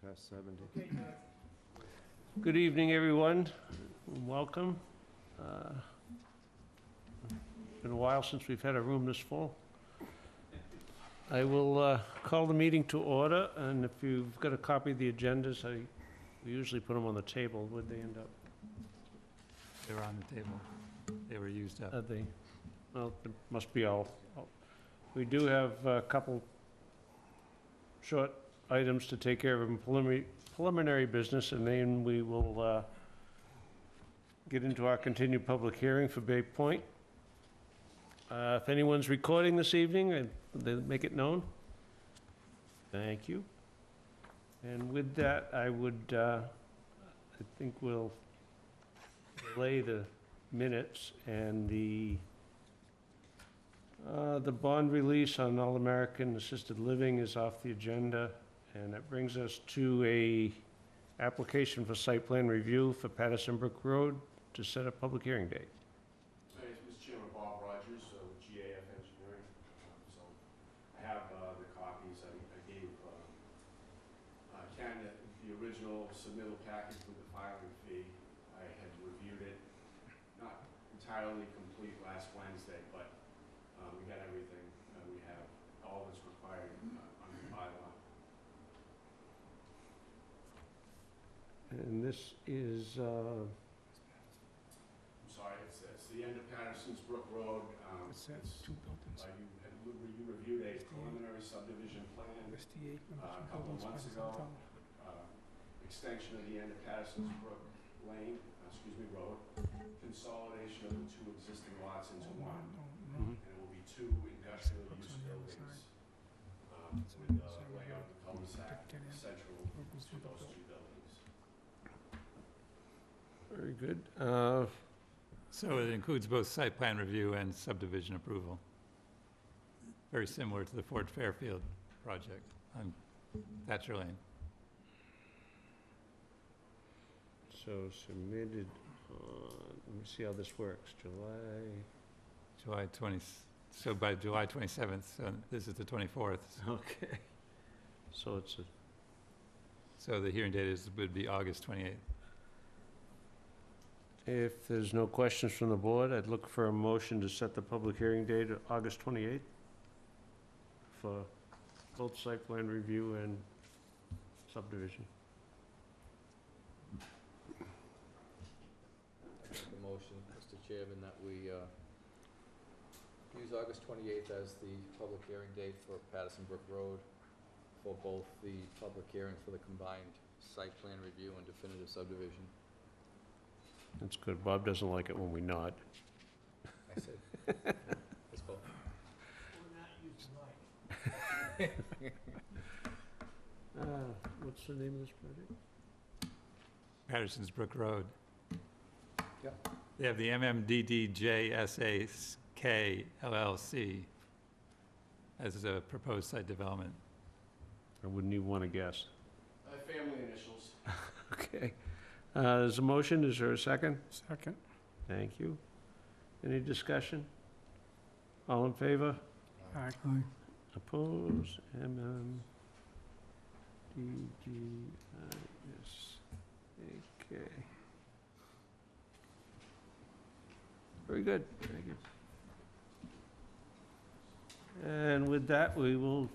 past 70. Good evening, everyone. Welcome. Been a while since we've had a room this full. I will call the meeting to order, and if you've got a copy of the agendas, we usually put them on the table. Where'd they end up? They were on the table. They were used up. Are they? Well, it must be all. We do have a couple short items to take care of in preliminary business, and then we will get into our continued public hearing for Bay Point. If anyone's recording this evening, they make it known. Thank you. And with that, I think we'll lay the minutes, and the bond release on All-American Assisted Living is off the agenda, and that brings us to a application for site plan review for Patterson Brook Road to set a public hearing date. My name is Mr. Chairman Bob Rogers with GAF Engineering. So I have the copies. I gave Ken the original submittal package with the filing fee. I had reviewed it, not entirely complete last Wednesday, but we got everything. We have all that's required under the bylaw. And this is, I'm sorry, it's the end of Patterson's Brook Road. Two buildings. You reviewed a preliminary subdivision plan a couple of months ago. Extension of the end of Patterson's Brook Lane, Road. Consolidation of the two existing lots into one. And it will be two industrial use buildings. With layout of the cul-de-sac central to those two buildings. very good. So it includes both site plan review and subdivision approval. Very similar to the Fort Fairfield project on Thatcher Lane. So submitted let me see how this works, July 20, so by July 27th, so this is the 24th. Okay. So it's So the hearing date would be August 28th. if there's no questions from the board, I'd look for a motion to set the public hearing date of August 28th for both site plan review and subdivision. I make a motion, Mr. Chairman, that we use August 28th as the public hearing date for Patterson Brook Road for both the public hearing for the combined site plan review and definitive subdivision. That's good. Bob doesn't like it when we nod. I said, let's vote. What's the name of this project? Patterson's Brook Road. Yep. They have the MMDDJSAK LLC as a proposed site development. I wouldn't even want to guess. Family initials. Okay. There's a motion. Is there a second? Second. Thank you. Any discussion? All in favor? Aye. Opposed? MMDGISAK. Very good. Thank you. And with that, we will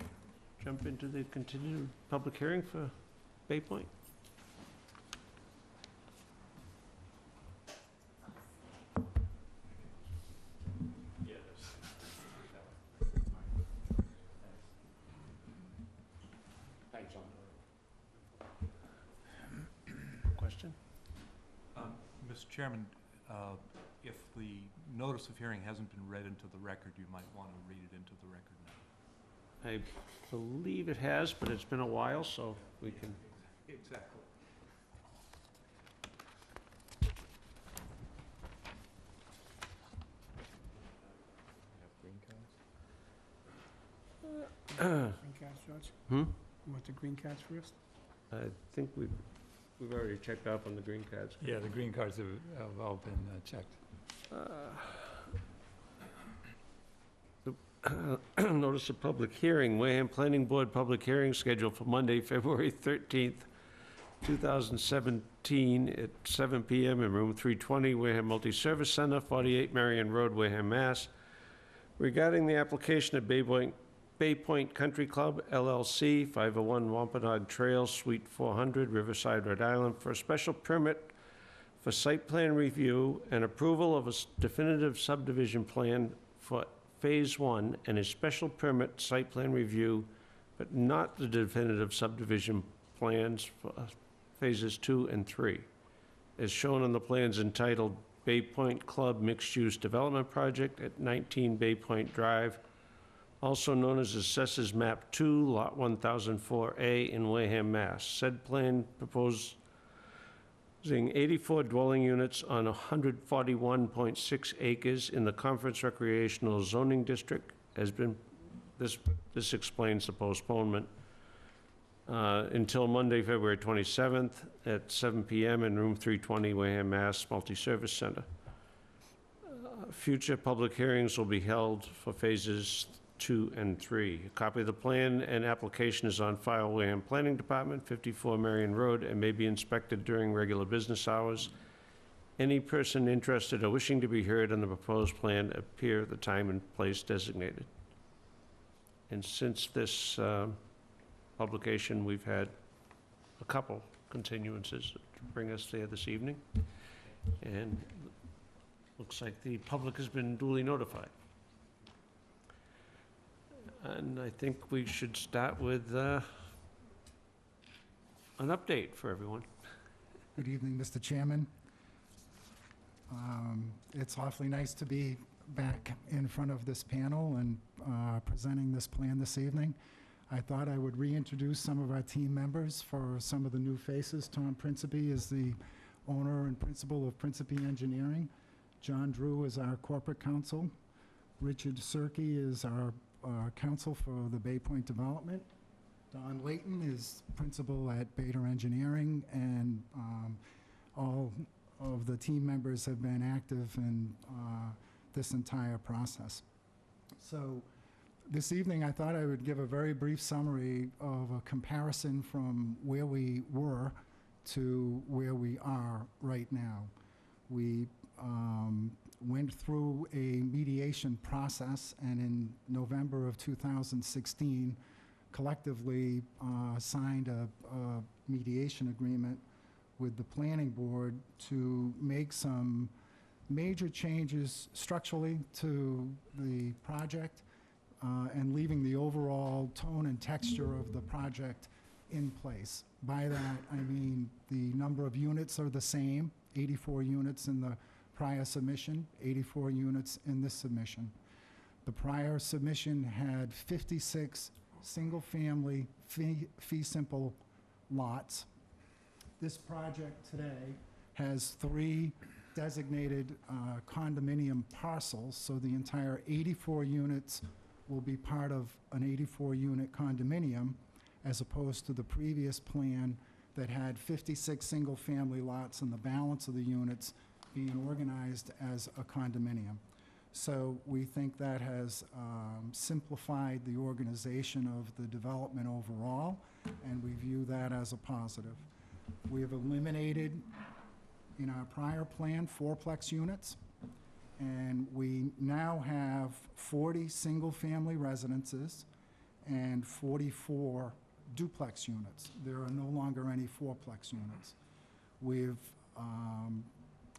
jump into the continued public hearing for Bay Point. Thanks, John. Question? Mr. Chairman, if the notice of hearing hasn't been read into the record, you might want to read it into the record now. I believe it has, but it's been a while, so we can. Exactly. Green cards, George? Hmm? You want the green cards first? I think we've already checked off on the green cards. Yeah, the green cards have all been checked. Notice of public hearing, Wareham Planning Board public hearing scheduled for Monday, February 13th, 2017, at 7 PM in room 320, Wareham Multi-Service Center, 48 Marion Road, Wareham, Mass. Regarding the application of Bay Point Country Club LLC, 501 Wampanoag Trail, Suite 400, Riverside, Rhode Island, for a special permit for site plan review and approval of a definitive subdivision plan for Phase 1 and a special permit site plan review, but not the definitive subdivision plans for Phases 2 and 3, as shown on the plans entitled Bay Point Club Mixed Use Development Project at 19 Bay Point Drive, also known as Assessors Map 2, Lot 1004A in Wareham, Mass. Said plan proposing 84 dwelling units on 141.6 acres in the Conference Recreational Zoning District has been, this explains the postponement, until Monday, February 27th at 7 PM in room 320, Wareham, Mass. Multi-Service Center. Future public hearings will be held for phases 2 and 3. A copy of the plan and application is on file, Wareham Planning Department, 54 Marion Road, and may be inspected during regular business hours. Any person interested or wishing to be heard on the proposed plan appear at the time and place designated. And since this publication, we've had a couple continuances to bring us there this evening. And looks like the public has been duly notified. And I think we should start with an update for everyone. Good evening, Mr. Chairman. It's awfully nice to be back in front of this panel and presenting this plan this evening. I thought I would reintroduce some of our team members for some of the new faces. Tom Principe is the owner and principal of Principe Engineering. John Drew is our corporate counsel. Richard Serkey is our counsel for the Bay Point Development. Don Layton is principal at Bader Engineering, and all of the team members have been active in this entire process. So this evening, I thought I would give a very brief summary of a comparison from where we were to where we are right now. We went through a mediation process, and in November of 2016, collectively signed a mediation agreement with the planning board to make some major changes structurally to the project, and leaving the overall tone and texture of the project in place. By that, I mean the number of units are the same, 84 units in the prior submission, 84 units in this submission. The prior submission had 56 single-family fee simple lots. This project today has 3 designated condominium parcels, so the entire 84 units will be part of an 84-unit condominium, as opposed to the previous plan that had 56 single-family lots and the balance of the units being organized as a condominium. So we think that has simplified the organization of the development overall, and we view that as a positive. We have eliminated, in our prior plan, 4-plex units, and we now have 40 single-family residences and 44 duplex units. There are no longer any 4-plex units. We've,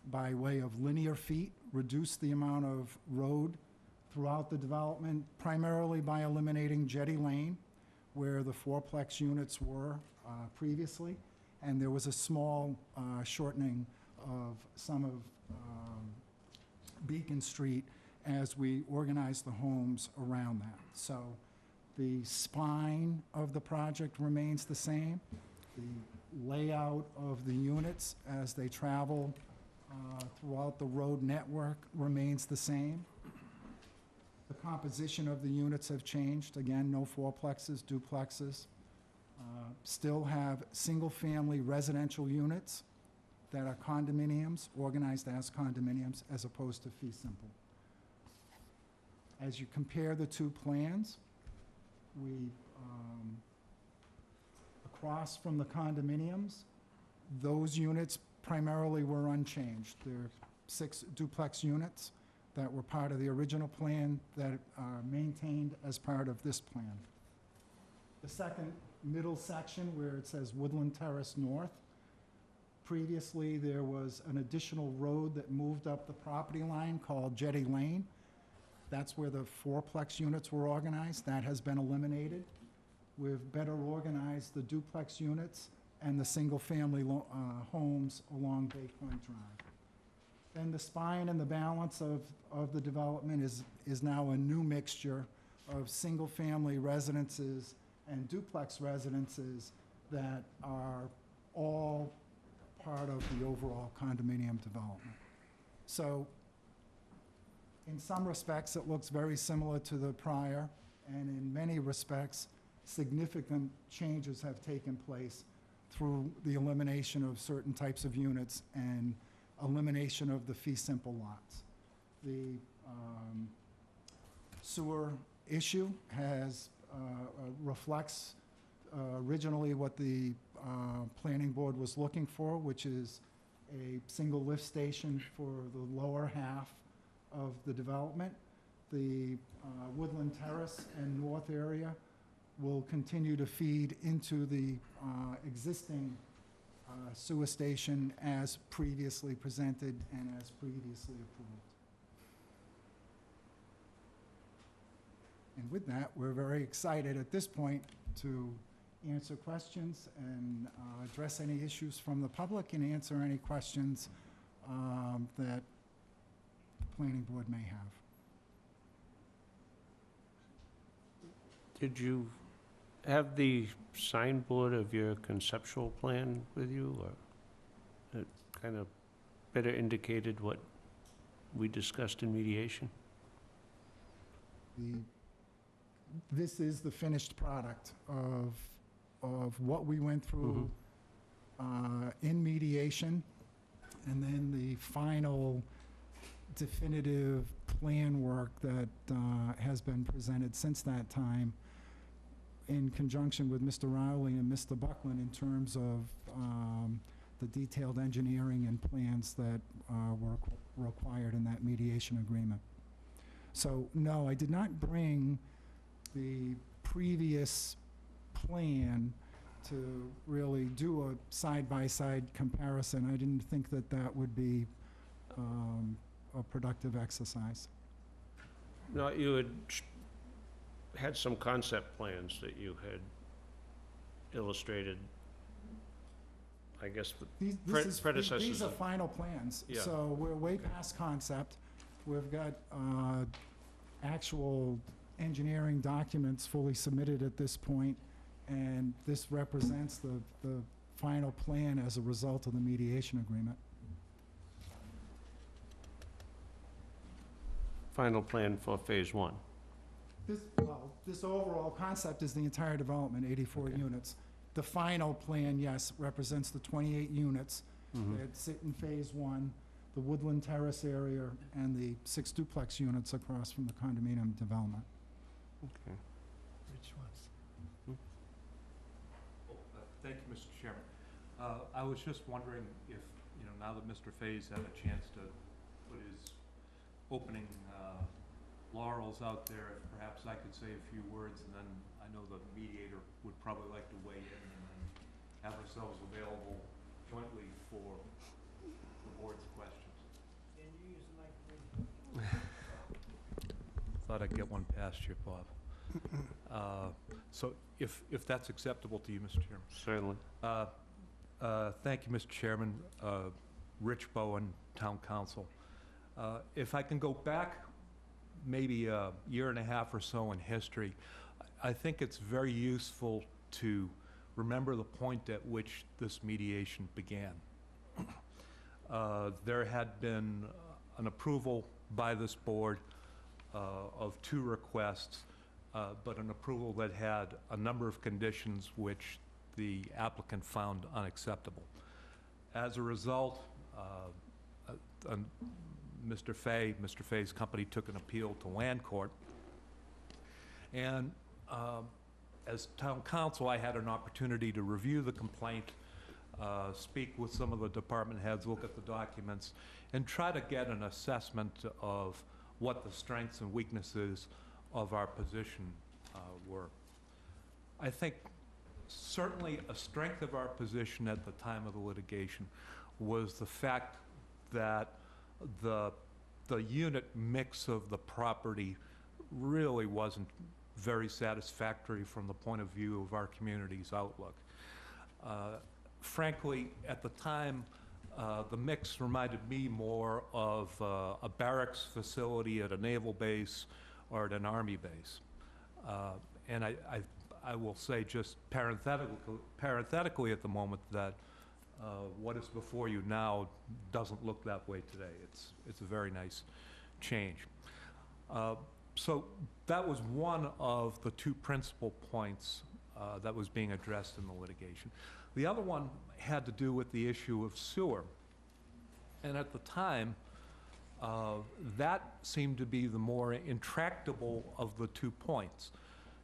by way of linear feet, reduced the amount of road throughout the development, primarily by eliminating Jetty Lane, where the 4-plex units were previously, and there was a small shortening of some of Beacon Street as we organized the homes around that. So the spine of the project remains the same. The layout of the units as they travel throughout the road network remains the same. The composition of the units have changed. Again, no 4-plexes, duplexes. Still have single-family residential units that are condominiums, organized as condominiums, as opposed to fee simple. As you compare the two plans, we, across from the condominiums, Those units primarily were unchanged. They're 6 duplex units that were part of the original plan that are maintained as part of this plan. The second middle section where it says Woodland Terrace North, previously there was an additional road that moved up the property line called Jetty Lane. That's where the 4-plex units were organized. That has been eliminated. We've better organized the duplex units and the single-family homes along Bayfront Drive. Then the spine and the balance of the development is now a new mixture of single-family residences and duplex residences that are all part of the overall condominium development. So in some respects, it looks very similar to the prior, and in many respects, significant changes have taken place through the elimination of certain types of units and elimination of the fee simple lots. The sewer issue reflects originally what the planning board was looking for, which is a single lift station for the lower half of the development. The Woodland Terrace and North area will continue to feed into the existing sewer station as previously presented and as previously approved. And with that, we're very excited at this point to answer questions and address any issues from the public and answer any questions that the planning board may have. Did you have the signboard of your conceptual plan with you, or it kind of better indicated what we discussed in mediation? This is the finished product of what we went through in mediation, and then the final definitive plan work that has been presented since that time in conjunction with Mr. Rowley and Mr. Buckland in terms of the detailed engineering and plans that were required in that mediation agreement. So, no, I did not bring the previous plan to really do a side-by-side comparison. I didn't think that that would be a productive exercise. No, you had some concept plans that you had illustrated, I guess, These predecessors are of- final plans. Yeah. So we're way past concept. We've got actual engineering documents fully submitted at this point, and this represents the final plan as a result of the mediation agreement. final plan for phase 1. This overall concept is the entire development, 84 Okay. units. The final plan, yes, represents the 28 units Mhm. that sit in phase 1, the Woodland Terrace area, and the 6 duplex units across from the condominium development. Okay. Which ones? Thank you, Mr. Chairman. I was just wondering if, now that Mr. Fay's had a chance to put his opening laurels out there, if perhaps I could say a few words, and then I know the mediator would probably like to weigh in, and then have ourselves available jointly for the board's questions. Can you use the microphone? Thought I'd get one past you, Bob. So if that's acceptable to you, Mr. Chairman. Certainly. Thank you, Mr. Chairman. Rich Bowen, Town Council. If I can go back maybe a year and a half or so in history, I think it's very useful to remember the point at which this mediation began. There had been an approval by this board of 2 requests, but an approval that had a number of conditions which the applicant found unacceptable. As a result, Mr. Fay's company took an appeal to land court. And as town council, I had an opportunity to review the complaint speak with some of the department heads, look at the documents, and try to get an assessment of what the strengths and weaknesses of our position were. I think certainly a strength of our position at the time of the litigation was the fact that the unit mix of the property really wasn't very satisfactory from the point of view of our community's outlook. Frankly, at the time, the mix reminded me more of a barracks facility at a naval base or at an army base. And I will say just parenthetically at the moment that what is before you now doesn't look that way today. It's a very nice change. So that was one of the two principal points that was being addressed in the litigation. The other one had to do with the issue of sewer. And at the time, that seemed to be the more intractable of the 2 points.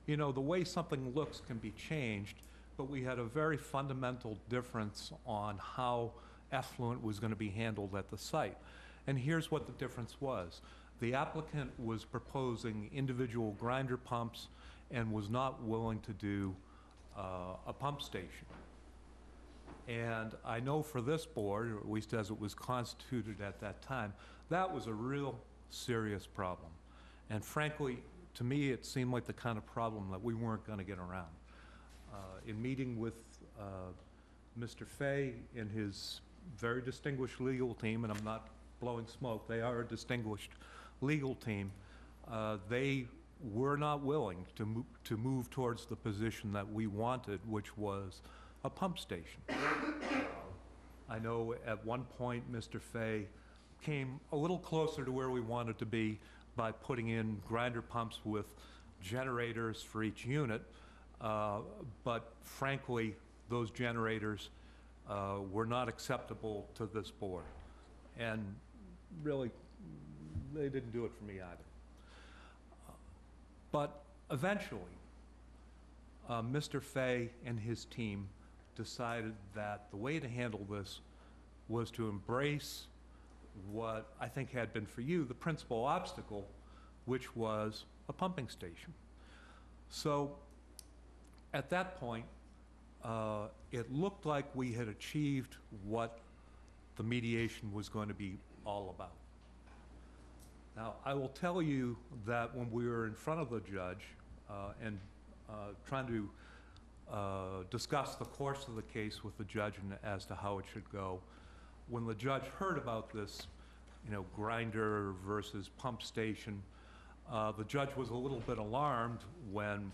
You know, the way something looks can be changed, but we had a very fundamental difference on how effluent was going to be handled at the site. And here's what the difference was. The applicant was proposing individual grinder pumps and was not willing to do a pump station. And I know for this board, or at least as it was constituted at that time, that was a real serious problem. And frankly, to me, it seemed like the kind of problem that we weren't going to get around. In meeting with Mr. Fay and his very distinguished legal team, and I'm not blowing smoke, they are a distinguished legal team, they were not willing to move towards the position that we wanted, which was a pump station. I know at one point Mr. Fay came a little closer to where we wanted to be by putting in grinder pumps with generators for each unit, but frankly, those generators were not acceptable to this board. And really, they didn't do it for me either. But eventually, Mr. Fay and his team decided that the way to handle this was to embrace what I think had been for you the principal obstacle, which was a pumping station. So at that point, it looked like we had achieved what the mediation was going to be all about. Now, I will tell you that when we were in front of the judge and trying to discuss the course of the case with the judge and as to how it should go, when the judge heard about this, you know, grinder versus pump station, the judge was a little bit alarmed when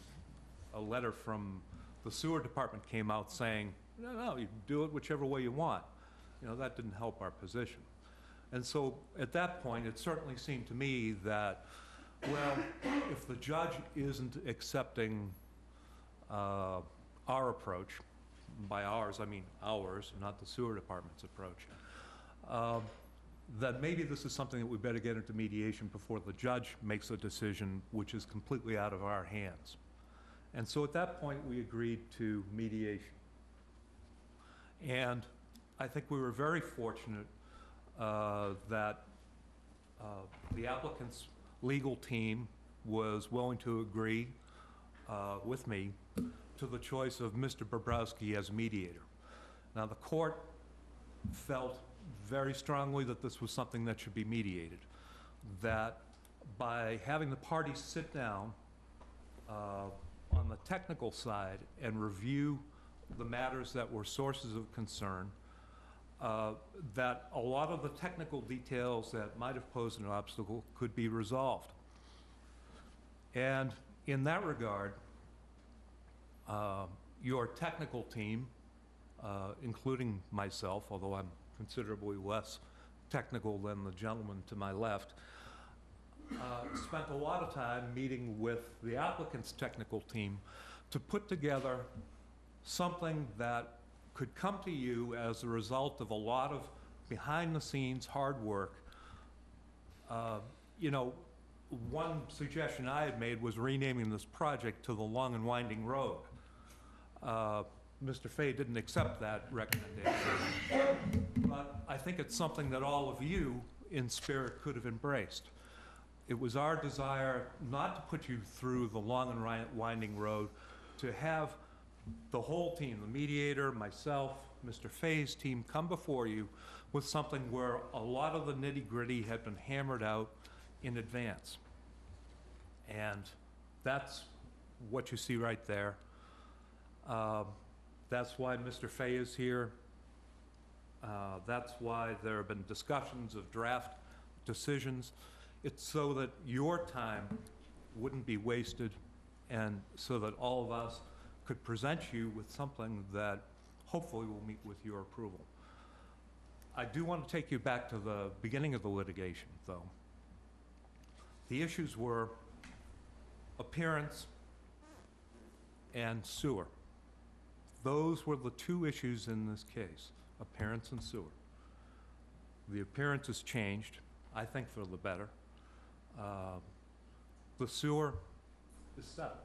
a letter from the sewer department came out saying, no, you do it whichever way you want. You know, that didn't help our position. And so at that point, it certainly seemed to me that, well, if the judge isn't accepting our approach, by ours, I mean ours, not the sewer department's approach, that maybe this is something that we better get into mediation before the judge makes a decision which is completely out of our hands. And so at that point, we agreed to mediation. And I think we were very fortunate that the applicant's legal team was willing to agree with me to the choice of Mr. Bobrowski as mediator. Now, the court felt very strongly that this was something that should be mediated, that by having the parties sit down on the technical side and review the matters that were sources of concern, that a lot of the technical details that might have posed an obstacle could be resolved. And in that regard, your technical team, including myself, although I'm considerably less technical than the gentleman to my left, spent a lot of time meeting with the applicant's technical team to put together something that could come to you as a result of a lot of behind-the-scenes hard work. You know, one suggestion I had made was renaming this project to the Long and Winding Road. Mr. Fay didn't accept that recommendation. But I think it's something that all of you, in spirit, could have embraced. It was our desire not to put you through the long and winding road, to have the whole team, the mediator, myself, Mr. Fay's team, come before you with something where a lot of the nitty-gritty had been hammered out in advance. And that's what you see right there. That's why Mr. Fay is here. That's why there have been discussions of draft decisions. It's so that your time wouldn't be wasted, and so that all of us could present you with something that hopefully will meet with your approval. I do want to take you back to the beginning of the litigation, though. The issues were appearance and sewer. Those were the two issues in this case, appearance and sewer. The appearance has changed, I think for the better. The sewer is settled.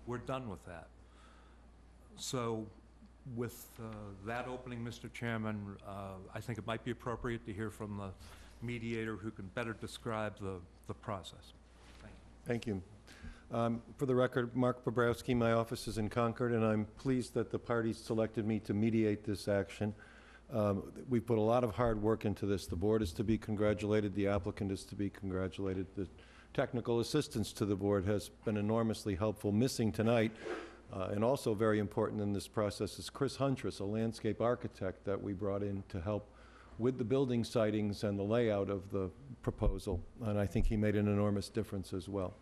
We're done with that. So with that opening, Mr. Chairman, I think it might be appropriate to hear from the mediator who can better describe the process. Thank you. Thank you. For the record, Mark Bobrowski, my office is in Concord, and I'm pleased that the parties selected me to mediate this action. We put a lot of hard work into this. The board is to be congratulated. The applicant is to be congratulated. The technical assistance to the board has been enormously helpful. Missing tonight, and also very important in this process, is Chris Huntress, a landscape architect that we brought in to help with the building sightings and the layout of the proposal. And I think he made an enormous difference as well.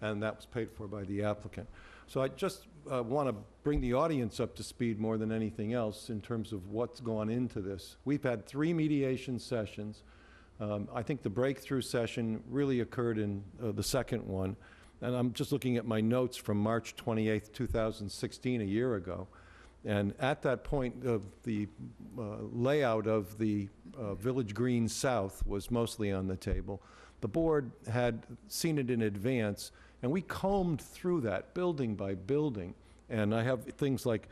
And that was paid for by the applicant. So I just want to bring the audience up to speed more than anything else in terms of what's gone into this. We've had 3 mediation sessions. I think the breakthrough session really occurred in the second one. And I'm just looking at my notes from March 28th, 2016, a year ago. And at that point, the layout of the Village Green South was mostly on the table. The board had seen it in advance, and we combed through that building by building. And I have things like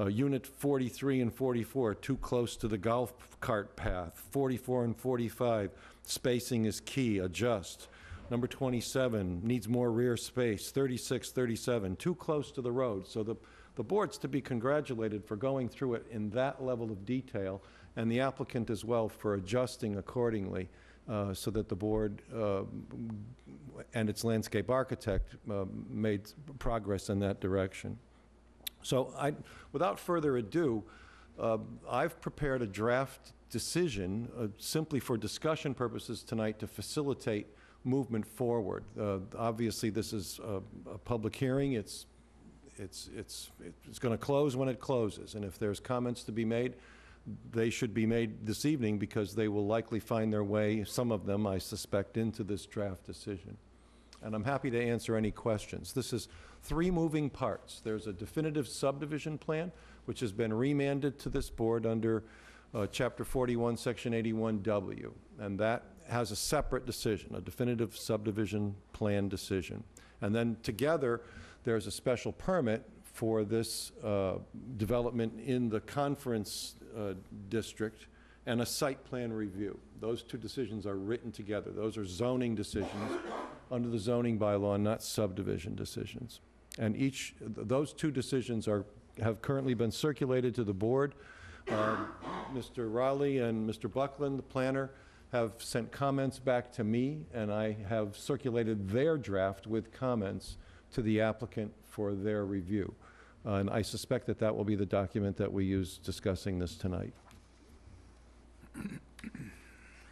Unit 43 and 44, too close to the golf cart path. 44 and 45, spacing is key, adjust. Number 27, needs more rear space. 36, 37, too close to the road. So the board's to be congratulated for going through it in that level of detail, and the applicant as well for adjusting accordingly, so that the board and its landscape architect made progress in that direction. So without further ado, I've prepared a draft decision simply for discussion purposes tonight to facilitate movement forward. Obviously, this is a public hearing. It's going to close when it closes, and if there's comments to be made, they should be made this evening, because they will likely find their way, some of them, I suspect, into this draft decision. And I'm happy to answer any questions. This is 3 moving parts. There's a definitive subdivision plan, which has been remanded to this board under Chapter 41, Section 81W, and that has a separate decision, a definitive subdivision plan decision. And then together, there's a special permit for this development in the conference district and a site plan review. Those 2 decisions are written together. Those are zoning decisions under the zoning bylaw, not subdivision decisions. And those 2 decisions have currently been circulated to the board. Mr. Rowley and Mr. Buckland, the planner, have sent comments back to me, and I have circulated their draft with comments to the applicant for their review. And I suspect that that will be the document that we use discussing this tonight. I don't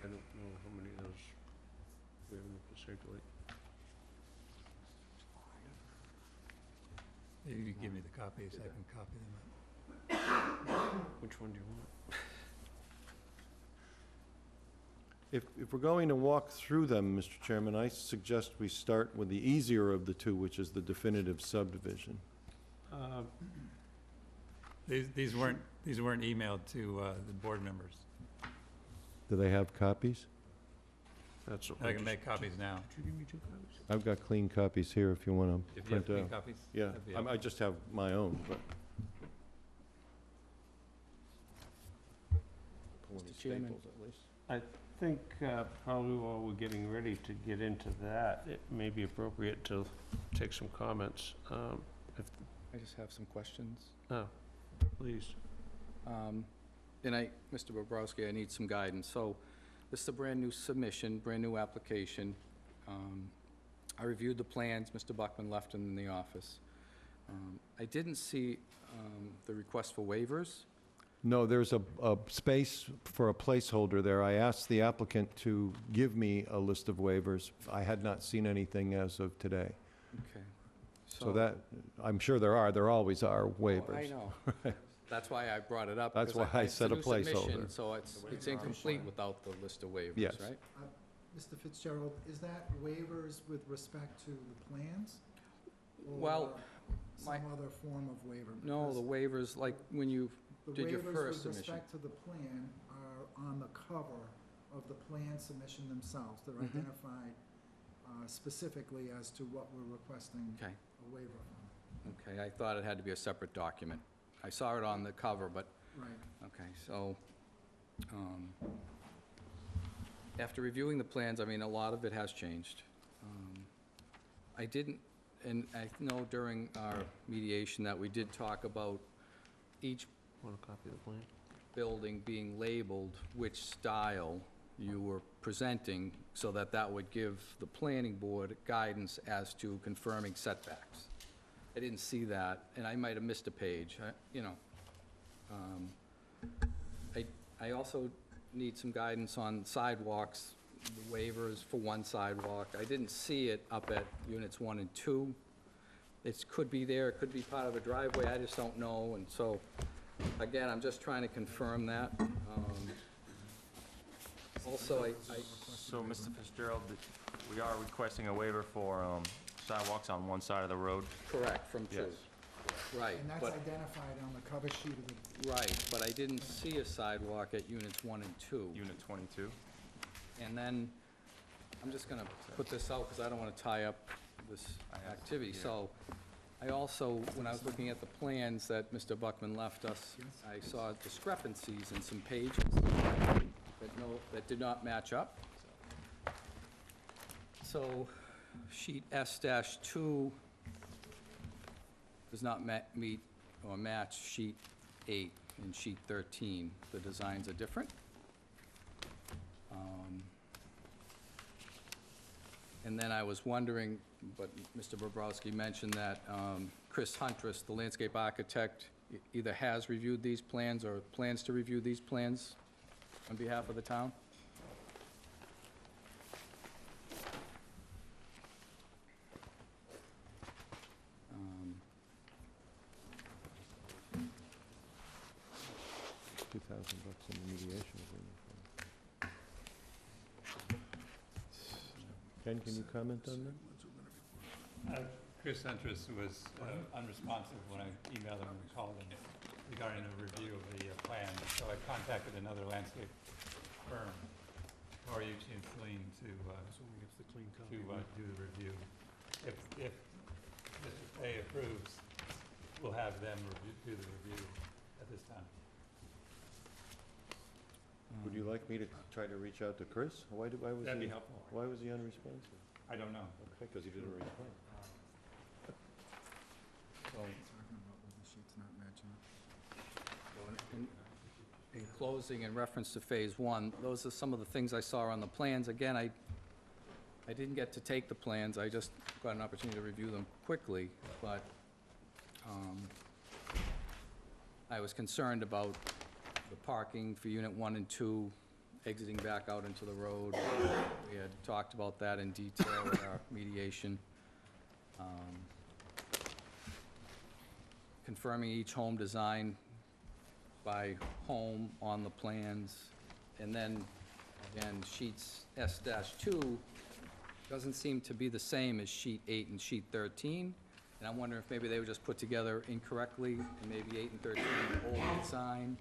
know how many of those we have to circulate. You can give me the copies, I can copy them up. Which one do you want? If we're going to walk through them, Mr. Chairman, I suggest we start with the easier of the 2, which is the definitive subdivision. These weren't emailed to the board members. Do they have copies? That's what I can make copies now. Did you give me 2 copies? I've got clean copies here if you want to If you have print clean out. copies? Yeah, that'd be I just have my own, but Twenty Chairman. staples at least. I think probably while we're getting ready to get into that, it may be appropriate to take some comments. If, I just have some questions. please. Mr. Bobrowski, I need some guidance. So this is a brand-new submission, brand-new application. I reviewed the plans, Mr. Buckman left them in the office. I didn't see the request for waivers. No, there's a space for a placeholder there. I asked the applicant to give me a list of waivers. I had not seen anything as of today. Okay. So that, I'm sure there always are Oh, waivers. I know. That's why I brought it up. That's because why I it's said a new submission, placeholder. So it's incomplete without the list of waivers, Yes. right? Mr. Fitzgerald, is that waivers with respect to the plans? Well, Or my- some other form of waiver? No, Because the waivers, like when you, did your first The waivers with submission. respect to the plan are on the cover of the plan submission themselves. They're Mhm. identified specifically as to what we're requesting Okay, a waiver from. okay, I thought it had to be a separate document. I saw it on the cover, but, Right. okay, so, after reviewing the plans, I mean, a lot of it has changed. I didn't, and I know during our mediation that we did talk about each Want a copy of the plan? building being labeled which style you were presenting, so that that would give the planning board guidance as to confirming setbacks. I didn't see that, and I might have missed a page, you know. I also need some guidance on sidewalks, the waivers for one sidewalk. I didn't see it up at units 1 and 2. It could be there, it could be part of a driveway, I just don't know, and so, again, I'm just trying to confirm that. Also, So, Mr. Fitzgerald, we are requesting a waiver for sidewalks on one side of the road. correct, from 2. Yes. Right, And that's but, identified on the cover sheet of the, right, but I didn't see a sidewalk at units 1 and 2. Unit 22. And then, I'm just gonna put this out, because I don't wanna tie up this I have it activity. here. So, I also, when I was looking at the plans that Mr. Buckman left us, I saw discrepancies in some pages that did not match up. So, sheet S-2 does not meet or match sheet 8 and sheet 13. The designs are different. And then I was wondering, but Mr. Bobrowski mentioned that Chris Huntress, the landscape architect, either has reviewed these plans or plans to review these plans on behalf of the town. $2,000 in the mediation agreement. Ken, can you comment on that? Chris Huntress was unresponsive when I emailed him and called him regarding a review of the plan. So I contacted another landscape firm, Tori and Celine, to do the review. If Mr. Fay approves, we'll have them do the review at this time. Would you like me to try to reach out to Chris? Why was That'd be he, helpful. why was he unresponsive? I don't know. Okay, because he didn't respond. So, talking about where the sheet's not matching up. in closing, in reference to Phase 1, those are some of the things I saw on the plans. Again, I didn't get to take the plans, I just got an opportunity to review them quickly, but I was concerned about the parking for Unit 1 and 2 exiting back out into the road. We had talked about that in detail at our mediation. Confirming each home design by home on the plans. And then, again, sheets S-2 doesn't seem to be the same as sheet 8 and sheet 13. And I'm wondering if maybe they were just put together incorrectly, and maybe 8 and 13 are old design.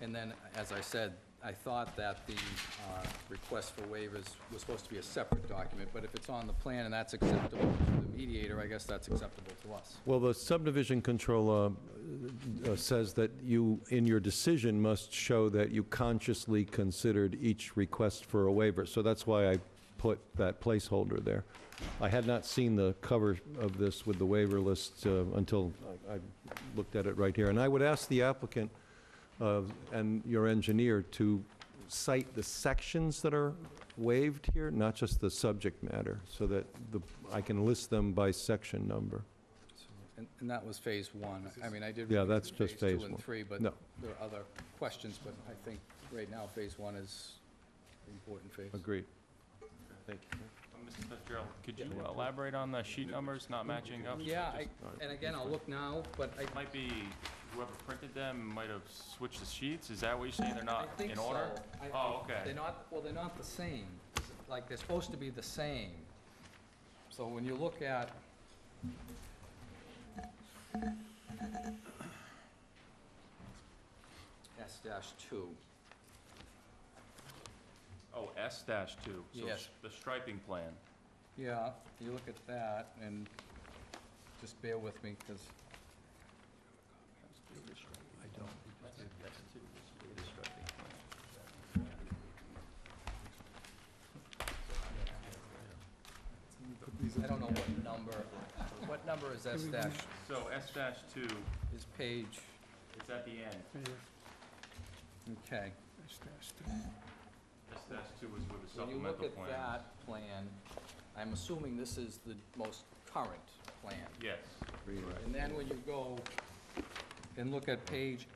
And then, as I said, I thought that the request for waivers was supposed to be a separate document, but if it's on the plan and that's acceptable to the mediator, I guess that's acceptable to us. Well, the subdivision control says that you, in your decision, must show that you consciously considered each request for a waiver. So that's why I put that placeholder there. I had not seen the cover of this with the waiver list until I looked at it right here. And I would ask the applicant and your engineer to cite the sections that are waived here, not just the subject matter, so that I can list them by section number. And that was phase one. I mean, I did. Yeah, read that's just phase 2 and one. 3, but No. there are other questions, but I think right now, phase one is the important phase. Agreed. Thank you. Mr. Fitzgerald, could you elaborate on the sheet numbers not matching up? Yeah, and again, I'll look now, but I It might be whoever printed them might have switched the sheets, is that what you're saying, they're not I think in order? so. Oh, okay. They're not, well, they're not the same. Like, they're supposed to be the same. So when you look at S-2, Oh, S-2, so Yes. the striping plan. yeah, you look at that, and just bear with me, because I don't know what number is S-? So S-2 Is page, is at the end. okay. S-2 is with the When you look supplemental at plan. that plan, I'm assuming this is the most current plan. Yes. And then when you go and look at page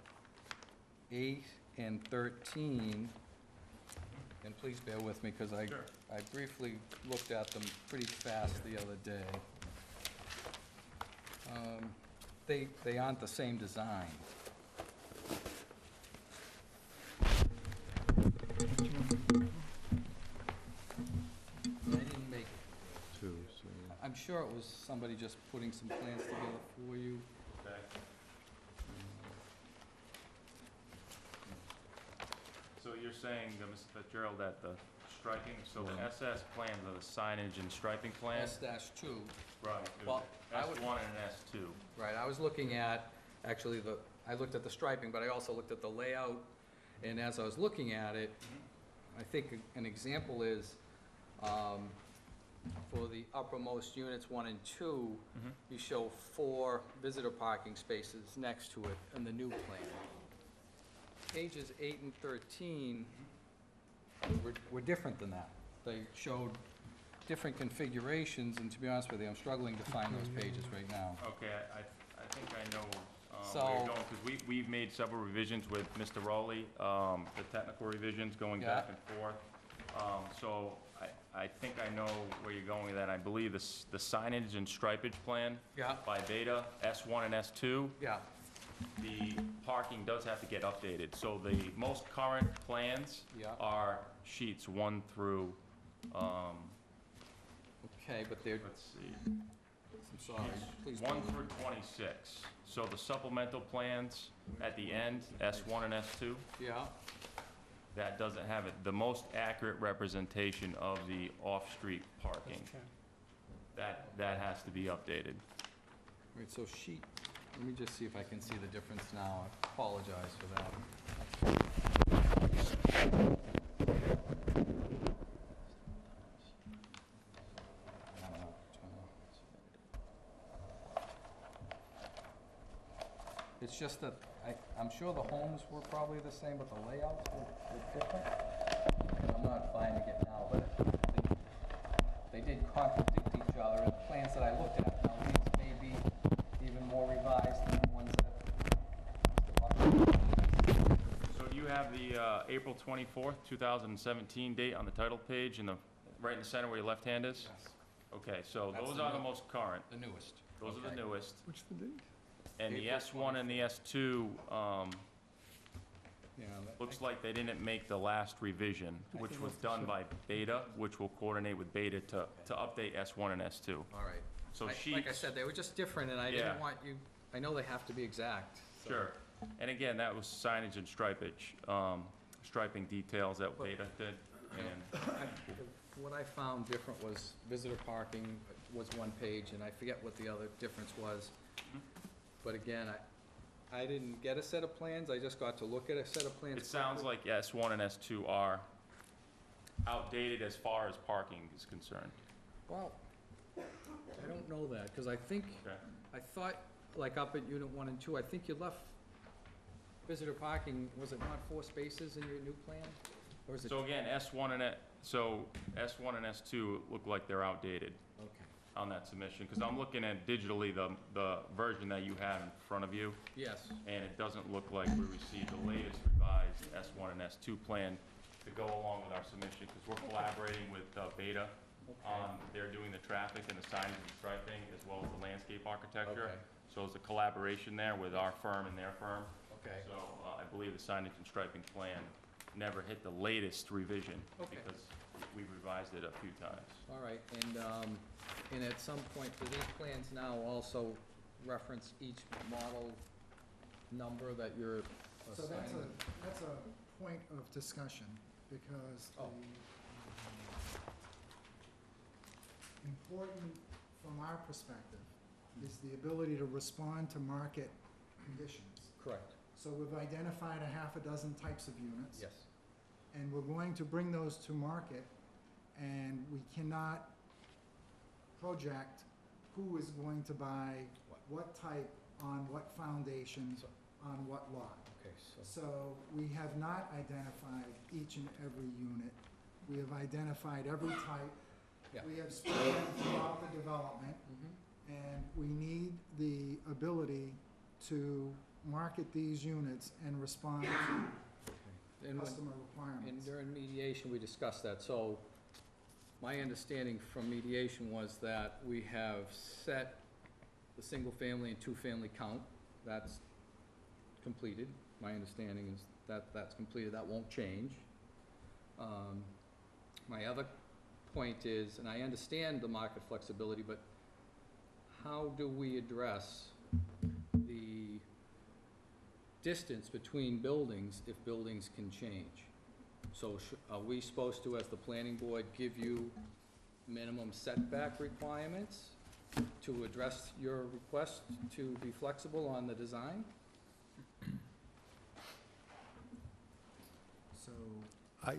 8 and 13, and please bear with me, because I Sure. briefly looked at them pretty fast the other day. They aren't the same design. I didn't make, I'm sure it was somebody just putting some plans together for you. Okay. So you're saying, Mr. Fitzgerald, that the striping, so the SS plans are the signage and striping plans? S-2, Right. well, I would- S1 and S2. right, I was looking at, actually, I looked at the striping, but I also looked at the layout, and as I was looking at it, I think an example is, for the uppermost units 1 and 2, you show 4 visitor parking spaces next to it in the new plan. Pages 8 and 13 were different than that. They showed different configurations, and to be honest with you, I'm struggling to find those pages right now. Okay, I think I know where So- you're going, because we've made several revisions with Mr. Rowley, the technical revisions going Yeah. back and forth. So I think I know where you're going with that. I believe the signage and stripage plan Yeah, by Beta, S1 and S2, yeah, the parking does have to get updated. So the most current plans yeah, are sheets 1 through, okay, but they're, let's see, I'm sorry, please 1 don't. through 26. So the supplemental plans at the end, S1 and S2, Yeah, that doesn't have it. The most accurate representation of the off-street parking, that has to be updated. right, so sheet, let me just see if I can see the difference now. I apologize for that. It's just that, I'm sure the homes were probably the same, but the layouts were different. And I'm not finding it now, but they did contradict each other in the plans that I looked at. Now, these may be even more revised than the ones that. So do you have the April 24th, 2017 date on the title page, right in the center where your left hand is? Yes, Okay, so That's those the are the new- most current. the newest. Those are the Okay. newest. What's the date? And the April S1 and the S2, Yeah, that- looks like they didn't make the last revision, which think was that's the done same. by Beta, which will coordinate with Beta to update S1 and S2. all right. So Like I sheets, said, they were just different, and I Yeah. didn't want you, I know they have to be exact. so- sure. And again, that was signage and stripage. striping details that Beta did, and What I found different was visitor parking was one page, and I forget what the other difference was. But again, I didn't get a set of plans, I just got to look at a set of plans. it sounds like S1 and S2 are outdated as far as parking is concerned. Well, I don't know that, because I think, Okay. I thought, like up at Unit 1 and 2, I think you left visitor parking, was it not 4 spaces in your new plan? Or is it? So again, S1 and S1 and S2 look like they're outdated Okay, on that submission, because I'm looking at digitally the version that you have in front of you, yes, and it doesn't look like we received the latest revised S1 and S2 plan to go along with our submission, because we're collaborating with Beta on, they're doing the traffic and the signage and striping, as well as the landscape architecture. Okay. So it's a collaboration there with our firm and their firm. okay. So I believe the signage and striping plan never hit the latest revision, Okay. because we revised it a few times. All right, and at some point, do these plans now also reference each model number that you're So assigning? that's a point of discussion, because Oh. important from our perspective is the ability to respond to market conditions. Correct, So we've identified a half a dozen types of units. yes. And we're going to bring those to market, and we cannot project who is going to buy what type on what foundation on what lot. Okay, so, So we have not identified each and every unit. We have identified every type. Yeah. We have spread them throughout the development, and we need the ability to market these units and respond to and when, customer and requirements. during mediation, we discussed that, so my understanding from mediation was that we have set the single-family and two-family count, that's completed. My understanding is that that's completed, that won't change. My other point is, and I understand the market flexibility, but how do we address the distance between buildings if buildings can change? So are we supposed to, as the planning board, give you minimum setback requirements to address your request to be flexible on the design? So,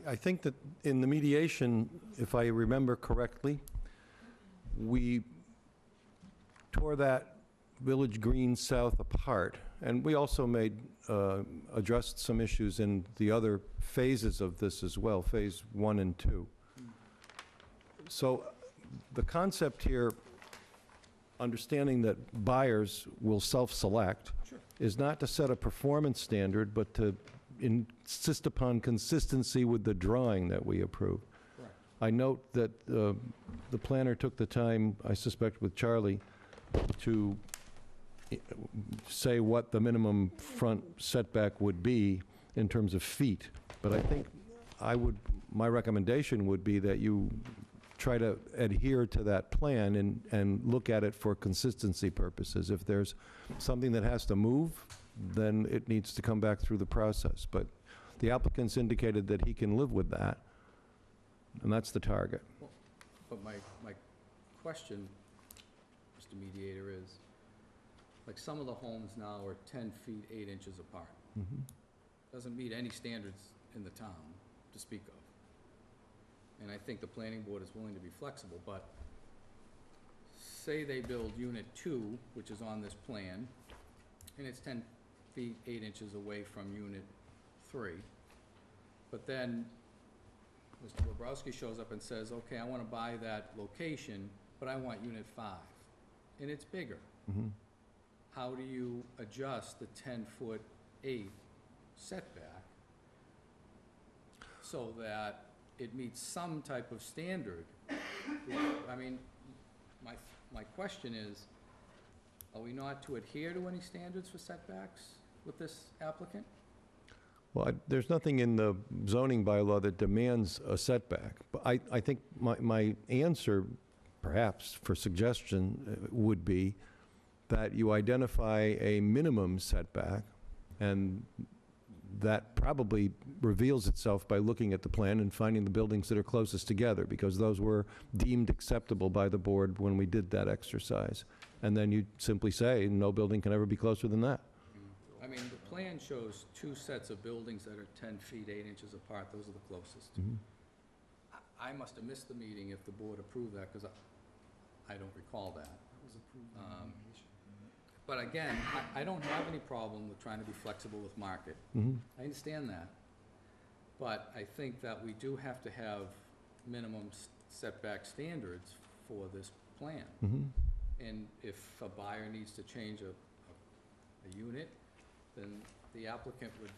I think that in the mediation, if I remember correctly, we tore that Village Green South apart, and we also addressed some issues in the other phases of this as well, Phase 1 and 2. So the concept here, understanding that buyers will self-select, is not to set a performance standard, but to insist upon consistency with the drawing that we approved. Correct. I note that the planner took the time, I suspect with Charlie, to say what the minimum front setback would be in terms of feet. But I think my recommendation would be that you try to adhere to that plan and look at it for consistency purposes. If there's something that has to move, then it needs to come back through the process. But the applicant's indicated that he can live with that, and that's the target. But my question, Mr. Mediator, is, like, some of the homes now are 10 feet, 8 inches apart. Doesn't meet any standards in the town to speak of. And I think the planning board is willing to be flexible, but say they build Unit 2, which is on this plan, and it's 10 feet, 8 inches away from Unit 3, but then Mr. Bobrowski shows up and says, okay, I want to buy that location, but I want Unit 5, and it's bigger. How do you adjust the 10-foot 8 setback so that it meets some type of standard? I mean, my question is, are we not to adhere to any standards for setbacks with this applicant? Well, there's nothing in the zoning bylaw that demands a setback. But I think my answer, perhaps, for suggestion would be that you identify a minimum setback, and that probably reveals itself by looking at the plan and finding the buildings that are closest together, because those were deemed acceptable by the board when we did that exercise. And then you simply say, no building can ever be closer than that. I mean, the plan shows two sets of buildings that are 10 feet, 8 inches apart. Those are the closest. I must have missed the meeting if the board approved that, because I don't recall that. But again, I don't have any problem with trying to be flexible with market. I understand that. But I think that we do have to have minimum setback standards for this plan. And if a buyer needs to change a unit, then the applicant would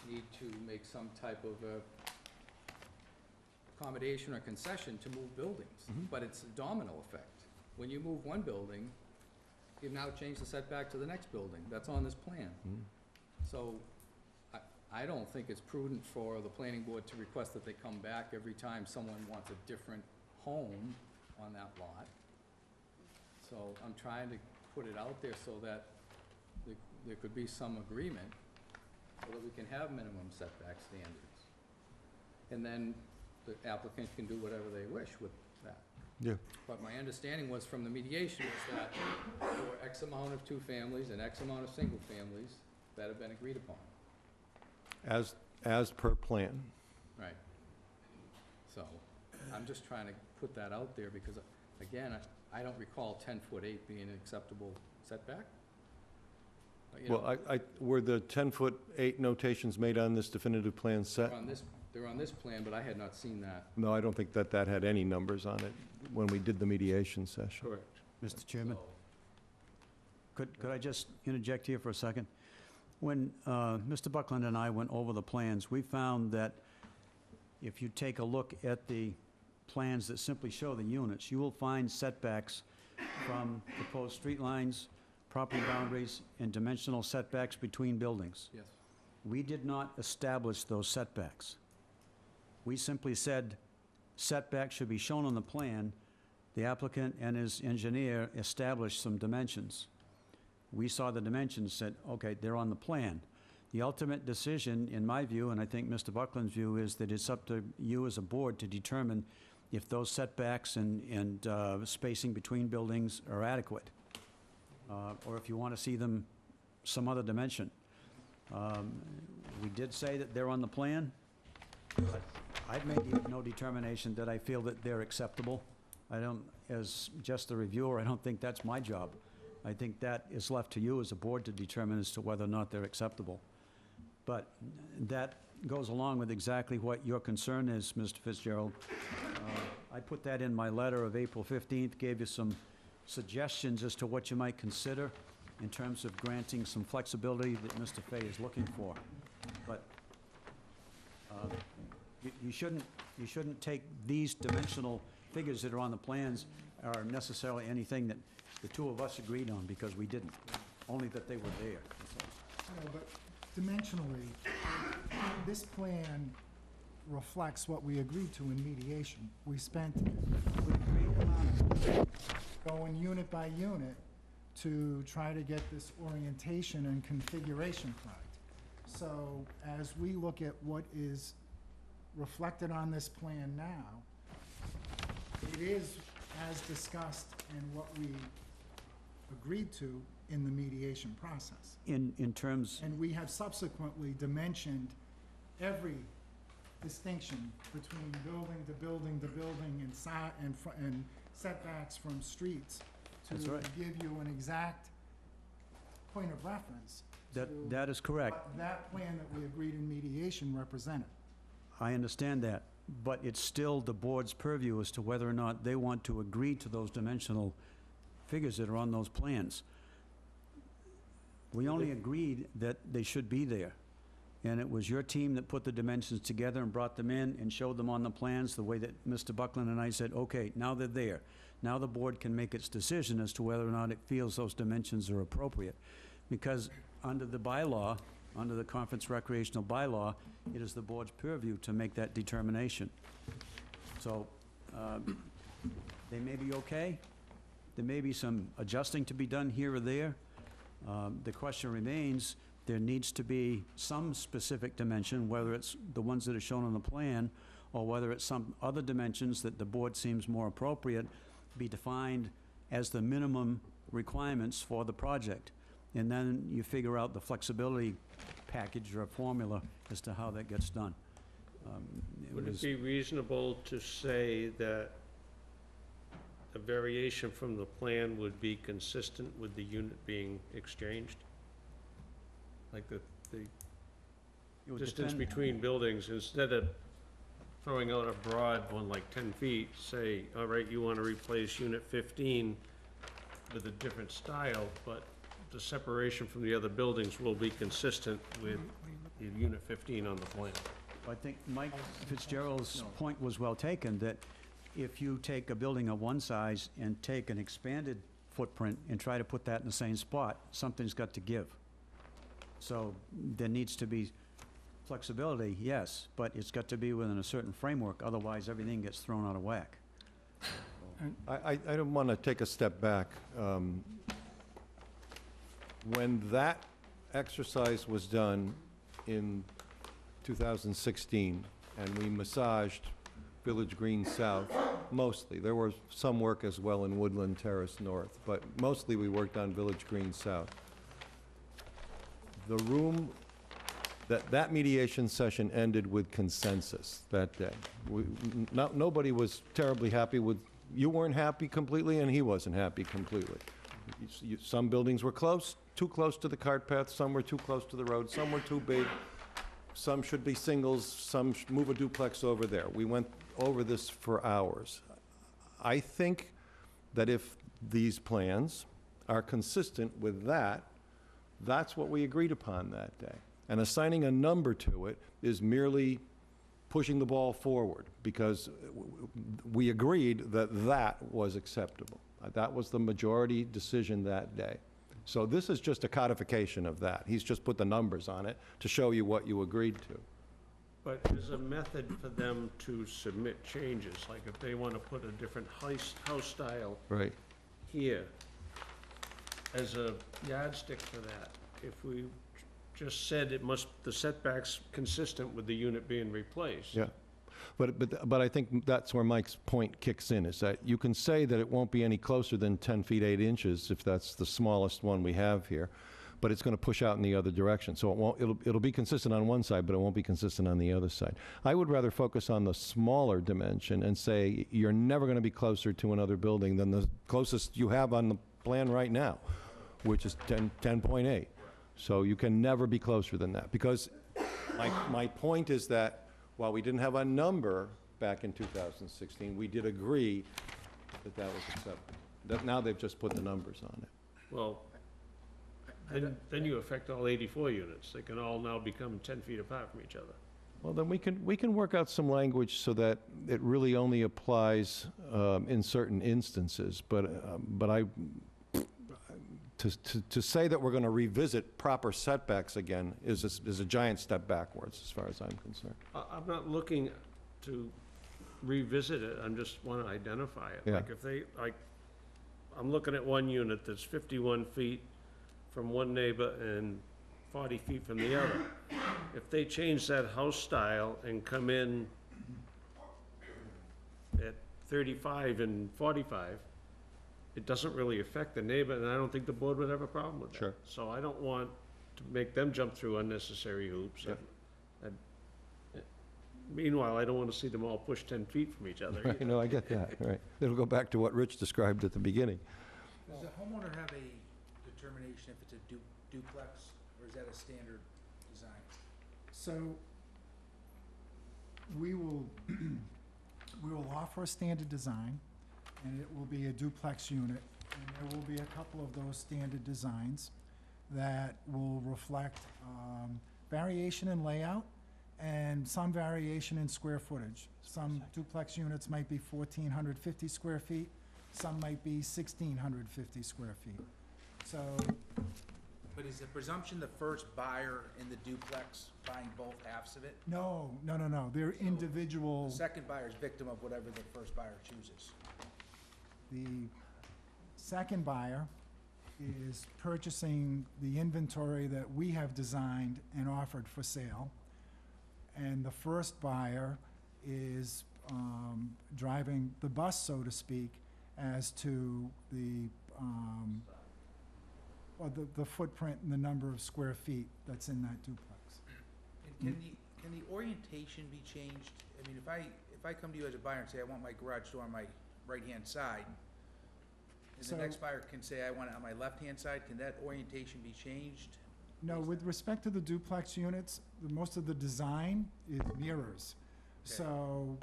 need to make some type of accommodation or concession to move buildings. But it's a domino effect. When you move one building, you've now changed the setback to the next building. That's on this plan. So I don't think it's prudent for the planning board to request that they come back every time someone wants a different home on that lot. So I'm trying to put it out there so that there could be some agreement so that we can have minimum setback standards. And then the applicant can do whatever they wish with that. Yeah. But my understanding was from the mediation was that there were X amount of two families and X amount of single families that have been agreed upon. As per plan. Right. So I'm just trying to put that out there because, again, I don't recall 10-foot 8 being an acceptable setback. But, you know, Well, were the 10-foot 8 notations made on this definitive plan set? they're on this plan, but I had not seen that. No, I don't think that had any numbers on it when we did the mediation session. Correct. Mr. Chairman, So, could I just interject here for a second? When Mr. Buckland and I went over the plans, we found that if you take a look at the plans that simply show the units, you will find setbacks from proposed street lines, property boundaries, and dimensional setbacks between buildings. yes. We did not establish those setbacks. We simply said setbacks should be shown on the plan. The applicant and his engineer established some dimensions. We saw the dimensions, said, okay, they're on the plan. The ultimate decision, in my view, and I think Mr. Buckland's view, is that it's up to you as a board to determine if those setbacks and spacing between buildings are adequate, or if you want to see them some other dimension. We did say that they're on the plan, but I've made no determination that I feel that they're acceptable. I don't, as just a reviewer, I don't think that's my job. I think that is left to you as a board to determine as to whether or not they're acceptable. But that goes along with exactly what your concern is, Mr. Fitzgerald. I put that in my letter of April 15th, gave you some suggestions as to what you might consider in terms of granting some flexibility that Mr. Fay is looking for. But you shouldn't take these dimensional figures that are on the plans are necessarily anything that the two of us agreed on, because we didn't, only that they were there. No, but dimensionally, this plan reflects what we agreed to in mediation. We spent a great amount of time going unit by unit to try to get this orientation and configuration correct. So as we look at what is reflected on this plan now, it is as discussed and what we agreed to in the mediation process. In terms, And we have subsequently dimensioned every distinction between building to building to building and setbacks from streets to That's right. give you an exact point of reference to that is correct. what that plan that we agreed in mediation represented. I understand that, but it's still the board's purview as to whether or not they want to agree to those dimensional figures that are on those plans. We only agreed that they should be there, and it was your team that put the dimensions together and brought them in and showed them on the plans the way that Mr. Buckland and I said, okay, now they're there. Now the board can make its decision as to whether or not it feels those dimensions are appropriate. Because under the bylaw, under the conference recreational bylaw, it is the board's purview to make that determination. So, they may be okay. There may be some adjusting to be done here or there. The question remains, there needs to be some specific dimension, whether it's the ones that are shown on the plan, or whether it's some other dimensions that the board seems more appropriate, be defined as the minimum requirements for the project. And then you figure out the flexibility package or formula as to how that gets done. Would it be reasonable to say that a variation from the plan would be consistent with the unit being exchanged? Like the It would distance depend- between buildings, instead of throwing out a broad one like 10 feet, say, all right, you want to replace unit 15 with a different style, but the separation from the other buildings will be consistent with the unit 15 on the plan. I think Mike Fitzgerald's point was well taken, that if you take a building of one size and take an expanded footprint and try to put that in the same spot, something's got to give. So there needs to be flexibility, yes, but it's got to be within a certain framework, otherwise everything gets thrown out of whack. I don't want to take a step back. When that exercise was done in 2016, and we massaged Village Green South, mostly. There was some work as well in Woodland Terrace North, but mostly we worked on Village Green South. The room, that mediation session ended with consensus that day. Nobody was terribly happy with, you weren't happy completely, and he wasn't happy completely. Some buildings were close, too close to the cart path, some were too close to the road, some were too big, some should be singles, some should move a duplex over there. We went over this for hours. I think that if these plans are consistent with that, that's what we agreed upon that day. And assigning a number to it is merely pushing the ball forward, because we agreed that that was acceptable. That was the majority decision that day. So this is just a codification of that. He's just put the numbers on it to show you what you agreed to. But there's a method for them to submit changes, like if they want to put a different house style Right. here as a yardstick for that. If we just said it must, the setback's consistent with the unit being replaced. Yeah. But I think that's where Mike's point kicks in, is that you can say that it won't be any closer than 10 feet 8 inches if that's the smallest one we have here, but it's going to push out in the other direction. So it won't, it'll be consistent on one side, but it won't be consistent on the other side. I would rather focus on the smaller dimension and say you're never going to be closer to another building than the closest you have on the plan right now, which is 10.8. So you can never be closer than that, because my point is that while we didn't have a number back in 2016, we did agree that that was acceptable. That now they've just put the numbers on it. Well, then you affect all 84 units. They can all now become 10 feet apart from each other. Well, then we can work out some language so that it really only applies in certain instances. But to say that we're going to revisit proper setbacks again is a giant step backwards, as far as I'm concerned. I'm not looking to revisit it, I'm just want to identify it. Yeah. Like if they, I'm looking at one unit that's 51 feet from one neighbor and 40 feet from the other. If they change that house style and come in at 35 and 45, it doesn't really affect the neighbor, and I don't think the board would have a problem with that. Sure. So I don't want to make them jump through unnecessary hoops. Yep. Meanwhile, I don't want to see them all push 10 feet from each other. Right, no, I get that, right. It'll go back to what Rich described at the beginning. Does the homeowner have a determination if it's a duplex, or is that a standard design? So we will offer a standard design, and it will be a duplex unit. And there will be a couple of those standard designs that will reflect variation in layout and some variation in square footage. Some duplex units might be 1,450 square feet, some might be 1,650 square feet. So, But is the presumption the first buyer in the duplex buying both halves of it? no, they're individual. The second buyer is victim of whatever the first buyer chooses. The second buyer is purchasing the inventory that we have designed and offered for sale. And the first buyer is driving the bus, so to speak, as to the, well, the footprint and the number of square feet that's in that duplex. And can the orientation be changed? I mean, if I come to you as a buyer and say, I want my garage door on my right-hand side, and the So- next buyer can say, I want it on my left-hand side, can that orientation be changed? No, with respect to the duplex units, most of the design is mirrors. Okay. So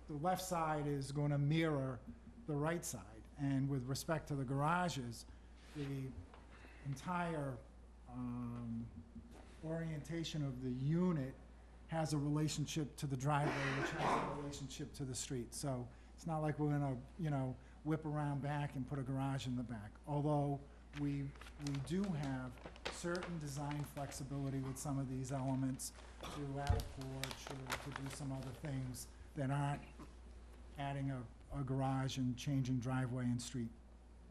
the left side is going to mirror the right side. And with respect to the garages, the entire orientation of the unit has a relationship to the driveway, which has a relationship to the street. So it's not like we're going to, whip around back and put a garage in the back. Although we do have certain design flexibility with some of these elements to add a porch or to do some other things that aren't adding a garage and changing driveway and street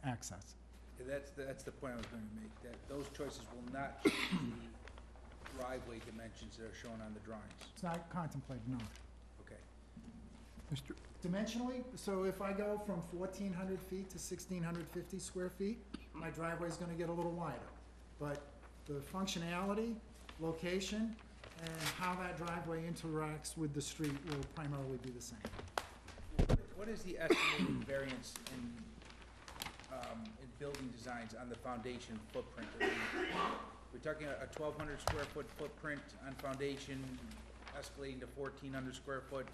access. Yeah, that's the point I was gonna make, that those choices will not change the driveway dimensions that are shown on the drawings. It's not contemplated, no. Okay. Dimensionally, so if I go from 1,400 feet to 1,650 square feet, my driveway's gonna get a little wider. But the functionality, location, and how that driveway interacts with the street will primarily be the same. What is the estimated variance in building designs on the foundation footprint? We're talking a 1,200 square foot footprint on foundation, escalating to 1,400 square foot.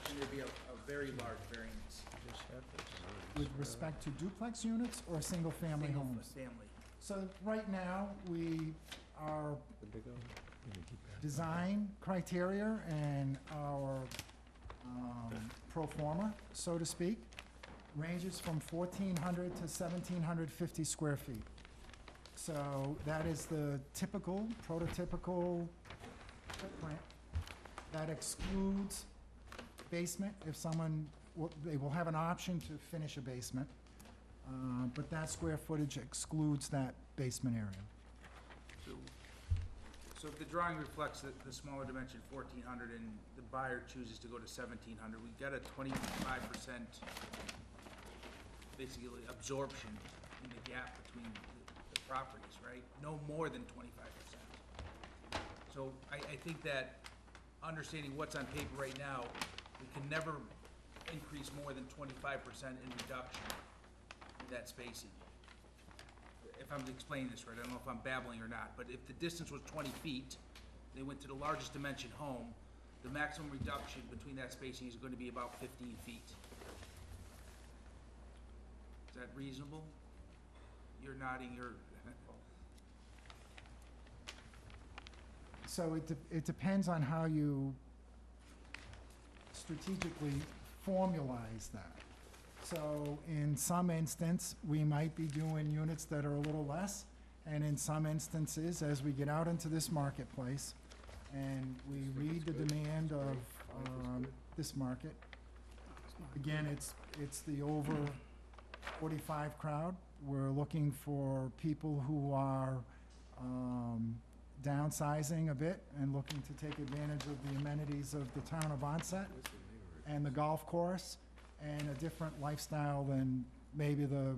Should there be a very large variance? With respect to duplex units or single-family Single homes? family. So right now, our design criteria and our pro forma, so to speak, ranges from 1,400 to 1,750 square feet. So that is the typical, prototypical footprint. That excludes basement. If someone, they will have an option to finish a basement, but that square footage excludes that basement area. So if the drawing reflects the smaller dimension, 1,400, and the buyer chooses to go to 1,700, we got a 25%, basically absorption in the gap between the properties, right? No more than 25%. So I think that understanding what's on paper right now, we can never increase more than 25% in reduction in that spacing. If I'm explaining this right, I don't know if I'm babbling or not, but if the distance was 20 feet, they went to the largest dimension home, the maximum reduction between that spacing is going to be about 15 feet. Is that reasonable? You're nodding your... So it depends on how you strategically formalize that. So in some instance, we might be doing units that are a little less, and in some instances, as we get out into this marketplace, and we read the demand of this market, again, it's the over 45 crowd. We're looking for people who are downsizing a bit and looking to take advantage of the amenities of the town of Onset and the golf course, and a different lifestyle than maybe the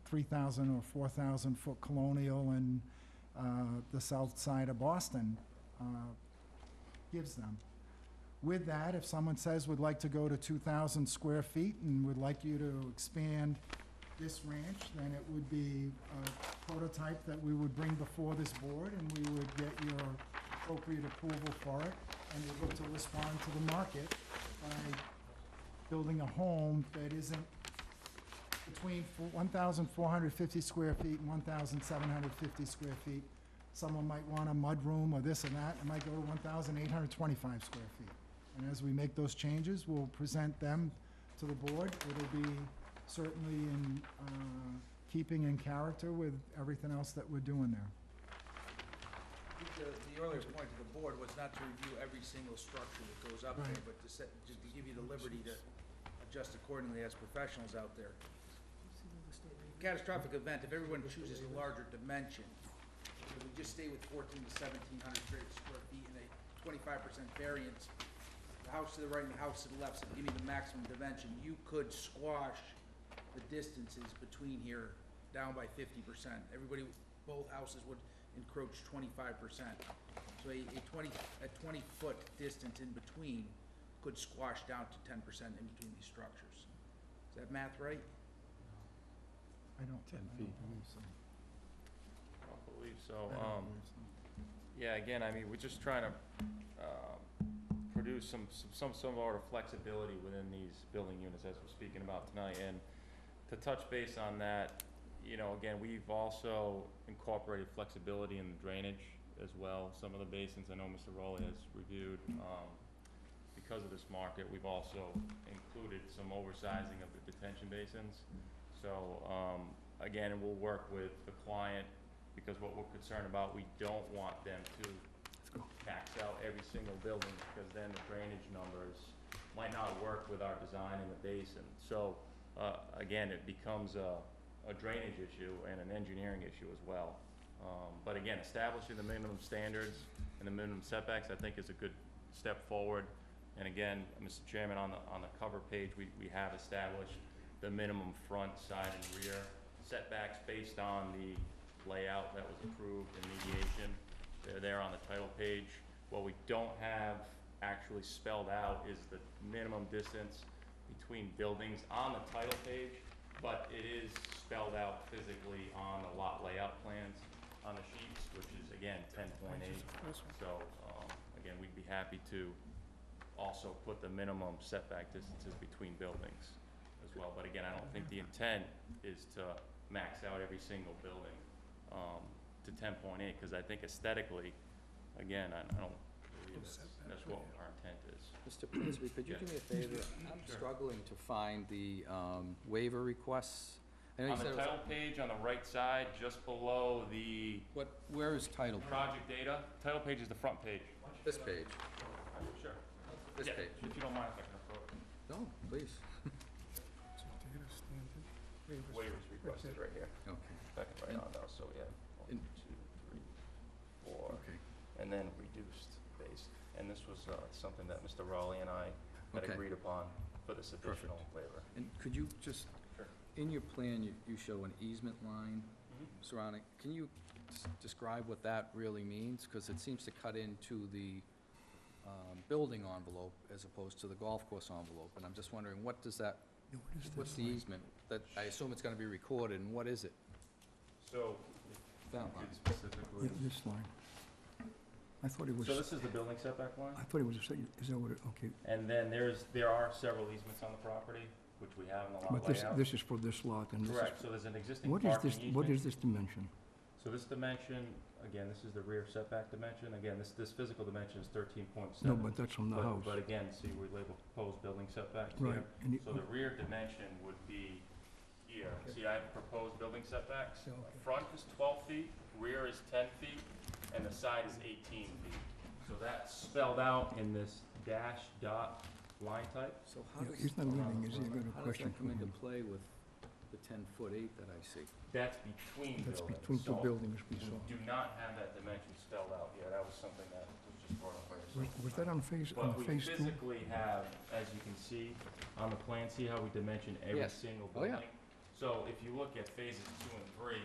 3,000 or 4,000 foot Colonial in the south side of Boston gives them. With that, if someone says would like to go to 2,000 square feet and would like you to expand this ranch, then it would be a prototype that we would bring before this board, and we would get your appropriate approval for it, and we look to respond to the market by building a home that isn't between 1,450 square feet and 1,750 square feet. Someone might want a mudroom or this and that, it might go to 1,825 square feet. And as we make those changes, we'll present them to the board. It'll be certainly in keeping in character with everything else that we're doing there. The earlier point to the board was not to review every single structure that goes up there, Right. but to give you the liberty to adjust accordingly as professionals out there. catastrophic event, if everyone chooses a larger dimension, if we just stay with 1,400 to 1,700 square feet and a 25% variance, the house to the right and the house to the left, so give me the maximum dimension, you could squash the distances between here down by 50%. Everybody, both houses would encroach 25%. So a 20-foot distance in between could squash down to 10% in between these structures. Is that math right? I don't. 10 I feet. don't believe so. I don't believe so. I don't believe so. Yeah, again, I mean, we're just trying to produce some sort of flexibility within these building units as we're speaking about tonight. And to touch base on that, you know, again, we've also incorporated flexibility in the drainage as well. Some of the basins, I know Mr. Rowley has reviewed, because of this market, we've also included some oversizing of the detention basins. So, again, we'll work with the client, because what we're concerned about, we don't want them to max out every single building, because then the drainage numbers might not work with our design in the basin. So, again, it becomes a drainage issue and an engineering issue as well. But again, establishing the minimum standards and the minimum setbacks, I think, is a good step forward. And again, Mr. Chairman, on the cover page, we have established the minimum front, side, and rear setbacks based on the layout that was approved in mediation. They're there on the title page. What we don't have actually spelled out is the minimum distance between buildings on the title page, but it is spelled out physically on the lot layout plans on the sheets, which is, again, 10.8. So, again, we'd be happy to also put the minimum setback distances between buildings as well. But again, I don't think the intent is to max out every single building to 10.8, because I think aesthetically, again, I don't believe that's what our intent is. Mr. Prinsby, could you do me a favor? I'm Sure. struggling to find the waiver requests. I know you On said the it was- title page on the right side, just below the where is title? project data, title page is the front page. This page, Sure. this Yeah, page. if you don't mind, if I can approach. No, please. Waivers requested right here. Okay. Second right on though, so we have 1, In- 2, 3, 4, Okay. and then reduced base. And this was something that Mr. Rowley and I had Okay. agreed upon for this additional waiver. And could you just, Sure. in your plan, you show an easement line surrounding, can you describe what that really means? Because it seems to cut into the building envelope as opposed to the golf course envelope. And I'm just wondering, what does that, what's the easement? That, I assume it's gonna be recorded, and what is it? So, That if line. you specifically, This line. I thought it was, so this is the building setback line? I thought it was, is that what it, okay. And then there are several easements on the property, which we have in the lot But this, layout. this is for this lot, and this is. Correct, so there's an existing What parking is easement. this, what is this dimension? So this dimension, again, this is the rear setback dimension. Again, this physical dimension is 13.7. No, but that's from the house. But again, see, we label proposed building setbacks Right, here. and it, So the rear dimension would be here. See, I have proposed building setbacks. Yeah, okay. Front is 12 feet, rear is 10 feet, and the side is 18 feet. So that's spelled out in this dash dot line type. So how yeah, does, he's not leaving, is he? I got a how does question that for come into him. play with the 10-foot 8 that I see? That's between That's buildings. between two So buildings we we saw. do not have that dimension spelled out here. That was something that was just brought up by yourself. Was that on phase, But on we phase two? physically have, as you can see on the plan, see how we dimension every Yes. single Oh, yeah. building? So if you look at phases 2 and 3,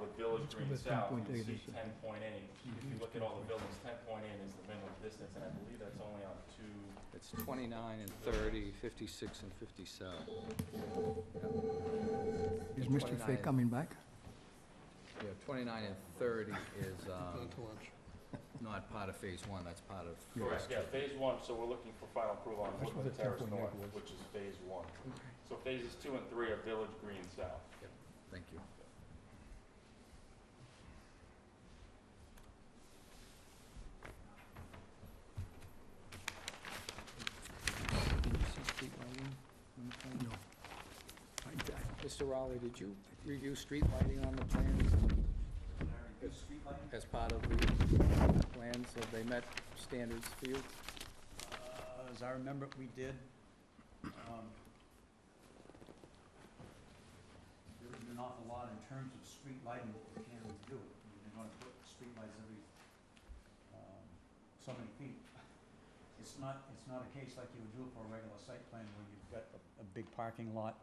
with Village Let's go Green with South, you 10.8 see is it? 10.8. If you look at all the buildings, 10.8 is the minimum distance, and I believe that's only on 2. It's 29 and 30, 56 and 57. Is Mr. Fay 29. coming back? Yeah, 29 and 30 is not part of phase 1, that's part of. Correct, yeah, phase 1, so we're looking for final approval on That's what Woodland the Terrace 10.8 North, was. which is phase 1. So phases 2 and 3 are Village Green South. Thank you. Did you see street lighting on the plan? No. Mr. Rowley, did you review street lighting on the plans? As part of the plans, have they met standards for you? As I remember, we did. awful lot in terms of street lighting that you can do. You're gonna put street lights every, so many feet. It's not a case like you would do for a regular site plan where you've got a big parking lot.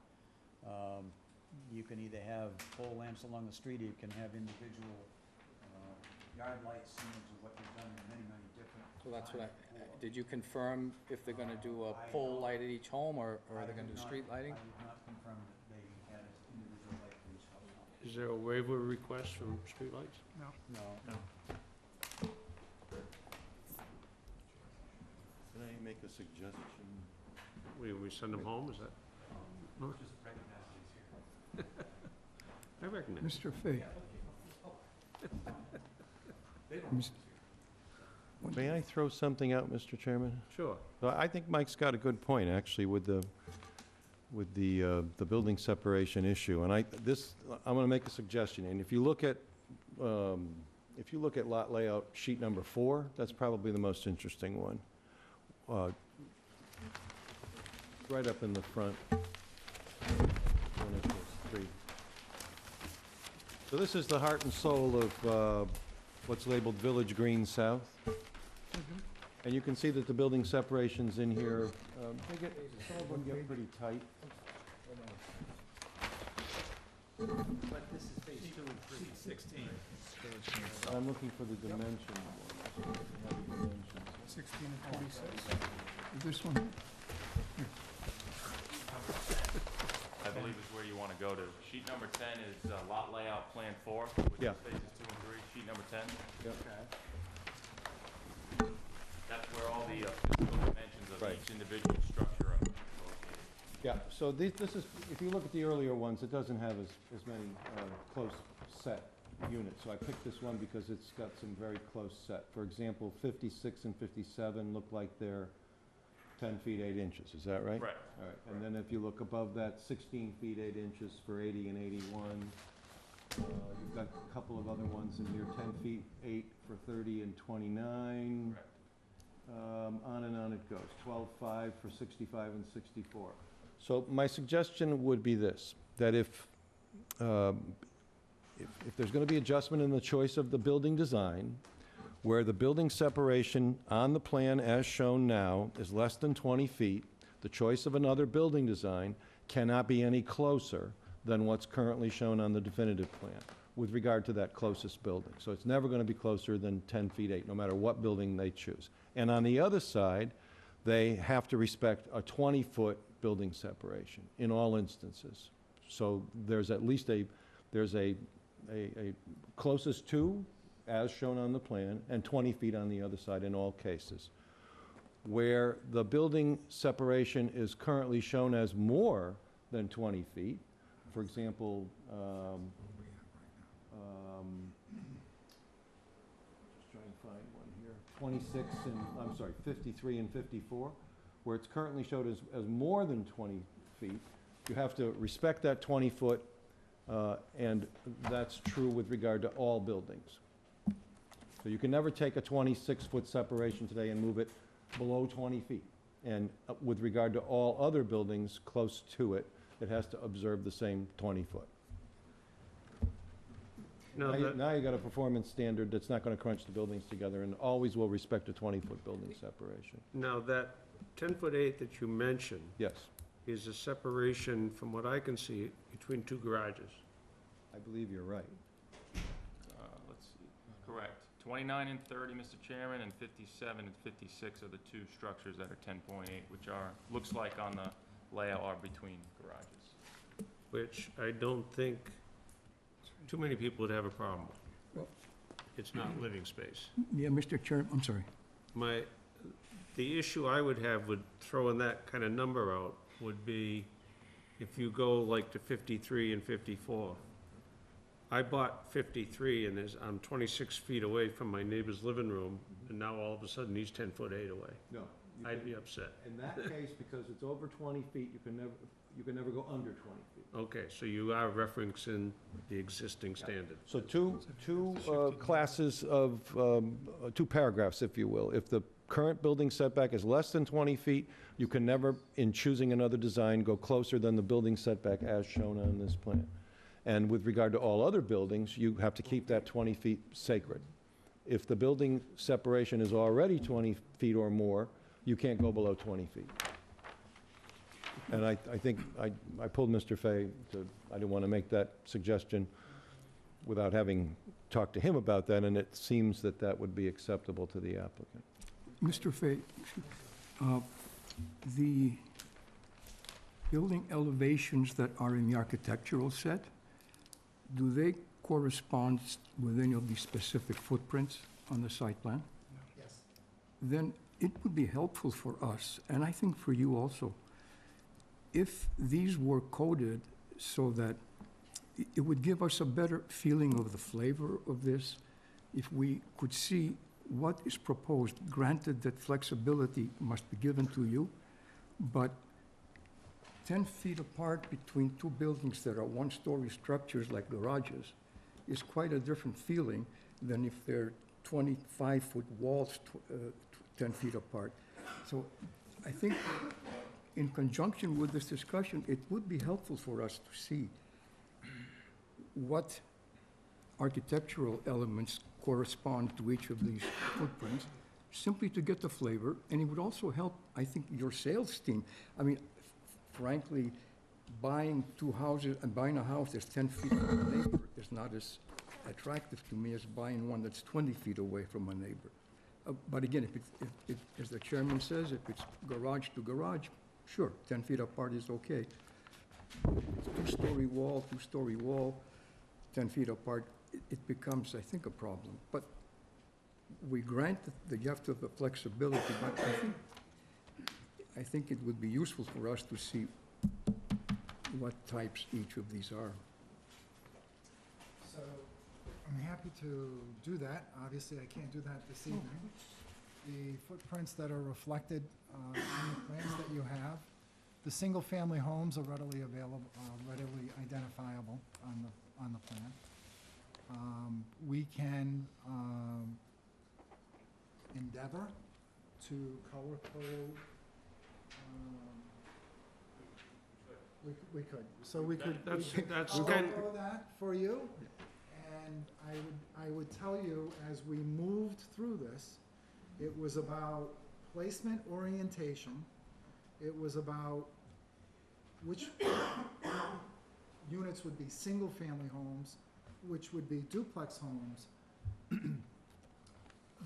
You can either have pole lamps along the street, or you can have individual, yard lights, similar to what you've done in many, many different. So that's what times before. did you confirm if they're gonna do a pole light at each home, or are they gonna do street lighting? I did not confirm that they had an individual light for each house. Is there a waiver request from streetlights? No. Can I make a suggestion? We send them home, is that? Just recognize he's here. I recognize. Mr. Fay, They don't. Mis- May I throw something out, Mr. Chairman? Sure. Well, I think Mike's got a good point, actually, with the building separation issue. And I'm gonna make a suggestion, and if you look at lot layout sheet number 4, that's probably the most interesting one. Right up in the front. 1, 2, 3. So this is the heart and soul of what's labeled Village Green South. And you can see that the building separations in here, some of them get pretty tight. But this is phase 2 and 3, 16. I'm looking for the dimension. 16 and 26. Is this one? I believe is where you want to go to. Sheet number 10 is lot layout plan 4, which Yeah. is phases 2 and 3. Sheet number 10. Yep. That's where all the physical dimensions of Right. each individual structure are located. Yeah, so this is, if you look at the earlier ones, it doesn't have as many close set units. So I picked this one because it's got some very close set. For example, 56 and 57 look like they're 10 feet 8 inches, is that right? Right. All right, and then if you look above that, 16 feet 8 inches for 80 and 81. You've got a couple of other ones in here, 10 feet 8 for 30 and 29. Correct. On and on it goes, 12.5 for 65 and 64. So my suggestion would be this, that if there's going to be adjustment in the choice of the building design, where the building separation on the plan as shown now is less than 20 feet, the choice of another building design cannot be any closer than what's currently shown on the definitive plan with regard to that closest building. So it's never going to be closer than 10 feet 8, no matter what building they choose. And on the other side, they have to respect a 20-foot building separation in all instances. So there's at least a closest to, as shown on the plan, and 20 feet on the other side in all cases. Where the building separation is currently shown as more than 20 feet, for example, just trying to find one here, 26 and, 53 and 54, where it's currently showed as more than 20 feet, you have to respect that 20-foot, and that's true with regard to all buildings. So you can never take a 26-foot separation today and move it below 20 feet. And with regard to all other buildings close to it, it has to observe the same 20-foot. Now, Now you got a performance standard that's not going to crunch the buildings together and always will respect a 20-foot building separation. now that 10-foot 8 that you mentioned Yes, is a separation, from what I can see, between 2 garages. I believe you're right. Let's see, correct. 29 and 30, Mr. Chairman, and 57 and 56 are the 2 structures that are 10.8, which are, looks like on the layout are between garages. Which I don't think too many people would have a problem with. Well- It's not living space. Yeah, Mr. Chair, I'm sorry. The issue I would have with throwing that kind of number out would be if you go like to 53 and 54. I bought 53 and I'm 26 feet away from my neighbor's living room, and now all of a sudden he's 10-foot 8 away. No. I'd be upset. In that case, because it's over 20 feet, you can never go under 20 feet. Okay, so you are referencing the existing standard. So two classes of, 2 paragraphs, if you will. If the current building setback is less than 20 feet, you can never, in choosing another design, go closer than the building setback as shown on this plan. And with regard to all other buildings, you have to keep that 20 feet sacred. If the building separation is already 20 feet or more, you can't go below 20 feet. And I think I pulled Mr. Fay to, I didn't want to make that suggestion without having talked to him about that, and it seems that that would be acceptable to the applicant. Mr. Fay, the building elevations that are in the architectural set, do they correspond with any of the specific footprints on the site plan? Yes. Then it would be helpful for us, and I think for you also, if these were coded so that it would give us a better feeling of the flavor of this, if we could see what is proposed, granted that flexibility must be given to you, but 10 feet apart between two buildings that are one-story structures like garages is quite a different feeling than if they're 25-foot walls 10 feet apart. So I think in conjunction with this discussion, it would be helpful for us to see what architectural elements correspond to each of these footprints, simply to get the flavor, and it would also help, I think, your sales team. I mean, frankly, buying two houses, and buying a house that's 10 feet from a neighbor is not as attractive to me as buying one that's 20 feet away from a neighbor. But again, if as the chairman says, if it's garage to garage, sure, 10 feet apart is okay. Two-story wall, 10 feet apart, it becomes, I think, a problem. But we grant that you have to have the flexibility, but I think it would be useful for us to see what types each of these are. So I'm happy to do that. Obviously, I can't do that this evening. The footprints that are reflected in the plans that you have, the single-family homes are readily available, readily identifiable on the plan. We can endeavor to color code. We could. So we could. That's I'll kind throw that for you, and I would tell you, as we moved through this, it was about placement orientation. It was about which units would be single-family homes, which would be duplex homes.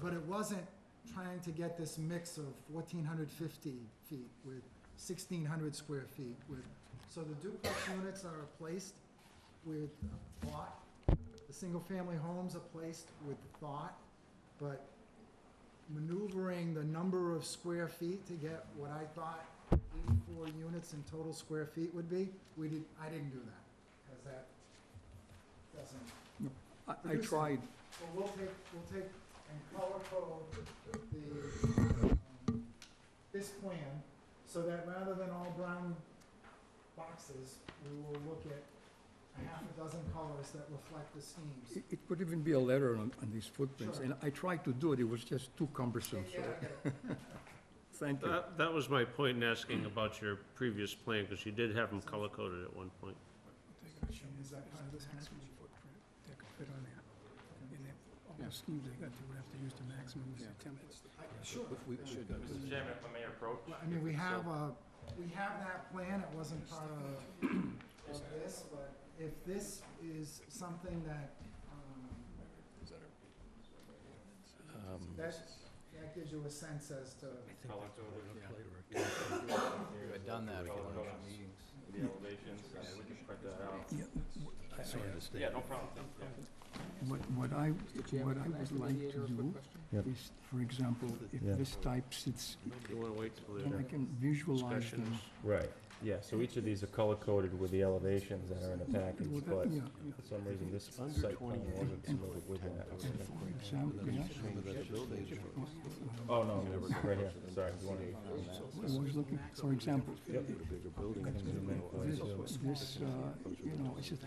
But it wasn't trying to get this mix of 1,450 feet with 1,600 square feet with. So the duplex units are placed with thought. The single-family homes are placed with thought, but maneuvering the number of square feet to get what I thought 84 units in total square feet would be, I didn't do that, because that doesn't. I tried. Well, we'll take and color code this plan, so that rather than all brown boxes, we will look at a half a dozen colors that reflect the schemes. It could even be a letter on these footprints, Sure. and I tried to do it, it was just too cumbersome, so, thank you. That was my point in asking about your previous plan, because you did have them color-coded at one point. Is that part of this package? That could fit on there. And then all the schemes they got, they would have to use the maximum attempts. Sure. Mr. Chairman, if I may approach? Well, I mean, we have that plan, it wasn't part of this, but if this is something that, that gives you a sense as to. I've done that for one of our meetings. The elevations, we can print that out. Yeah, Yeah, no problem. what I would like to do is, for example, if this type sits, You want to wait till then I the can visualize them. discussions? Right, yeah, so each of these are color-coded with the elevations that are in the package, Well, that- but yeah, for some reason, this site plan wasn't submitted with that. for example, yeah. Oh, no, right here, sorry. You want I was looking, for example, I can zoom in for you, too. this, you know, it's just,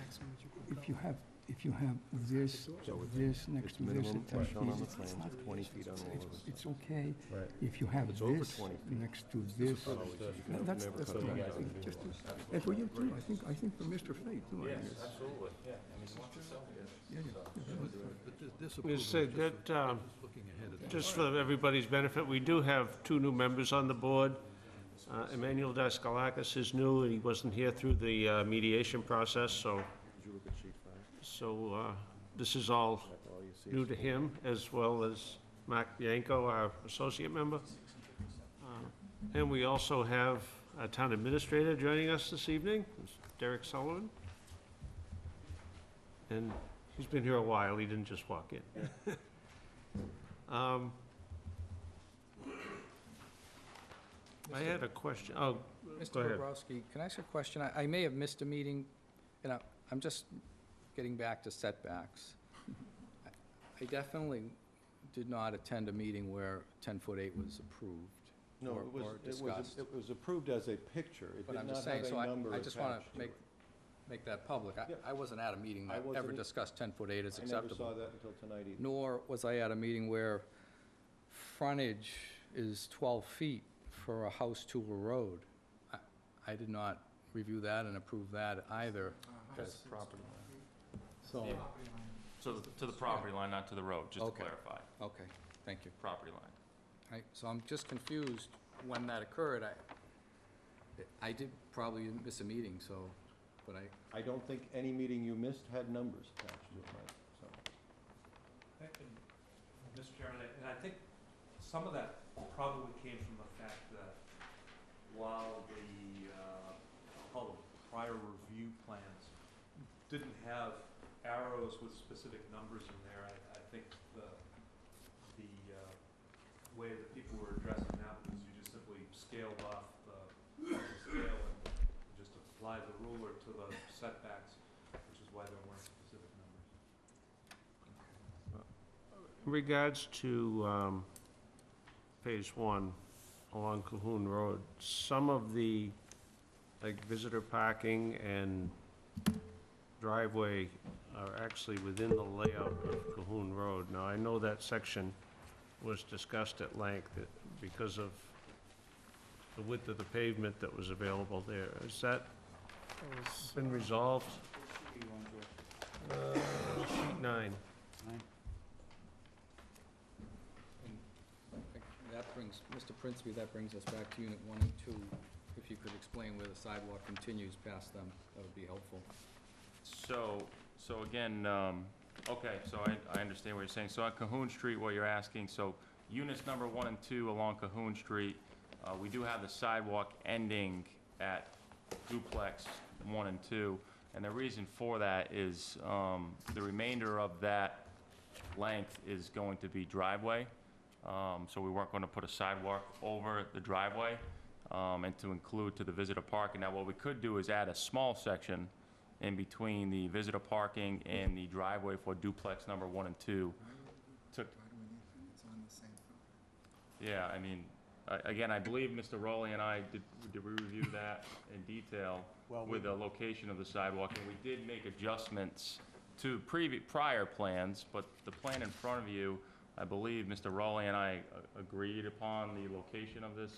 if you have this, this next to this minimum at 10 as feet, shown on the it's plans, not, 20 feet on all of it. it's okay. Right. If you have It's over this 20 feet. next to this, that's never that's cut fine. it I down. think just and for you too, I think for Mr. Fay too, I guess. Absolutely, yeah. I mean, he wants to sell it. Yeah. We said that, just for everybody's benefit, we do have two new members on the board. Emmanuel Daskalakis is new, and he wasn't here through the mediation process, so, Did you look at sheet 5? this is all That's all you see new is to him, as well as Mark Bianco, our associate member. And we also have a town administrator joining us this evening, Derek Sullivan. And he's been here a while, he didn't just walk in. I had a question, oh, go Mr. ahead. Bobrowski, can I ask a question? I may have missed a meeting, and I'm just getting back to setbacks. I definitely did not attend a meeting where 10-foot-8 was approved No, or it was, discussed. it was approved as a picture. It But did I'm not just have saying, so a number I just want attached to to make, it. make that public. Yeah. I wasn't at a meeting I that wasn't ever e- discussed 10-foot-8 as I never acceptable. saw that until tonight either. Nor was I at a meeting where frontage is 12 feet for a house to a road. I did not review that and approve that either. That's property line. So, Yeah. So to the property line, not to the road, just to Okay. clarify, okay, thank you. property line. Right, so I'm just confused when that occurred. I did probably miss a meeting, so, but I don't think any meeting you missed had numbers attached to it, Mike, so. Mr. Chairman, and I think some of that probably came from the fact that while the, I'll call them prior review plans didn't have arrows with specific numbers in there, I think the way that people were addressing that was you just simply scaled off the scale and just applied the ruler to the setbacks, which is why there weren't specific numbers. In regards to Phase 1 along Cahoon Road, some of the, like, visitor parking and driveway are actually within the layout of Cahoon Road. Now, I know that section was discussed at length because of the width of the pavement that was available there. Has that been resolved? Sheet 9. that brings, Mr. Prinsby, that brings us back to Unit 1 and 2. If you could explain where the sidewalk continues past them, that would be helpful. So again, okay, so I understand what you're saying. So on Cahoon Street, what you're asking, so units number 1 and 2 along Cahoon Street, we do have the sidewalk ending at duplex 1 and 2. And the reason for that is the remainder of that length is going to be driveway. So we weren't going to put a sidewalk over the driveway and to include to the visitor parking. Now, what we could do is add a small section in between the visitor parking and the driveway for duplex number 1 and 2. Yeah, I mean, again, I believe Mr. Rowley and I, did we review that in detail with the location of the sidewalk? And we did make adjustments to prior plans, but the plan in front of you, I believe Mr. Rowley and I agreed upon the location of this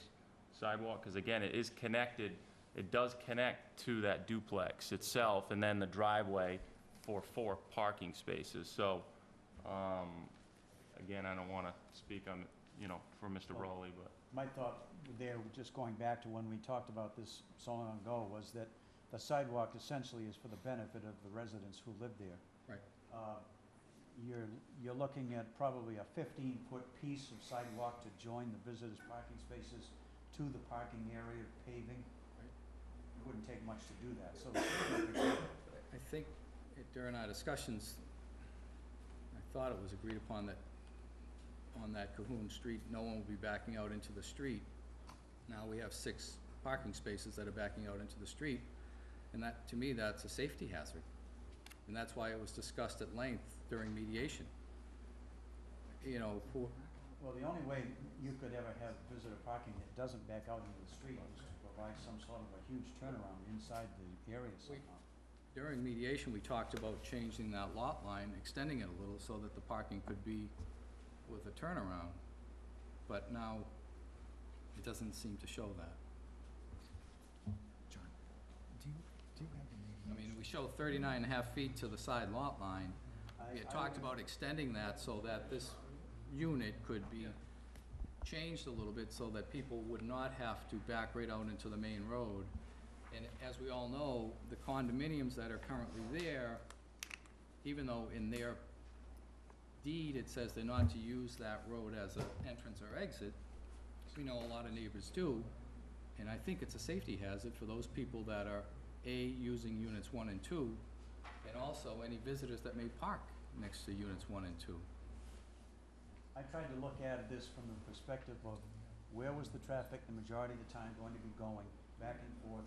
sidewalk, because again, it is connected, it does connect to that duplex itself, and then the driveway for 4 parking spaces. So, again, I don't want to speak on, for Mr. Rowley, but. My thought there, just going back to when we talked about this so long ago, was that the sidewalk essentially is for the benefit of the residents who live there. Right. You're looking at probably a 15-foot piece of sidewalk to join the visitors' parking spaces to the parking area paving. It wouldn't take much to do that, so. I think during our discussions, I thought it was agreed upon that on that Cahoon Street, no one will be backing out into the street. Now we have 6 parking spaces that are backing out into the street, and that, to me, that's a safety hazard. And that's why it was discussed at length during mediation. Well, the only way you could ever have visitor parking that doesn't back out into the street is to provide some sort of a huge turnaround inside the area somehow. during mediation, we talked about changing that lot line, extending it a little so that the parking could be with a turnaround. But now, it doesn't seem to show that. John, do you have a I mean, we show 39.5 feet to the side lot line. We had talked about extending that so that this unit could be changed a little bit so that people would not have to back right out into the main road. And as we all know, the condominiums that are currently there, even though in their deed it says they're not to use that road as an entrance or exit, we know a lot of neighbors do, and I think it's a safety hazard for those people that are, A, using units 1 and 2, and also any visitors that may park next to units 1 and 2. I tried to look at this from the perspective of where was the traffic the majority of the time going to be going, back and forth,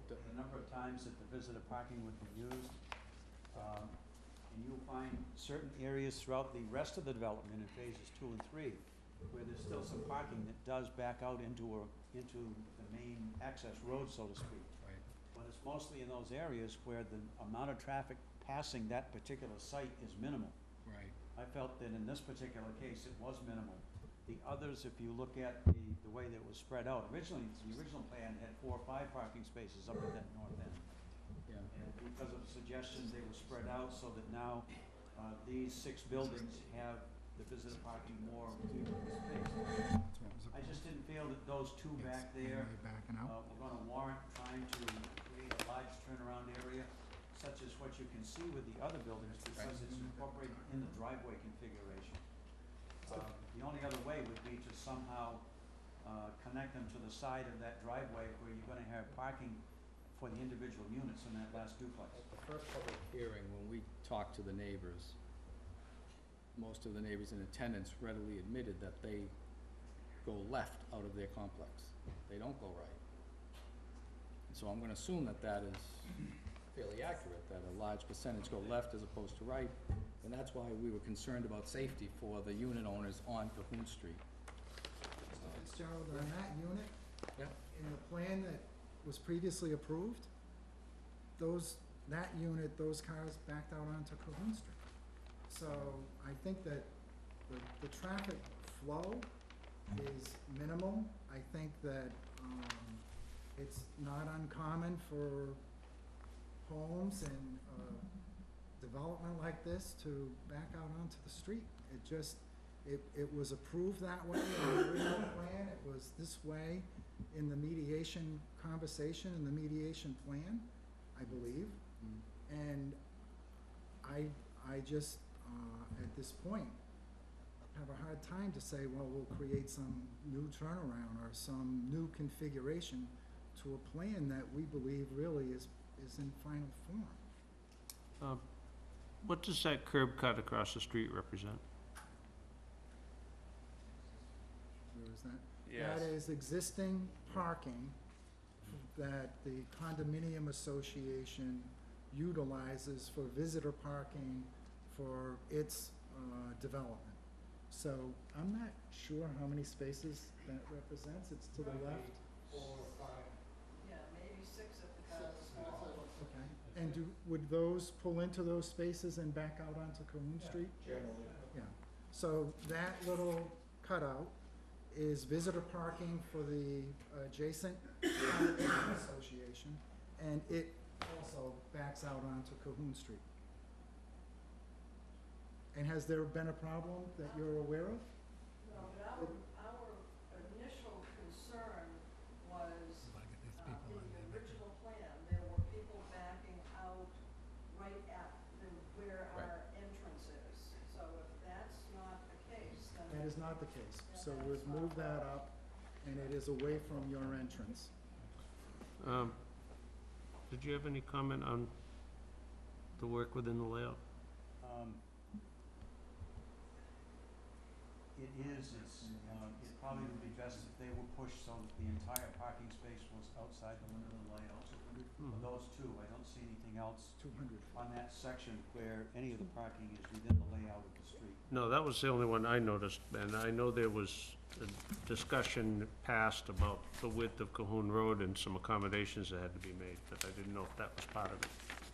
the number of times that the visitor parking would be used. And you'll find certain areas throughout the rest of the development in phases 2 and 3, where there's still some parking that does back out into the main access road, so to speak. Right. But it's mostly in those areas where the amount of traffic passing that particular site is minimal. Right. I felt that in this particular case, it was minimal. The others, if you look at the way that it was spread out, originally, the original plan had 4 or 5 parking spaces up at that north end. Yeah. And because of suggestions, they were spread out so that now, these 6 buildings have the visitor parking more space. I just didn't feel that those 2 back there, backing out? were gonna warrant trying to create a large turnaround area, such as what you can see with the other buildings, because it's incorporated in the driveway configuration. The only other way would be to somehow connect them to the side of that driveway where you're gonna have parking for the individual units in that last duplex. At the first public hearing, when we talked to the neighbors, most of the neighbors in attendance readily admitted that they go left out of their complex. They don't go right. And so I'm gonna assume that that is fairly accurate, that a large percentage go left as opposed to right, and that's why we were concerned about safety for the unit owners on Cahoon Street. Mr. Fitzgerald, on that unit, Yeah. in the plan that was previously approved, that unit, those cars backed out onto Cahoon Street. So I think that the traffic flow is minimal. I think that it's not uncommon for homes and development like this to back out onto the street. It was approved that way in the original plan. It was this way in the mediation conversation, in the mediation plan, I believe. And I just, at this point, have a hard time to say, well, we'll create some new turnaround or some new configuration to a plan that we believe really is in final form. What does that curb cut across the street represent? Where is that? Yes. That is existing parking that the condominium association utilizes for visitor parking for its development. So I'm not sure how many spaces that represents. It's to the left. Yeah, maybe 6 if the car is small. Okay. And would those pull into those spaces and back out onto Cahoon Street? Generally. Yeah. So that little cutout is visitor parking for the adjacent condominium association, and it also backs out onto Cahoon Street. And has there been a problem that you're aware of? No, but our initial concern was, in the original plan, there were people backing out right at where our entrance is. So if that's not the case, then. That is not the case. Yeah, So that's we've not moved that up, and it is away from your entrance. Did you have any comment on the work within the layout? It probably would be best if they were pushed so that the entire parking space was outside the limit of the layout. For those 2, I don't see anything else 200. on that section where any of the parking is within the layout of the street. No, that was the only one I noticed, and I know there was a discussion passed about the width of Cahoon Road and some accommodations that had to be made, but I didn't know if that was part of it.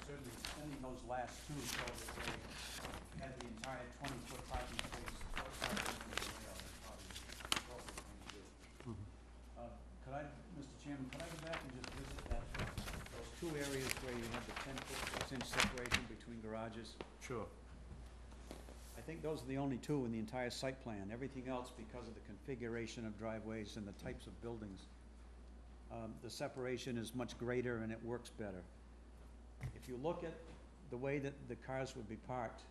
certainly sending those last two so that they had the entire 20-foot parking space outside of the layout, is probably the appropriate thing to do. Could I, Mr. Chairman, could I go back and just visit those two areas where you have the 10-foot, 6-inch separation between garages? Sure. I think those are the only two in the entire site plan. Everything else, because of the configuration of driveways and the types of buildings, the separation is much greater and it works better. If you look at the way that the cars would be parked,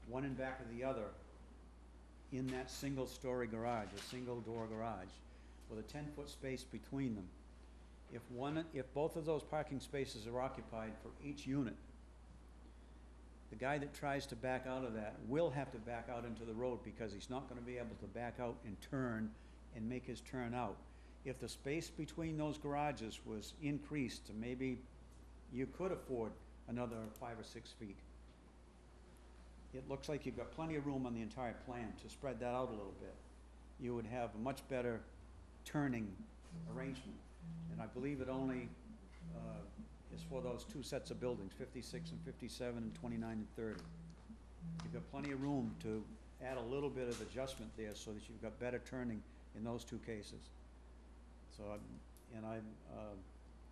one in back of the other, in that single-story garage, a single-door garage, with a 10-foot space between them, if both of those parking spaces are occupied for each unit, the guy that tries to back out of that will have to back out into the road because he's not gonna be able to back out and turn and make his turn out. If the space between those garages was increased to maybe you could afford another 5 or 6 feet. It looks like you've got plenty of room on the entire plan to spread that out a little bit. You would have a much better turning arrangement. And I believe it only is for those two sets of buildings, 56 and 57 and 29 and 30. You've got plenty of room to add a little bit of adjustment there so that you've got better turning in those two cases. So,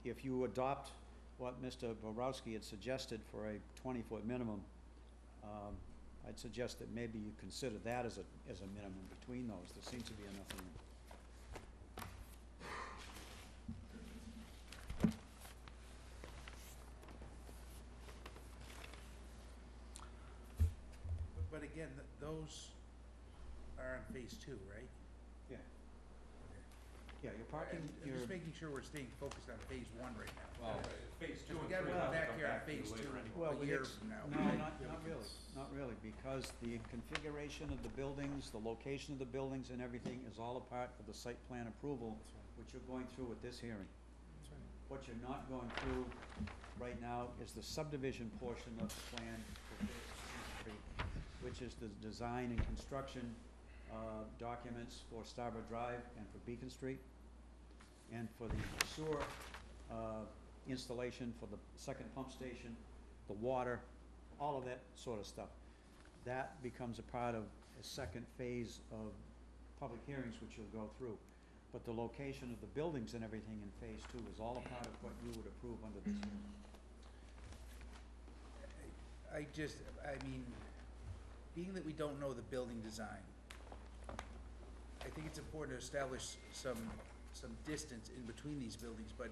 if you adopt what Mr. Bobrowski had suggested for a 20-foot minimum, I'd suggest that maybe you consider that as a minimum between those. There seems to be enough room. But again, those are on phase 2, right? Yeah. Yeah, you're parking, I'm just making sure we're staying focused on phase 1 right now. Well, Phase So 2 we and gotta 3 go will back come here on to phase 2 later anyway. well, a year from now. no, not really, because the configuration of the buildings, the location of the buildings and everything is all a part of the site plan approval, which you're going through with this hearing. What you're not going through right now is the subdivision portion of the plan for Phase 3, which is the design and construction documents for Starboard Drive and for Beacon Street, and for the sewer installation for the second pump station, the water, all of that sort of stuff. That becomes a part of a second phase of public hearings, which you'll go through. But the location of the buildings and everything in phase 2 is all a part of what you would approve under this hearing. I mean, being that we don't know the building design, I think it's important to establish some distance in between these buildings, but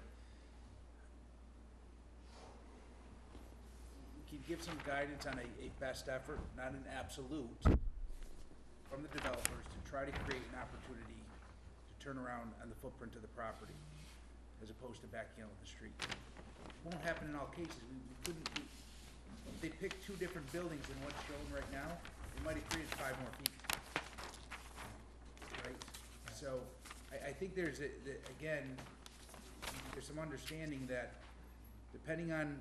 can you give some guidance on a best effort, not an absolute, from the developers to try to create an opportunity to turn around on the footprint of the property, as opposed to backing out of the street? It won't happen in all cases. We couldn't, if they picked 2 different buildings than what's shown right now, they might have created 5 more feet. Right? So, I think there's, again, there's some understanding that depending on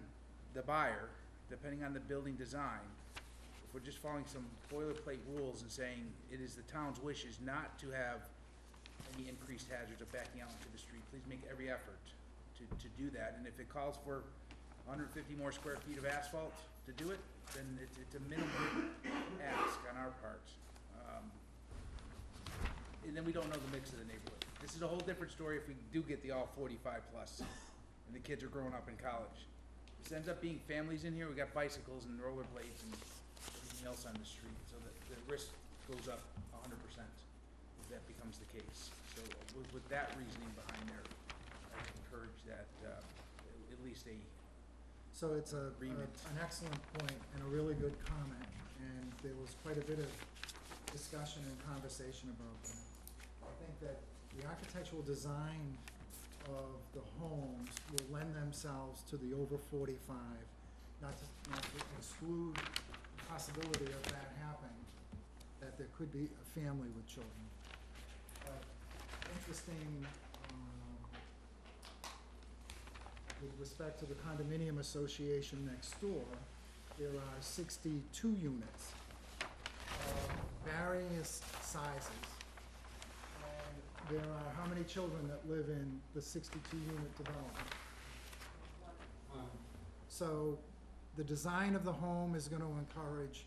the buyer, depending on the building design, if we're just following some boilerplate rules and saying it is the town's wishes not to have any increased hazards of backing out into the street, please make every effort to do that. And if it calls for 150 more square feet of asphalt to do it, then it's a minimum ask on our part. And then we don't know the mix of the neighborhood. This is a whole different story if we do get the all 45 plus and the kids are growing up in college. This ends up being families in here. We got bicycles and rollerblades and everything else on the street, so that the risk goes up 100% if that becomes the case. So with that reasoning behind there, I encourage that at least a So it's agreement. an excellent point and a really good comment, and there was quite a bit of discussion and conversation about that. I think that the architectural design of the homes will lend themselves to the over 45, not to exclude the possibility of that happening, that there could be a family with children. Interesting, with respect to the condominium association next door, there are 62 units of various sizes. And there are how many children that live in the 62 unit development? So the design of the home is gonna encourage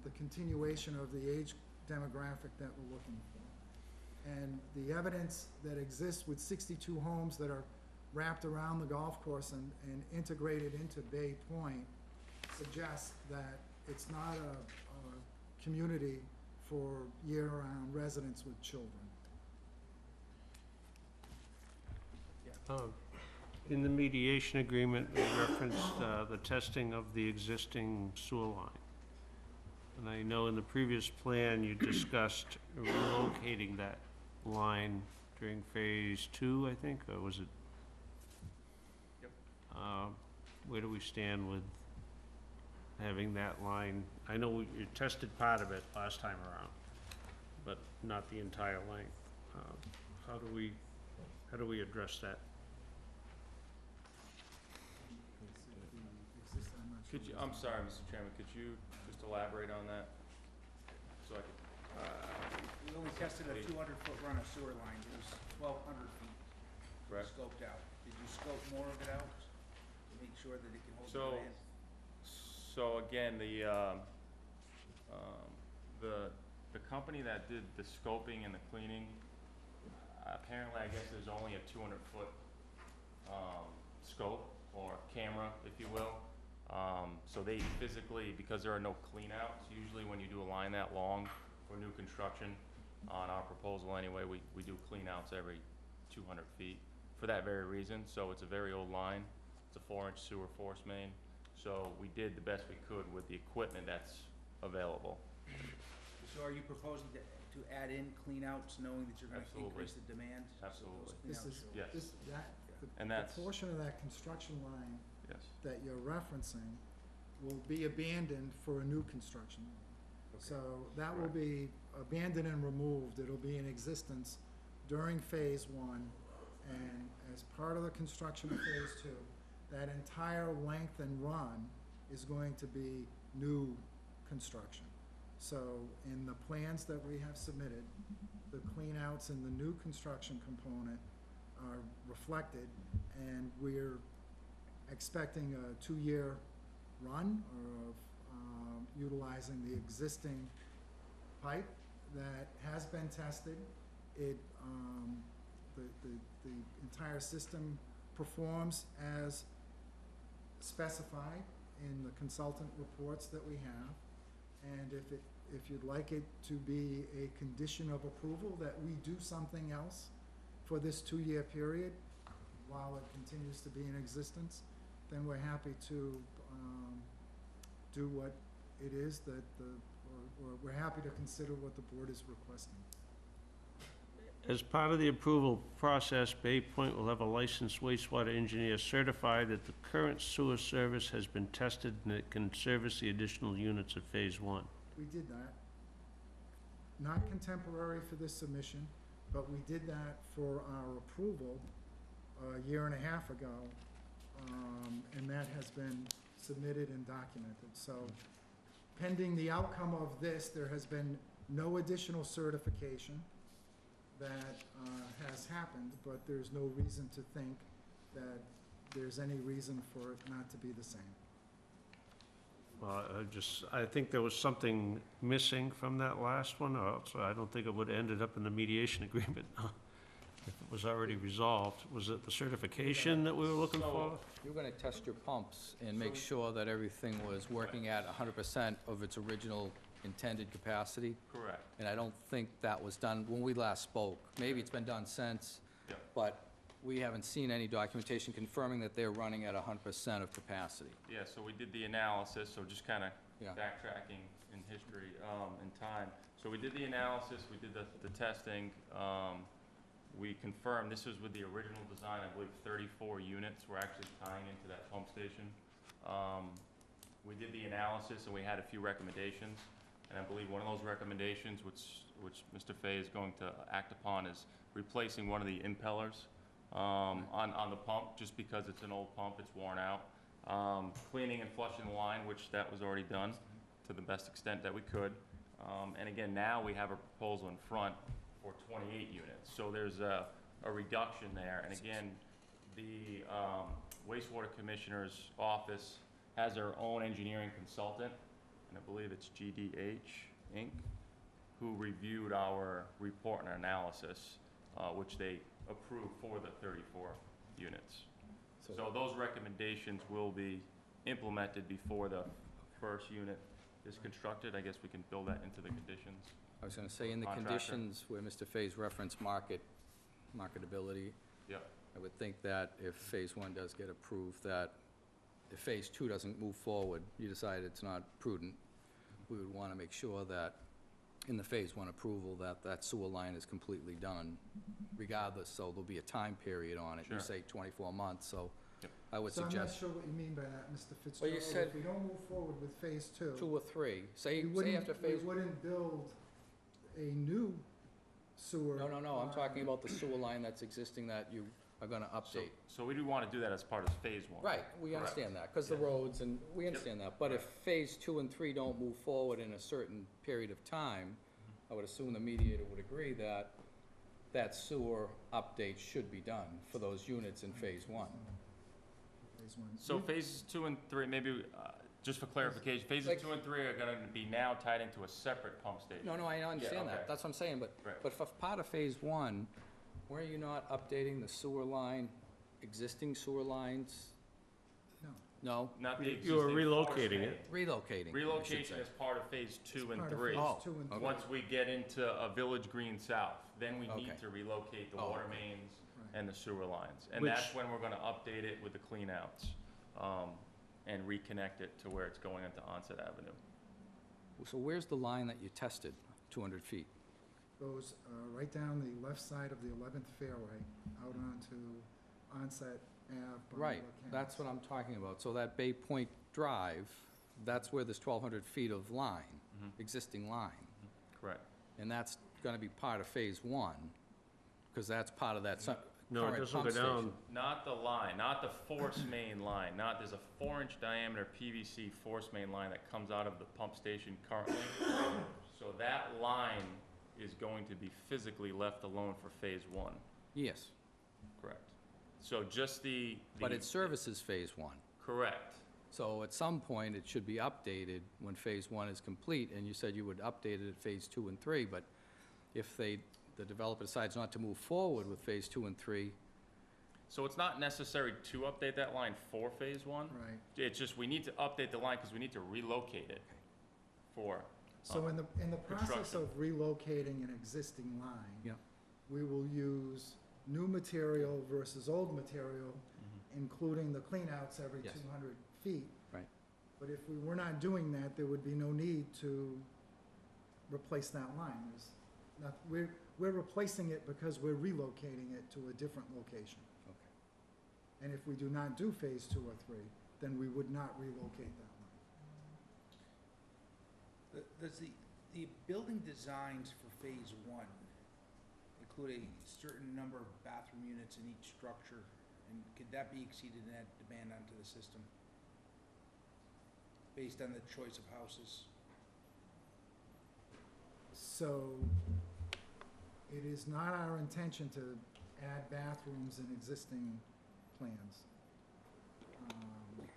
the continuation of the age demographic that we're looking for. And the evidence that exists with 62 homes that are wrapped around the golf course and integrated into Bay Point suggests that it's not a community for year-round residents with children. In the mediation agreement, we referenced the testing of the existing sewer line. And I know in the previous plan, you discussed relocating that line during phase 2, I think, or was it? Yep. Where do we stand with having that line? I know you tested part of it last time around, but not the entire length. How do we address that? Could you, I'm sorry, Mr. Chairman, could you just elaborate on that? So I could, We only tested a 200-foot run of sewer line, it was 1,200 feet correct? scoped out. Did you scope more of it out to make sure that it can hold So- the land? So again, the company that did the scoping and the cleaning, apparently, I guess there's only a 200-foot scope or camera, if you will. So they physically, because there are no cleanouts, usually when you do a line that long for new construction, on our proposal anyway, we do cleanouts every 200 feet for that very reason. So it's a very old line. It's a 4-inch sewer force main. So we did the best we could with the equipment that's available. So are you proposing to add in cleanouts, knowing that you're gonna Absolutely. increase the demand? So those Absolutely. This cleanouts is, will- Yes. And the that's- portion of that construction line Yes. that you're referencing will be abandoned for a new construction. So that will Correct. be abandoned and removed. It'll be in existence during phase 1. And as part of the construction of phase 2, that entire length and run is going to be new construction. So in the plans that we have submitted, the cleanouts and the new construction component are reflected, and we're expecting a 2-year run of utilizing the existing pipe that has been tested. It, the entire system performs as specified in the consultant reports that we have. And if you'd like it to be a condition of approval that we do something else for this 2-year period while it continues to be in existence, then we're happy to do what it is that or we're happy to consider what the board is requesting. As part of the approval process, Bay Point will have a licensed wastewater engineer certify that the current sewer service has been tested and it can service the additional units of phase 1. We did that. Not contemporary for this submission, but we did that for our approval a year and a half ago, and that has been submitted and documented. So pending the outcome of this, there has been no additional certification that has happened, but there's no reason to think that there's any reason for it not to be the same. Well, I think there was something missing from that last one, or else I don't think it would have ended up in the mediation agreement if it was already resolved. Was it the certification that we were looking for? You were gonna test your pumps and make sure that everything was working at 100% of its original intended capacity, Correct. and I don't think that was done when we last spoke. Maybe it's been done since, Yep. but we haven't seen any documentation confirming that they're running at 100% of capacity. Yeah, so we did the analysis, so just kind of Yeah. backtracking in history, in time. So we did the analysis, we did the testing, we confirmed, this was with the original design, I believe 34 units were actually tying into that pump station. We did the analysis and we had a few recommendations, and I believe one of those recommendations, which Mr. Fay is going to act upon, is replacing one of the impellers on the pump, just because it's an old pump, it's worn out. Cleaning and flushing the line, which that was already done to the best extent that we could. And again, now we have a proposal in front for 28 units. So there's a reduction there. And again, the wastewater commissioner's office has their own engineering consultant, and I believe it's GDH Inc., who reviewed our report and analysis, which they approved for the 34 units. So those recommendations will be implemented before the first unit is constructed. I guess we can build that into the conditions. I was gonna say, in the Contractor. conditions where Mr. Fay's referenced marketability, Yep. I would think that if phase one does get approved, that if phase two doesn't move forward, you decide it's not prudent, we would wanna make sure that in the phase one approval, that that sewer line is completely done regardless, so there'll be a time period on it. You Sure. say 24 months, so Yep. I would So I'm not suggest sure what you mean by that, Mr. Well, Fitzgerald. you said- If we don't move forward with phase two, 2 or 3. Say we after phase. wouldn't build a new sewer. No, I'm line. talking about the sewer line that's existing that you are gonna update. So we do want to do that as part of phase one. Right, we understand that, because the Yeah. roads, and we understand that. But if phase 2 and 3 don't move forward in a certain period of time, I would assume the mediator would agree that that sewer update should be done for those units in phase 1. Phase one. So phases 2 and 3, maybe, just for clarification, phases Like- 2 and 3 are going to be now tied into a separate pump station. No, I understand okay. that, that's what I'm saying, but Right. for part of phase 1, were you not updating the sewer line, existing sewer lines? No. No? Not the You were existing relocating force it. main. Relocating, I should Relocation say. is part of phase 2 and Part of 3. phase Oh, 2 and okay. three. Once we get into a Village Green South, then we need Okay. to relocate the Oh, water okay. mains Right. and the sewer lines. And Which- that's when we're gonna update it with the cleanouts, and reconnect it to where it's going into Onset Avenue. So where's the line that you tested, 200 feet? Goes right down the left side of the 11th fairway, out onto Onset Ave. by Right, Buchanan. that's what I'm talking about. So that Bay Point Drive, that's where there's 1,200 feet of line, Mhm. existing line. Correct. And that's gonna be part of phase 1, because that's part of that No, it current doesn't pump go station. down. Not the line, not the force main line, there's a 4-inch diameter PVC force main line that comes out of the pump station currently. So that line is going to be physically left alone for phase 1, Yes, correct? So just but it services phase 1. Correct. So at some point, it should be updated when phase 1 is complete, and you said you would update it at phase 2 and 3, but if the developer decides not to move forward with phase 2 and 3, So it's not necessary to update that line for phase 1. Right. It's just we need to update the line because we need to relocate it for, So in the process construction. of relocating an existing line. Yeah. We will use new material versus old material, including the cleanouts every Yes. 200 feet. Right. But if we were not doing that, there would be no need to replace that line. We're replacing it because we're relocating it to a different location. okay. And if we do not do phase 2 or 3, then we would not relocate that line. Does the building designs for phase 1 include a certain number of bathroom units in each structure? And could that be exceeded in that demand onto the system? Based on the choice of houses? So it is not our intention to add bathrooms in existing plans. And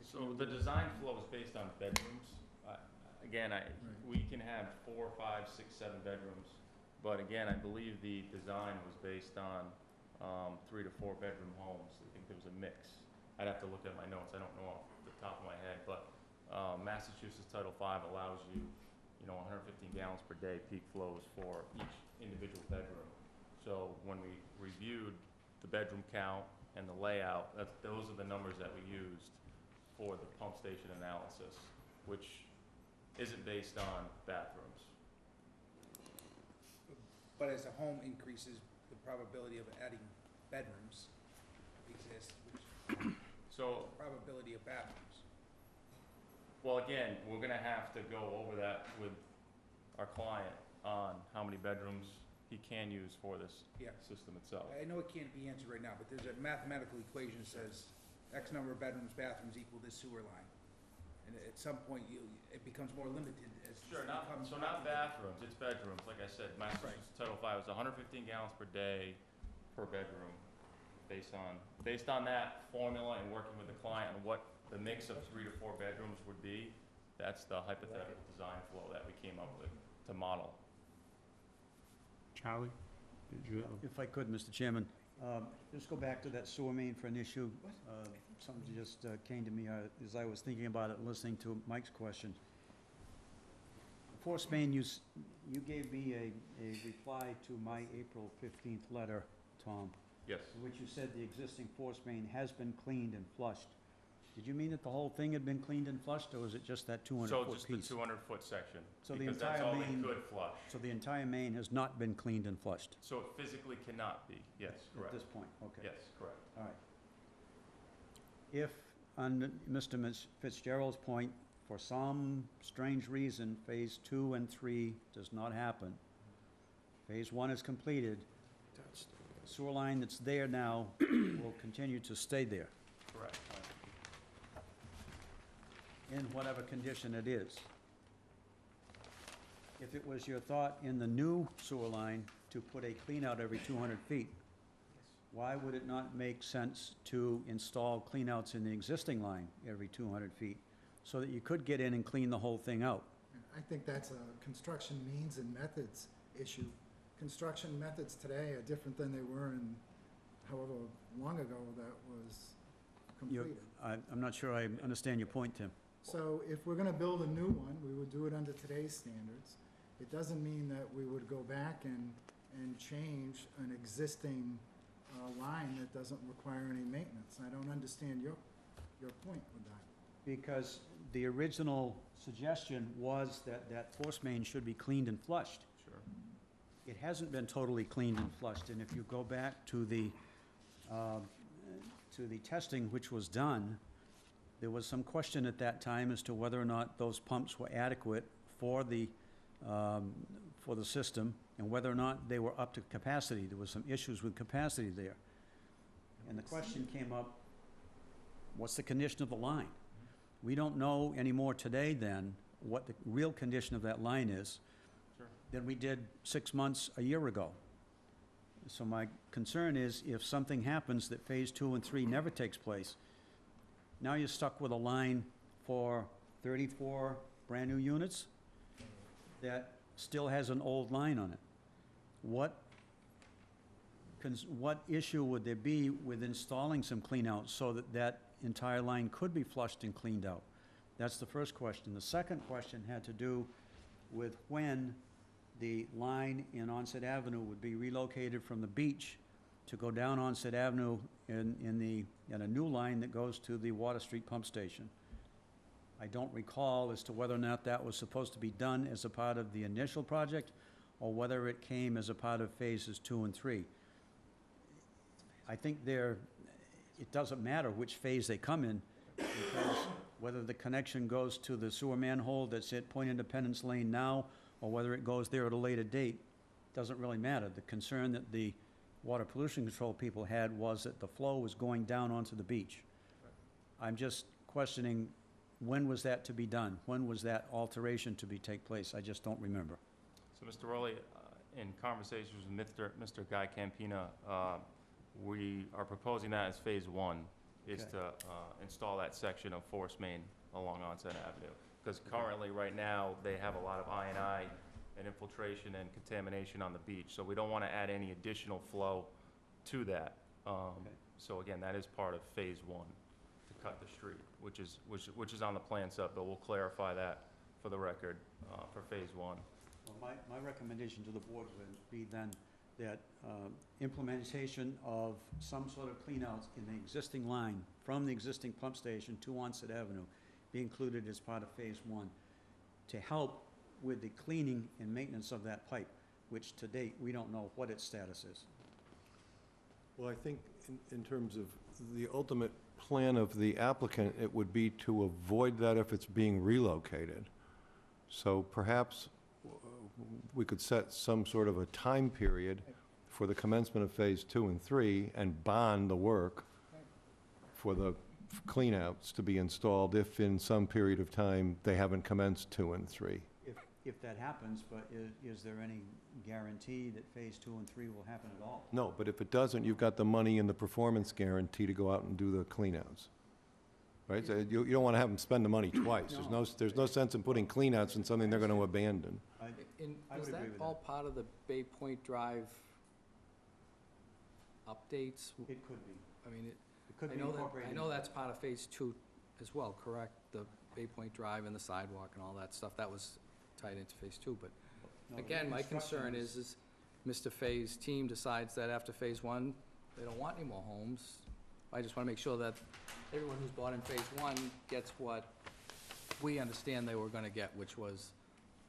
if so you- the design flow is based on bedrooms. Again, we can have 4, 5, 6, 7 bedrooms, but again, I believe the design was based on 3 to 4 bedroom homes. I think there was a mix. I'd have to look at my notes, I don't know off the top of my head, but Massachusetts Title V allows you, 115 gallons per day peak flows for each individual bedroom. So when we reviewed the bedroom count and the layout, those are the numbers that we used for the pump station analysis, which isn't based on bathrooms. But as the home increases, the probability of adding bedrooms exists, which So, probability of bathrooms. well, again, we're gonna have to go over that with our client on how many bedrooms he can use for this Yeah. system itself. I know it can't be answered right now, but there's a mathematical equation that says X number of bedrooms, bathrooms equal this sewer line. And at some point, it becomes more limited as. Sure, it not becomes bathrooms, it's bedrooms, like I said, Massachusetts Title V is 115 gallons per day per bedroom, based on that formula and working with the client on what the mix of 3 to 4 bedrooms would be, that's the hypothetical design flow that we came up with to model. Charlie, did you? If I could, Mr. Chairman, just go back to that sewer main for an issue. Something just came to me as I was thinking about it, listening to Mike's question. Force main, you gave me a reply to my April 15th letter, Tom, Yes. in which you said the existing force main has been cleaned and flushed. Did you mean that the whole thing had been cleaned and flushed, or was it just that 200-foot So piece? just the 200-foot section, So the because that's entire all they main- could flush. So the entire main has not been cleaned and flushed So it physically cannot be, yes, at correct. this point? Okay. Yes, correct. All right. If, on Mr. Fitzgerald's point, for some strange reason, Phase 2 and 3 does not happen, Phase 1 is completed, sewer line that's there now will continue to stay there, Correct. in whatever condition it is. If it was your thought in the new sewer line to put a cleanout every 200 feet, why would it not make sense to install cleanouts in the existing line every 200 feet so that you could get in and clean the whole thing out? I think that's a construction means and methods issue. Construction methods today are different than they were in however long ago that was completed. I'm not sure I understand your point, Tim. So if we're gonna build a new one, we would do it under today's standards. It doesn't mean that we would go back and change an existing line that doesn't require any maintenance. I don't understand your point with that. Because the original suggestion was that that force main should be cleaned and flushed. Sure. It hasn't been totally cleaned and flushed, and if you go back to the testing which was done, there was some question at that time as to whether or not those pumps were adequate for the system, and whether or not they were up to capacity. There was some issues with capacity there. And the question came up, what's the condition of the line? We don't know anymore today then what the real condition of that line is Sure. than we did 6 months, a year ago. So my concern is if something happens that Phase 2 and 3 never takes place, now you're stuck with a line for 34 brand-new units that still has an old line on it. What issue would there be with installing some cleanouts so that that entire line could be flushed and cleaned out? That's the first question. The second question had to do with when the line in Onset Avenue would be relocated from the beach to go down Onset Avenue in a new line that goes to the Water Street pump station. I don't recall as to whether or not that was supposed to be done as a part of the initial project or whether it came as a part of Phases 2 and 3. I think it doesn't matter which phase they come in, because whether the connection goes to the sewer manhole that's at Point Independence Lane now or whether it goes there at a later date, doesn't really matter. The concern that the water pollution control people had was that the flow was going down onto the beach. I'm just questioning, when was that to be done? When was that alteration to take place? I just don't remember. So, Mr. Rowley, in conversations with Mr. Guy Campina, we are proposing that as Phase 1, is Okay. to install that section of force main along Onset Avenue. Because currently, right now, they have a lot of I&I and infiltration and contamination on the beach, so we don't want to add any additional flow to that. So again, that is part of Phase 1, to cut the street, which is on the plan set, but we'll clarify that for the record for Phase 1. Well, my recommendation to the board would be then that implementation of some sort of cleanouts in the existing line from the existing pump station to Onset Avenue be included as part of Phase 1 to help with the cleaning and maintenance of that pipe, which to date, we don't know what its status is. Well, I think in terms of the ultimate plan of the applicant, it would be to avoid that if it's being relocated. So perhaps we could set some sort of a time period for the commencement of Phase 2 and 3 and bond the work for the cleanouts to be installed if in some period of time they haven't commenced 2 and 3. If that happens, but is there any guarantee that Phase 2 and 3 will happen at all? No, but if it doesn't, you've got the money in the performance guarantee to go out and do the cleanouts. right? So you don't want to have them spend the money twice. No. There's no sense in putting cleanouts in something they're going to abandon. I Is would that agree with all part of the Bay Point Drive updates? It could be. I mean, It could I be know that, incorporated. I know that's part of Phase 2 as well, correct? The Bay Point Drive and the sidewalk and all that stuff, that was tied into Phase 2, but No, the again, my concern reconstruction is Mr. Fay's team decides that after Phase 1, they don't want any more homes. I just want to make sure that everyone who's bought in Phase 1 gets what we understand they were going to get, which was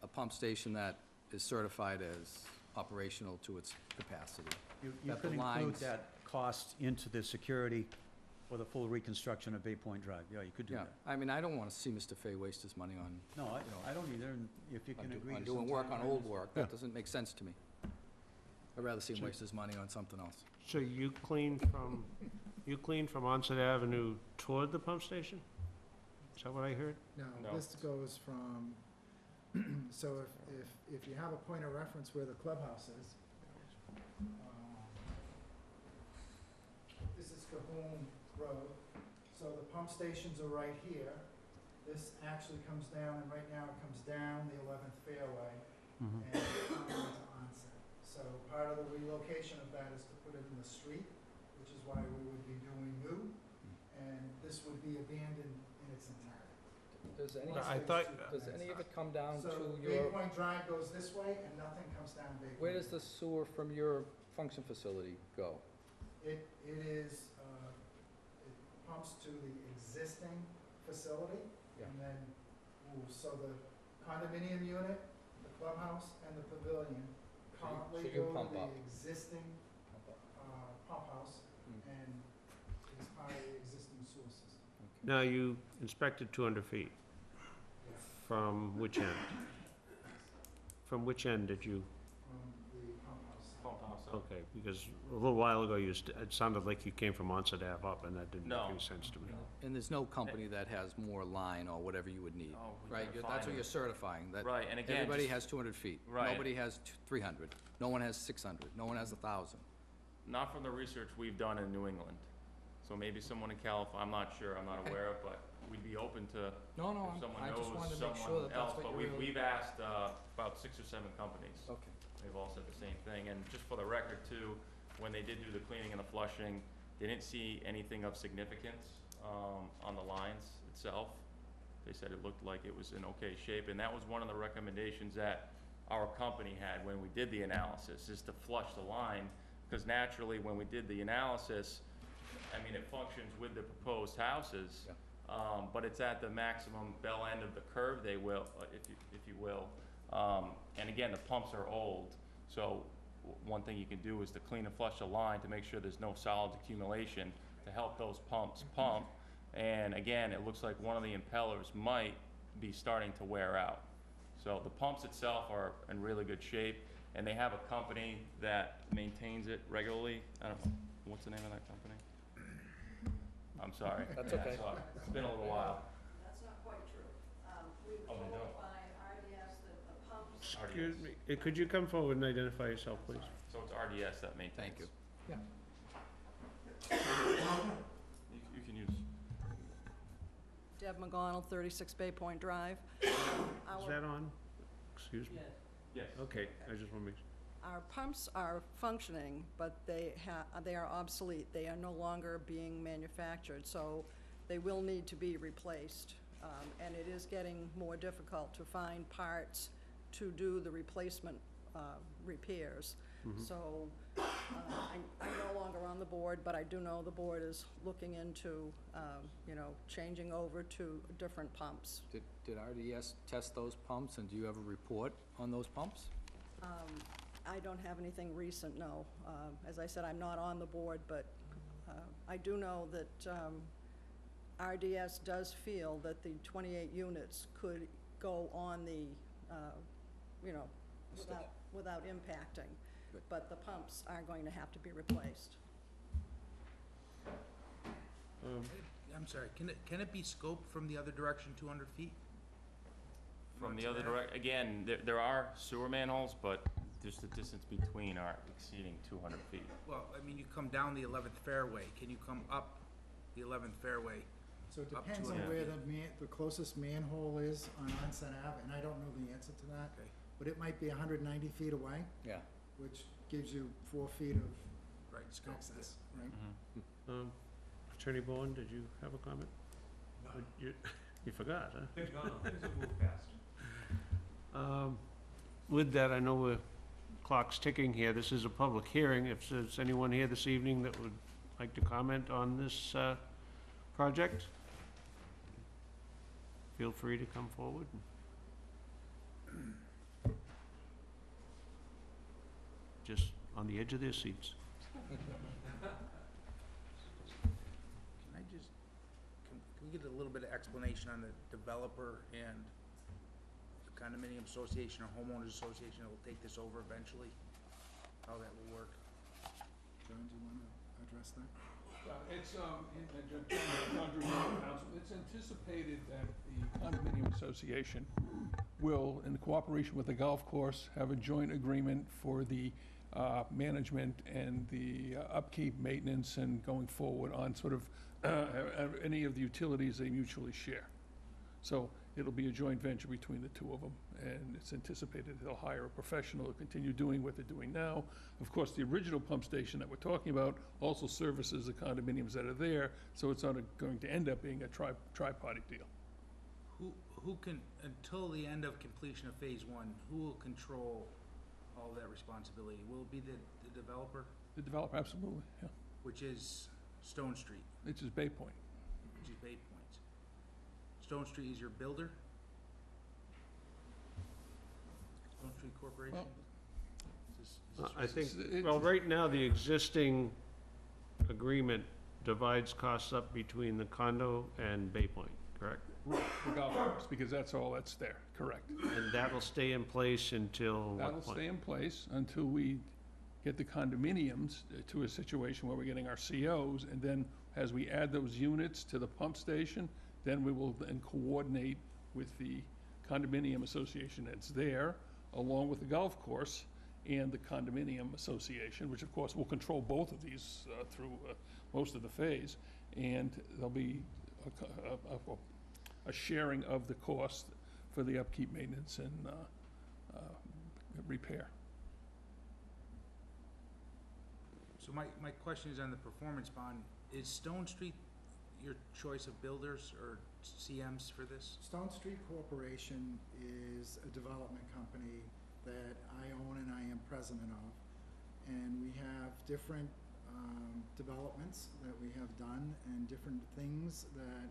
a pump station that is certified as operational to its capacity. You that could the include lines- that cost into the security for the full reconstruction of Bay Point Drive. Yeah, you could do Yeah, that. I mean, I don't want to see Mr. Fay waste his money on, No, you know, I don't either, and if you on can do- agree on to doing some work on old timeframes. work. Yeah. That doesn't make sense to me. I'd rather see him Sure. waste his money on something else. So you cleaned from Onset Avenue toward the pump station? Is that what I heard? No, No. this goes from, so if you have a point of reference where the clubhouse is, this is Cahoon Road, so the pump stations are right here. This actually comes down, and right now it comes down the 11th fairway and comes into Onset. So part of the relocation of that is to put it in the street, which is why we would be doing new, and this would be abandoned in its entirety. Does any, I thought- does any of it come down So to Bay your, Point Drive goes this way and nothing comes down Bay Point. where does the sewer from your function facility go? It is, it pumps to the existing facility Yeah. and then moves. So the condominium unit, the clubhouse and the pavilion currently so you go pump to up. the existing, pump house Hmm. and is part of the existing sewer system. Now, you inspected 200 feet. From which end? From which end did you? From the pump house. Pump house. Okay, because a little while ago, it sounded like you came from Onset Ave up, and that didn't make No. any sense to me. And there's no company that has more line or whatever you would need, Oh, we right? gotta That's find what it. you're certifying, that Right, and again, everybody just- has 200 feet. Right. Nobody has 300. No one has 600. No one has 1,000. Not from the research we've done in New England. So maybe someone in California, I'm not sure, I'm not Okay. aware of, but we'd be open to, No, if someone I just knows wanted to make sure someone that that's else. what But you're really... we've asked about 6 or 7 companies. Okay. They've all said the same thing. And just for the record too, when they did do the cleaning and the flushing, they didn't see anything of significance on the lines itself. They said it looked like it was in okay shape, and that was one of the recommendations that our company had when we did the analysis, is to flush the line, because naturally, when we did the analysis, I mean, it functions with the proposed houses, but it's at the maximum bell end of the curve, they will, if you will. And again, the pumps are old, so one thing you can do is to clean and flush the line to make sure there's no solids accumulation to help those pumps pump. And again, it looks like one of the impellers might be starting to wear out. So the pumps itself are in really good shape, and they have a company that maintains it regularly. I don't know, what's the name of that company? I'm sorry. That's Yeah, okay. so it's been a little while. That's not quite true. We were Oh, they told don't. by RDS that the pumps Excuse me, could you come forward and identify yourself, please? So it's RDS that maintains. Thank you. You can use. Deb McGonnell, 36 Bay Point Drive. Is that on? Excuse me? Yes. Okay, I just want to make, Our pumps are functioning, but they are obsolete. They are no longer being manufactured, so they will need to be replaced. And it is getting more difficult to find parts to do the replacement repairs. So I'm no longer on the board, but I do know the board is looking into, changing over to different pumps. Did RDS test those pumps, and do you have a report on those pumps? I don't have anything recent, no. As I said, I'm not on the board, but I do know that RDS does feel that the 28 units could go on the, without impacting. Good. But the pumps are going to have to be replaced. I'm sorry, can it be scoped from the other direction 200 feet? From the other direct, again, there are sewer manholes, but just the distance between are exceeding 200 feet. Well, I mean, you come down the 11th fairway, can you come up the 11th fairway So it Up depends to on a- where the closest manhole is on Onset Ave, and I don't know the answer to that. Okay. But it might be 190 feet away, Yeah. which gives you 4 feet of Right, scope. access, right? Attorney Bowen, did you have a comment? You you forgot, huh? Things have moved fast. With that, I know we're, clock's ticking here. This is a public hearing. If there's anyone here this evening that would like to comment on this project, feel free to come forward. Just on the edge of their seats. Can we get a little bit of explanation on the developer and the condominium association or homeowners association that will take this over eventually? How that will work? John, do you want to address that? It's, John Drew, Council, it's anticipated that the condominium association will, in cooperation with the golf course, have a joint agreement for the management and the upkeep, maintenance, and going forward on sort of any of the utilities they mutually share. So it'll be a joint venture between the two of them, and it's anticipated they'll hire a professional to continue doing what they're doing now. Of course, the original pump station that we're talking about also services the condominiums that are there, so it's not going to end up being a tri-party deal. Who can, until the end of completion of phase one, who will control all that responsibility? Will it be the developer, The developer, absolutely, yeah. which is Stone Street, It's just Bay Point. which is Bay Points? Stone Street is your builder? Stone Street Corporation? Well, I think, It's- well, right now, the existing agreement divides costs up between the condo and Bay Point, correct? The golf course, because that's all that's there, correct. And that'll stay in place until That'll what stay point? in place until we get the condominiums to a situation where we're getting our COs, and then as we add those units to the pump station, then we will then coordinate with the condominium association that's there, along with the golf course and the condominium association, which of course will control both of these through most of the phase, and there'll be a sharing of the cost for the upkeep, maintenance, and repair. So my question is on the performance bond. Is Stone Street your choice of builders or CMs for this? Stone Street Corporation is a development company that I own and I am president of. And we have different developments that we have done and different things that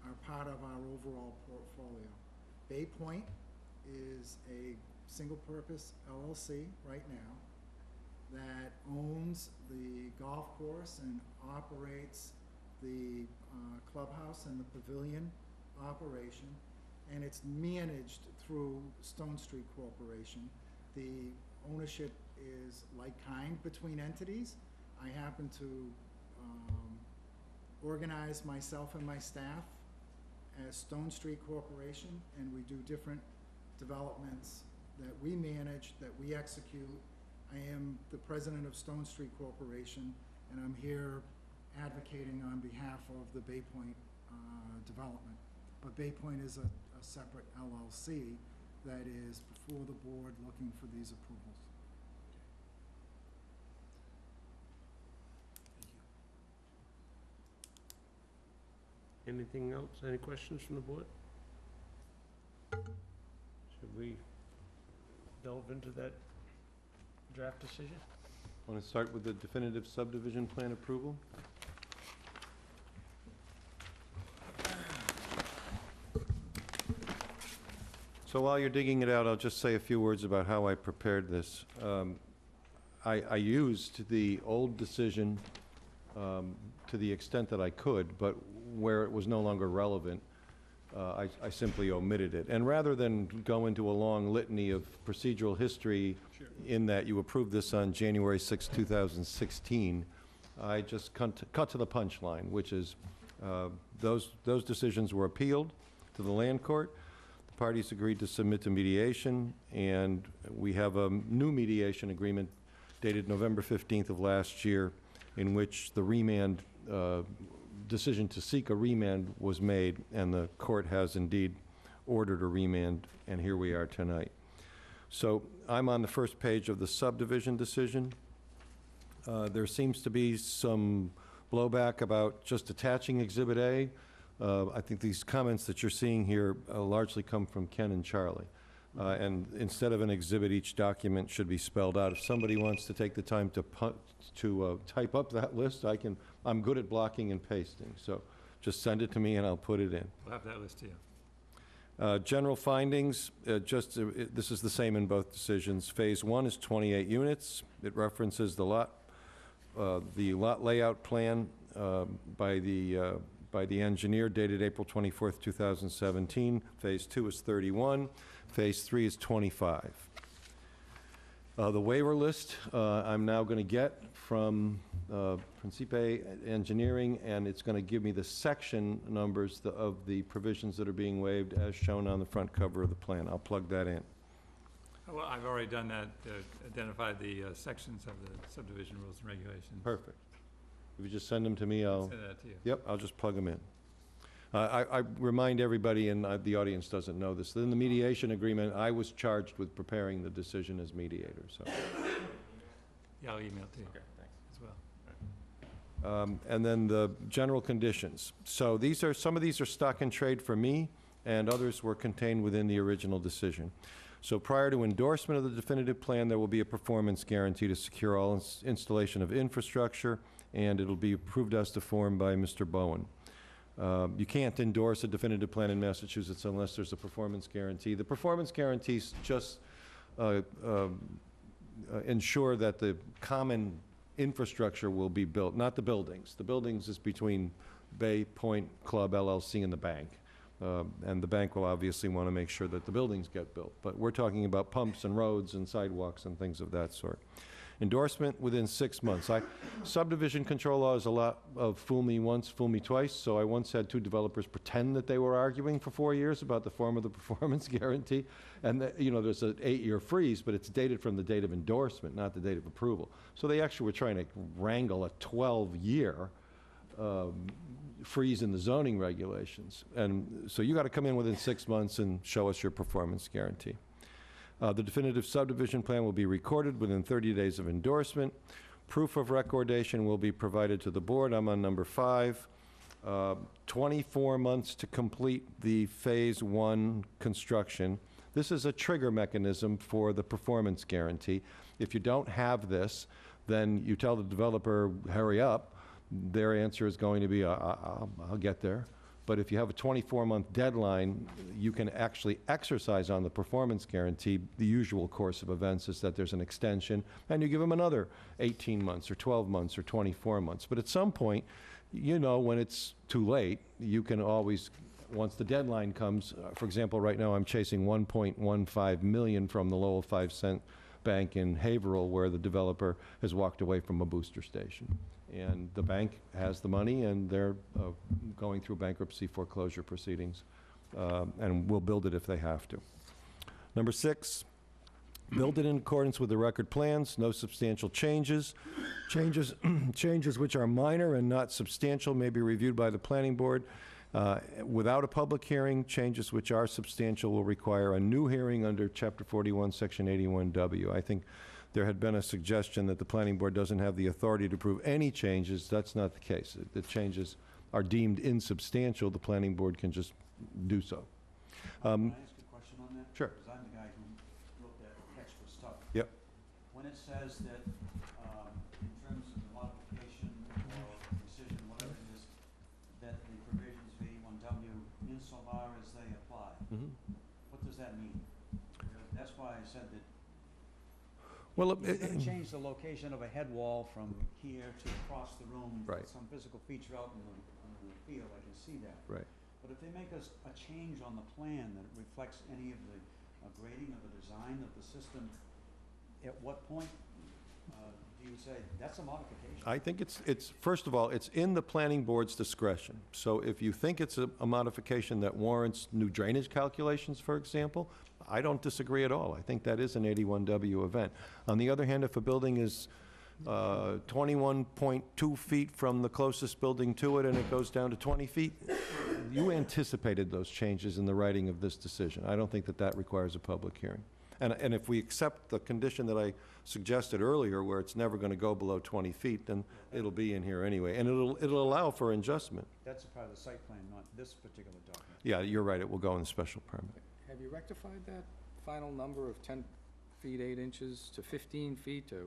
are part of our overall portfolio. Bay Point is a single-purpose LLC right now that owns the golf course and operates the clubhouse and the pavilion operation, and it's managed through Stone Street Corporation. The ownership is like-kind between entities. I happen to organize myself and my staff as Stone Street Corporation, and we do different developments that we manage, that we execute. I am the president of Stone Street Corporation, and I'm here advocating on behalf of the Bay Point development. But Bay Point is a separate LLC that is before the board looking for these approvals. Anything else? Any questions from the board? Should we delve into that draft decision? Want to start with the definitive subdivision plan approval? So while you're digging it out, I'll just say a few words about how I prepared this. I used the old decision to the extent that I could, but where it was no longer relevant, I simply omitted it. And rather than go into a long litany of procedural history in that you approved this on January 6, 2016, I just cut to the punchline, which is those decisions were appealed to the land court. The parties agreed to submit to mediation, and we have a new mediation agreement dated November 15th of last year, in which the remand decision to seek a remand was made, and the court has indeed ordered a remand, and here we are tonight. So I'm on the first page of the subdivision decision. There seems to be some blowback about just attaching Exhibit A. I think these comments that you're seeing here largely come from Ken and Charlie. And instead of an exhibit, each document should be spelled out. If somebody wants to take the time to type up that list, I'm good at blocking and pasting. So just send it to me and I'll put it in. We'll have that list here. General findings, this is the same in both decisions. Phase 1 is 28 units. It references the lot layout plan by the engineer dated April 24th, 2017. Phase 2 is 31. Phase 3 is 25. The waiver list I'm now going to get from Principe Engineering, and it's going to give me the section numbers of the provisions that are being waived as shown on the front cover of the plan. I'll plug that in. Well, I've already done that, identified the sections of the subdivision rules and regulations. Perfect. If you just send them to me, I'll... Send that to you. Yep, I'll just plug them in. I remind everybody, and the audience doesn't know this, that in the mediation agreement, I was charged with preparing the decision as mediator, so. Yeah, I'll email it to you. Okay, thanks. As well. And then the general conditions. So some of these are stock and trade for me, and others were contained within the original decision. So prior to endorsement of the definitive plan, there will be a performance guarantee to secure all installation of infrastructure, and it'll be approved as to form by Mr. Bowen. You can't endorse a definitive plan in Massachusetts unless there's a performance guarantee. The performance guarantees just ensure that the common infrastructure will be built, not the buildings. The buildings is between Bay Point Club LLC and the bank. And the bank will obviously want to make sure that the buildings get built. But we're talking about pumps and roads and sidewalks and things of that sort. Endorsement within 6 months. Subdivision control law is a lot of fool me once, fool me twice. So I once had 2 developers pretend that they were arguing for 4 years about the form of the performance guarantee. And there's an 8-year freeze, but it's dated from the date of endorsement, not the date of approval. So they actually were trying to wrangle a 12-year freeze in the zoning regulations. And so you got to come in within 6 months and show us your performance guarantee. The definitive subdivision plan will be recorded within 30 days of endorsement. Proof of recordation will be provided to the board. I'm on number 5. 24 months to complete the Phase 1 construction. This is a trigger mechanism for the performance guarantee. If you don't have this, then you tell the developer, hurry up. Their answer is going to be, I'll get there. But if you have a 24-month deadline, you can actually exercise on the performance guarantee. The usual course of events is that there's an extension, and you give them another 18 months or 12 months or 24 months. But at some point, when it's too late, you can always, once the deadline comes, for example, right now I'm chasing $1.15 million from the Lowell 5-cent bank in Haverhill, where the developer has walked away from a booster station. And the bank has the money, and they're going through bankruptcy foreclosure proceedings, and will build it if they have to. Number 6, build it in accordance with the record plans, no substantial changes. Changes which are minor and not substantial may be reviewed by the planning board. Without a public hearing, changes which are substantial will require a new hearing under Chapter 41, Section 81W. I think there had been a suggestion that the planning board doesn't have the authority to approve any changes. That's not the case. If the changes are deemed insubstantial, the planning board can just do so. Can I ask a question on that? Sure. Because I'm the guy who wrote that extra stuff. Yep. When it says that, in terms of the modification or decision, whatever it is, that the provisions of 81W insofar as they apply, what does that mean? Because that's why I said that Well, you're going to change the location of a head wall from here to across the room. Right. Some physical feature out in the field, I can see that. right. But if they make us a change on the plan that reflects any of the grading of the design of the system, at what point do you say that's a modification? I think it's first of all, it's in the planning board's discretion. So if you think it's a modification that warrants new drainage calculations, for example, I don't disagree at all. I think that is an 81W event. On the other hand, if a building is 21.2 feet from the closest building to it, and it goes down to 20 feet. You anticipated those changes in the writing of this decision. I don't think that that requires a public hearing. And if we accept the condition that I suggested earlier, where it's never going to go below 20 feet, then it'll be in here anyway, and it'll allow for adjustment. That's a part of the site plan, not this particular document. Yeah, you're right, it will go in the special permit. Have you rectified that final number of 10 feet 8 inches to 15 feet, or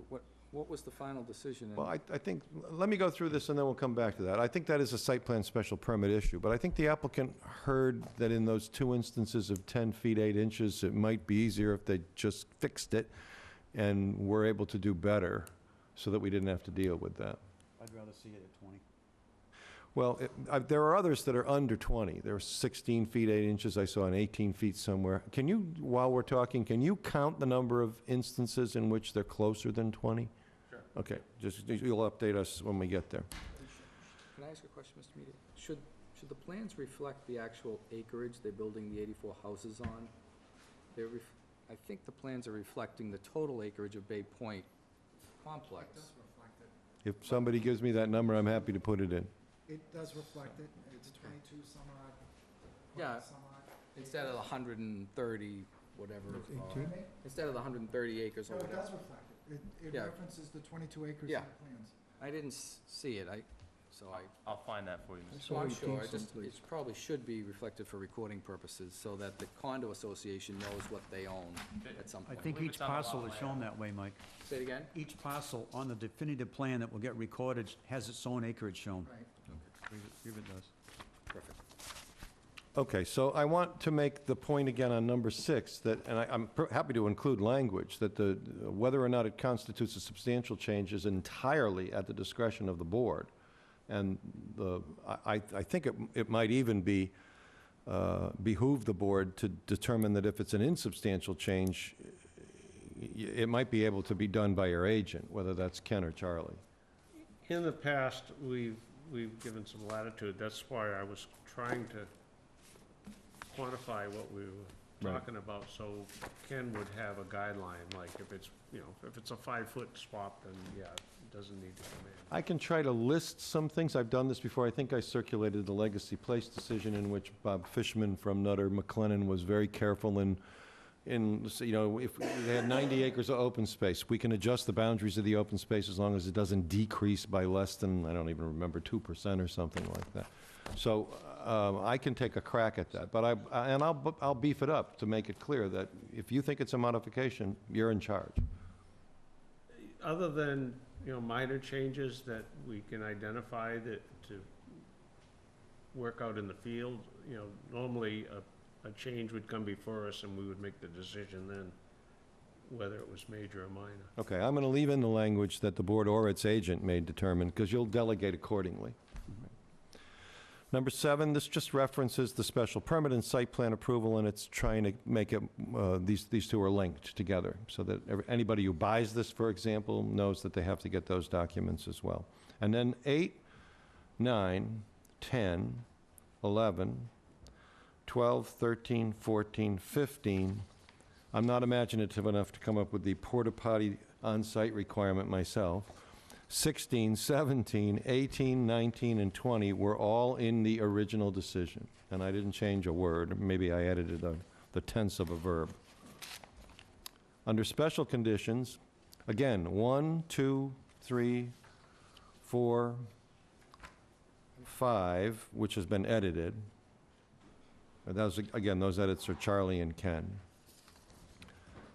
what was the final decision? Well, I think, let me go through this and then we'll come back to that. I think that is a site plan special permit issue, but I think the applicant heard that in those two instances of 10 feet 8 inches, it might be easier if they just fixed it and were able to do better so that we didn't have to deal with that. I'd rather see it at 20. Well, there are others that are under 20. There are 16 feet 8 inches, I saw an 18 feet somewhere. Can you, while we're talking, can you count the number of instances in which they're closer than 20? Sure. Okay, just, you'll update us when we get there. Can I ask a question, Mr. Media? Should the plans reflect the actual acreage they're building the 84 houses on? I think the plans are reflecting the total acreage of Bay Point complex. It does reflect it. If somebody gives me that number, I'm happy to put it in. It does reflect it. It's 22 some odd. Yeah. Some odd. Instead of the 130, whatever. 18? Instead of the 130 acres or No, it whatever. does reflect it. It Yeah. references the 22 acres in Yeah. the plans. I didn't see it, so I'll find that for you, I Mr. saw I'm 18 sure, someplace. it probably should be reflected for recording purposes, so that the condo association knows what they own at some I point. think believe each it's on the parcel lot is layout. shown that way, Mike. Say it again? Each parcel on the definitive plan that will get recorded has its own acreage shown. Right. Give it does. Perfect. Okay, so I want to make the point again on number 6, that, and I'm happy to include language, that whether or not it constitutes a substantial change is entirely at the discretion of the board. And I think it might even behoove the board to determine that if it's an insubstantial change, it might be able to be done by your agent, whether that's Ken or Charlie. In the past, we've given some latitude. That's why I was trying to quantify what we were Right. talking about, so Ken would have a guideline, like if it's, if it's a 5-foot swap, then yeah, it doesn't need to come in. I can try to list some things. I've done this before. I think I circulated the Legacy Place decision in which Bob Fishman from Nutter McLennan was very careful in, if they had 90 acres of open space, we can adjust the boundaries of the open space as long as it doesn't decrease by less than, I don't even remember, 2% or something like that. So I can take a crack at that, but I'll beef it up to make it clear that if you think it's a modification, you're in charge. Other than, minor changes that we can identify that to work out in the field, normally a change would come before us and we would make the decision then, whether it was major or minor. Okay, I'm going to leave in the language that the board or its agent may determine, because you'll delegate accordingly. Number 7, this just references the special permit and site plan approval, and it's trying to make it, these two are linked together, so that anybody who buys this, for example, knows that they have to get those documents as well. And then 8, 9, 10, 11, 12, 13, 14, 15. I'm not imaginative enough to come up with the porta potty on-site requirement myself. 16, 17, 18, 19, and 20 were all in the original decision, and I didn't change a word. Maybe I edited the tense of a verb. Under special conditions, again, 1, 2, 3, 4, 5, which has been edited. And those, again, those edits are Charlie and Ken.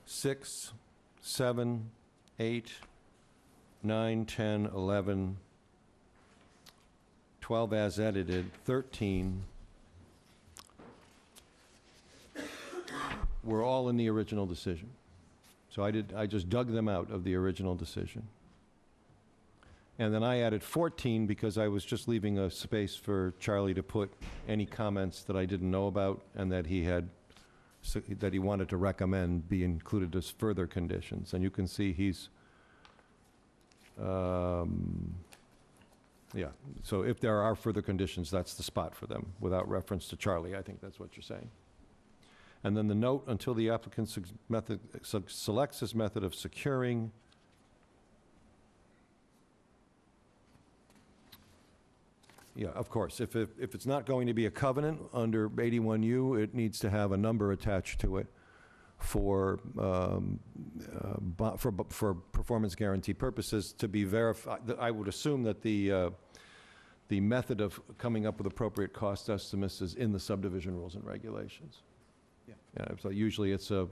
6, 7, 8, 9, 10, 11, 12 as edited, 13 were all in the original decision. So I just dug them out of the original decision. And then I added 14 because I was just leaving a space for Charlie to put any comments that I didn't know about and that he wanted to recommend be included as further conditions. And you can see he's yeah, so if there are further conditions, that's the spot for them, without reference to Charlie. I think that's what you're saying. And then the note, until the applicant selects his method of securing Yeah, of course. If it's not going to be a covenant under 81U, it needs to have a number attached to it for performance guarantee purposes to be verified. I would assume that the method of coming up with appropriate cost estimates is in the subdivision rules and regulations. Yeah. So usually it's a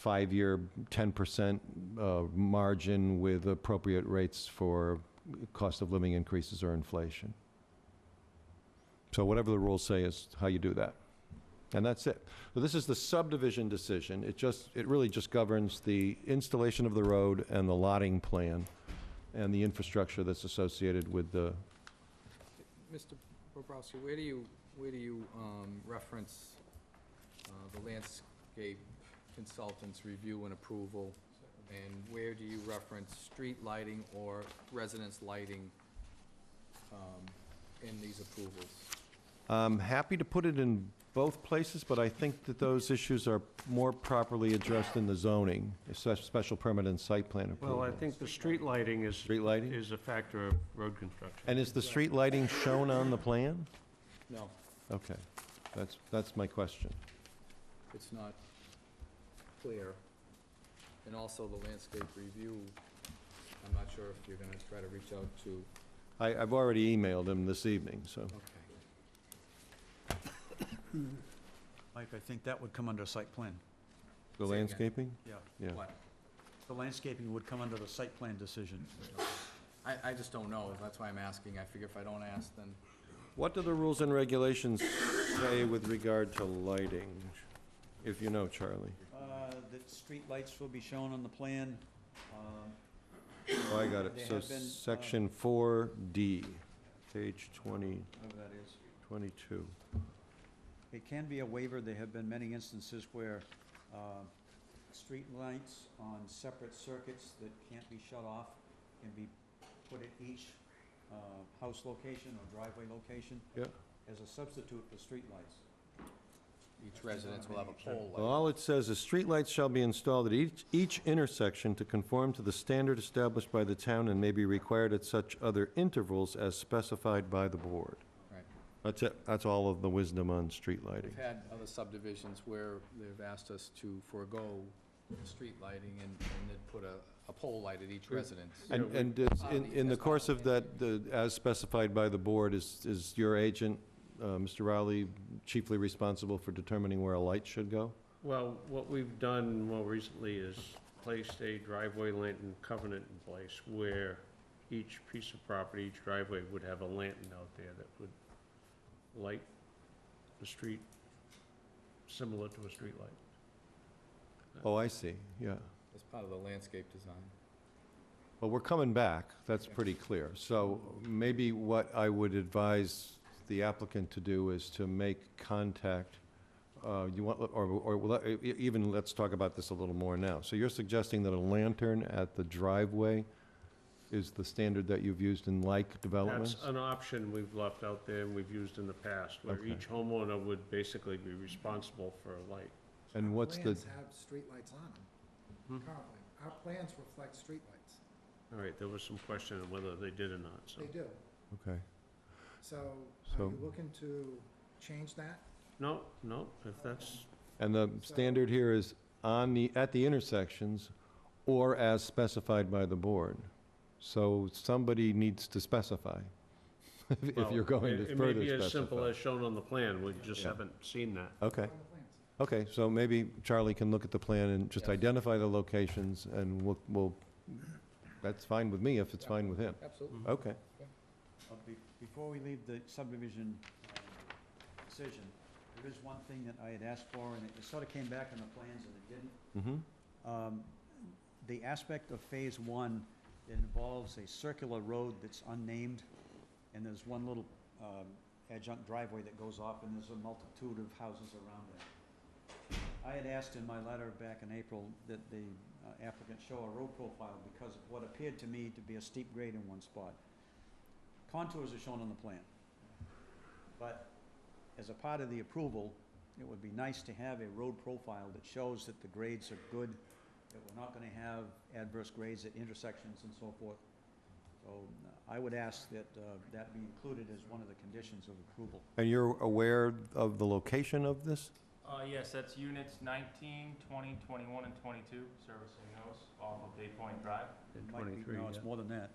5-year, 10% margin with appropriate rates for cost of living increases or inflation. So whatever the rules say is how you do that. And that's it. So this is the subdivision decision. It really just governs the installation of the road and the lotting plan and the infrastructure that's associated with the, Mr. Bobrowski, where do you reference the landscape consultant's review and approval? And where do you reference street lighting or residence lighting in these approvals? I'm happy to put it in both places, but I think that those issues are more properly addressed in the zoning, special permit and site plan approval. Well, I think the street lighting is. Street lighting? Is a factor of road construction. And is the street lighting shown on the plan? No, Okay, that's my question. it's not clear. And also the landscape review, I'm not sure if you're gonna try to reach out to, I've already emailed him this evening, so. okay. Mike, I think that would come under site plan. The Say again. landscaping? Yeah. Yeah. What? The landscaping would come under the site plan decision. I just don't know, that's why I'm asking. I figure if I don't ask, then, What do the rules and regulations say with regard to lighting? If you know, Charlie. That street lights will be shown on the plan. Oh, I got it. They So have been, section 4D, page 20, Whatever that is. 22. It can be a waiver. There have been many instances where street lights on separate circuits that can't be shut off can be put at each house location or driveway location Yeah. as a substitute for street lights. each residence will have a pole light. Well, all it says is streetlights shall be installed at each intersection to conform to the standard established by the town and may be required at such other intervals as specified by the board. Right. That's it. That's all of the wisdom on street lighting. We've had other subdivisions where they've asked us to forego street lighting and then put a pole light at each residence. And in the course of that, as specified by the board, is your agent, Mr. Rowley, chiefly responsible for determining where a light should go? Well, what we've done more recently is placed a driveway lantern covenant in place where each piece of property, each driveway would have a lantern out there that would light the street similar to a street light. Oh, I see, yeah. As part of the landscape design. Well, we're coming back, that's pretty clear. So maybe what I would advise the applicant to do is to make contact, even let's talk about this a little more now. So you're suggesting that a lantern at the driveway is the standard that you've used in like developments? That's an option we've left out there and we've used in the past, where Okay. each homeowner would basically be responsible for a light. And what's the, Plans have streetlights on them, Hmm. currently. Our plans reflect streetlights. All right, there was some question on whether they did or not, so. They do. okay. So So- are you looking to change that? No, if that's, And the standard here is at the intersections or as specified by the board. So somebody needs to specify, if you're going to it may further be as simple specify. as shown on the plan, we just Yeah. haven't seen that. Okay, On the plans? okay, so maybe Charlie can look at the plan and just Yes. identify the locations, and we'll, that's fine with me if it's fine with him. Absolutely. Okay. Before we leave the subdivision decision, there is one thing that I had asked for, and it sort of came back on the plans and it didn't. Mm-hmm. The aspect of Phase 1 involves a circular road that's unnamed, and there's one little adjunct driveway that goes off, and there's a multitude of houses around it. I had asked in my letter back in April that the applicant show a road profile because of what appeared to me to be a steep grade in one spot. Contours are shown on the plan. But as a part of the approval, it would be nice to have a road profile that shows that the grades are good, that we're not gonna have adverse grades at intersections and so forth. So I would ask that that be included as one of the conditions of approval. And you're aware of the location of this? Yes, that's units 19, 20, 21, and 22, servicing those off of Bay Point Drive. It might be, 23, no, it's yeah. more than that.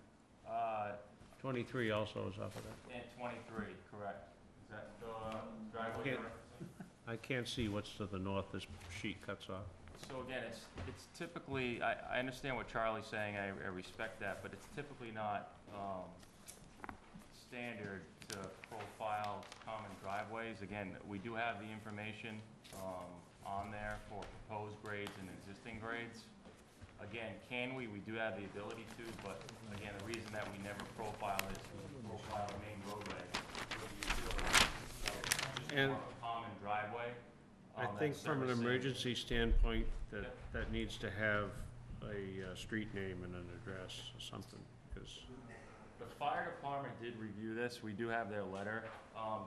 23 also is off of that. And 23, correct. Is that the driveway? Can't- you're referencing? I can't see what's to the north this sheet cuts off. So again, it's typically, I understand what Charlie's saying, I respect that, but it's typically not standard to profile common driveways. Again, we do have the information on there for proposed grades and existing grades. Again, can we? We do have the ability to, but again, the reason that we never profile this is we profile the main roadway with the utility. So just And- more of a common driveway. I that's think from an servicing- emergency standpoint, Yep. that needs to have a street name and an address or something, because The fire department did review this, we do have their letter.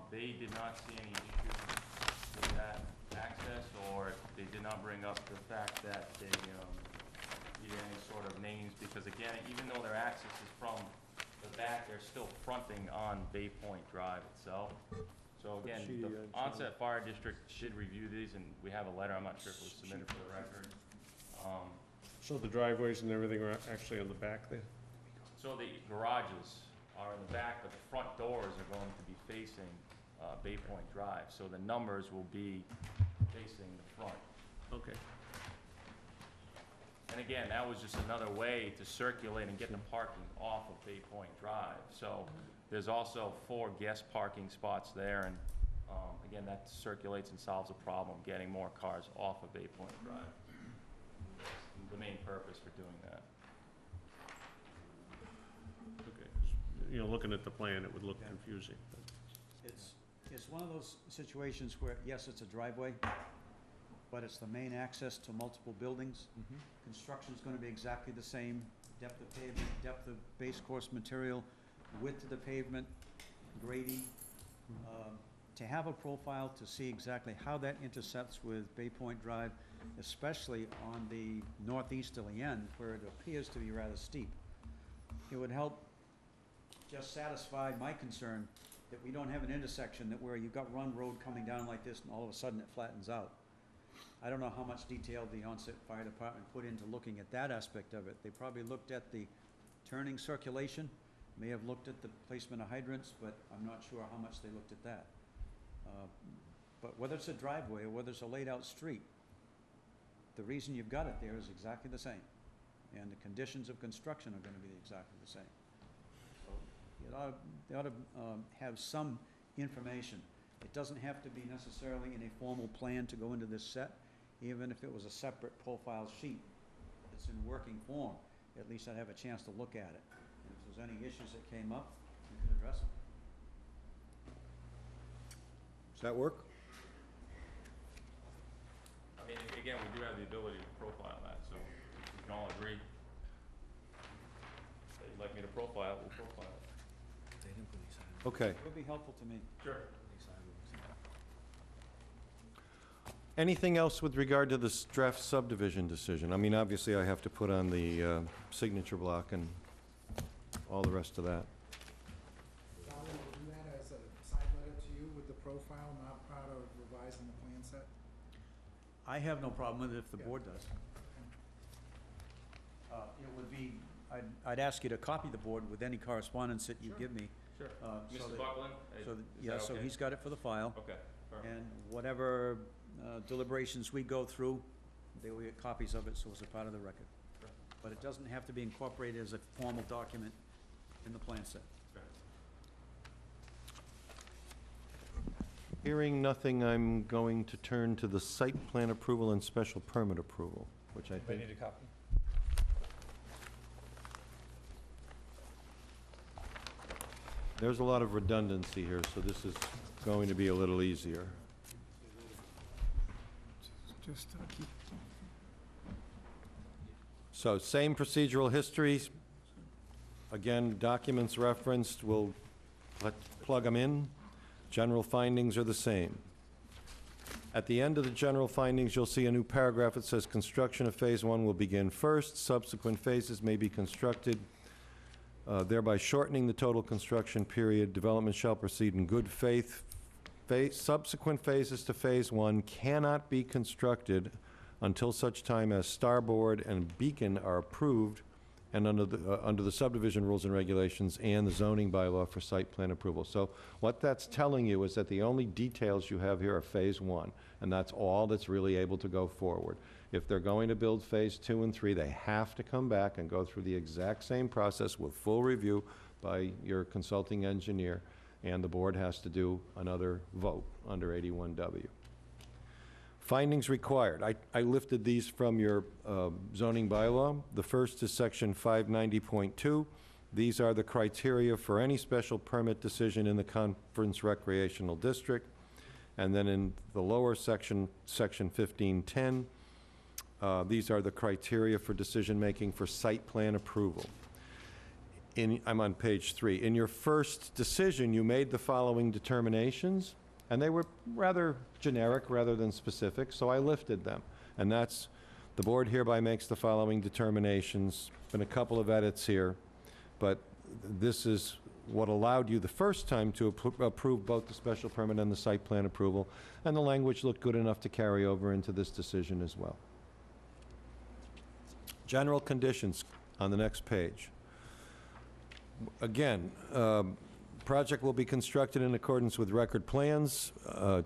They did not see any issues with that access, or they did not bring up the fact that they needed any sort of names, because again, even though their access is from the back, they're still fronting on Bay Point Drive itself. So again, the Onset Fire District did review these, and we have a letter, I'm not sure if it was submitted for the record. so the driveways and everything are actually on the back there? So the garages are in the back, but the front doors are going to be facing Bay Point Drive, so the numbers will be facing the front. Okay. And again, that was just another way to circulate and get the parking off of Bay Point Drive. So there's also 4 guest parking spots there, and again, that circulates and solves a problem, getting more cars off of Bay Point Drive. The main purpose for doing that. Okay. You know, looking at the plan, it would look Yeah. confusing. It's one of those situations where, yes, it's a driveway, but it's the main access to multiple buildings. Construction's gonna be exactly the same, depth of pavement, depth of base course material, width of the pavement, grading. To have a profile to see exactly how that intersects with Bay Point Drive, especially on the northeasterly end, where it appears to be rather steep. It would help just satisfy my concern that we don't have an intersection that where you've got Run Road coming down like this and all of a sudden it flattens out. I don't know how much detail the Onset Fire Department put into looking at that aspect of it. They probably looked at the turning circulation, may have looked at the placement of hydrants, but I'm not sure how much they looked at that. But whether it's a driveway or whether it's a laid-out street, the reason you've got it there is exactly the same. And the conditions of construction are gonna be exactly the same. So they ought to have some information. It doesn't have to be necessarily in a formal plan to go into this set. Even if it was a separate profile sheet that's in working form, at least I'd have a chance to look at it. And if there's any issues that came up, we can address them. Does that work? I mean, again, we do have the ability to profile that, so if we can all agree that you'd like me to profile it, we'll profile it. Okay. It would be helpful to me. Sure. Anything else with regard to this draft subdivision decision? I mean, obviously, I have to put on the signature block and all the rest of that. Charlie, will do that as a side letter to you with the profile, not part of revising the plan set? I have no problem with it if the Yeah. board does. It would be, I'd ask you to copy the board with any correspondence that you Sure. give me. Sure. so Mr. that- Buckland? So, is yeah, that so okay? he's got it for the file. Okay, perfect. And whatever deliberations we go through, they will get copies of it, so it's a part of the record. Sure. But it doesn't have to be incorporated as a formal document in the plan set. Hearing nothing, I'm going to turn to the site plan approval and special permit approval, which I I think, need a copy. there's a lot of redundancy here, so this is going to be a little easier. Just keep. So, same procedural history. Again, documents referenced, we'll plug them in. General findings are the same. At the end of the general findings, you'll see a new paragraph that says, "Construction of Phase 1 will begin first. Subsequent phases may be constructed thereby shortening the total construction period. Development shall proceed in good faith. Subsequent phases to Phase 1 cannot be constructed until such time as Starboard and Beacon are approved and under the subdivision rules and regulations and the zoning bylaw for site plan approval. So what that's telling you is that the only details you have here are Phase 1, and that's all that's really able to go forward. If they're going to build Phase 2 and 3, they have to come back and go through the exact same process with full review by your consulting engineer, and the board has to do another vote under 81W. Findings required. I lifted these from your zoning bylaw. The first is section 590.2. These are the criteria for any special permit decision in the Conference Recreational District. And then in the lower section, section 1510, these are the criteria for decision-making for site plan approval. I'm on page 3. In your first decision, you made the following determinations, and they were rather generic rather than specific, so I lifted them. And that's, the board hereby makes the following determinations. Been a couple of edits here, but this is what allowed you the first time to approve both the special permit and the site plan approval, and the language looked good enough to carry over into this decision as well. General conditions on the next page. Again, project will be constructed in accordance with record plans.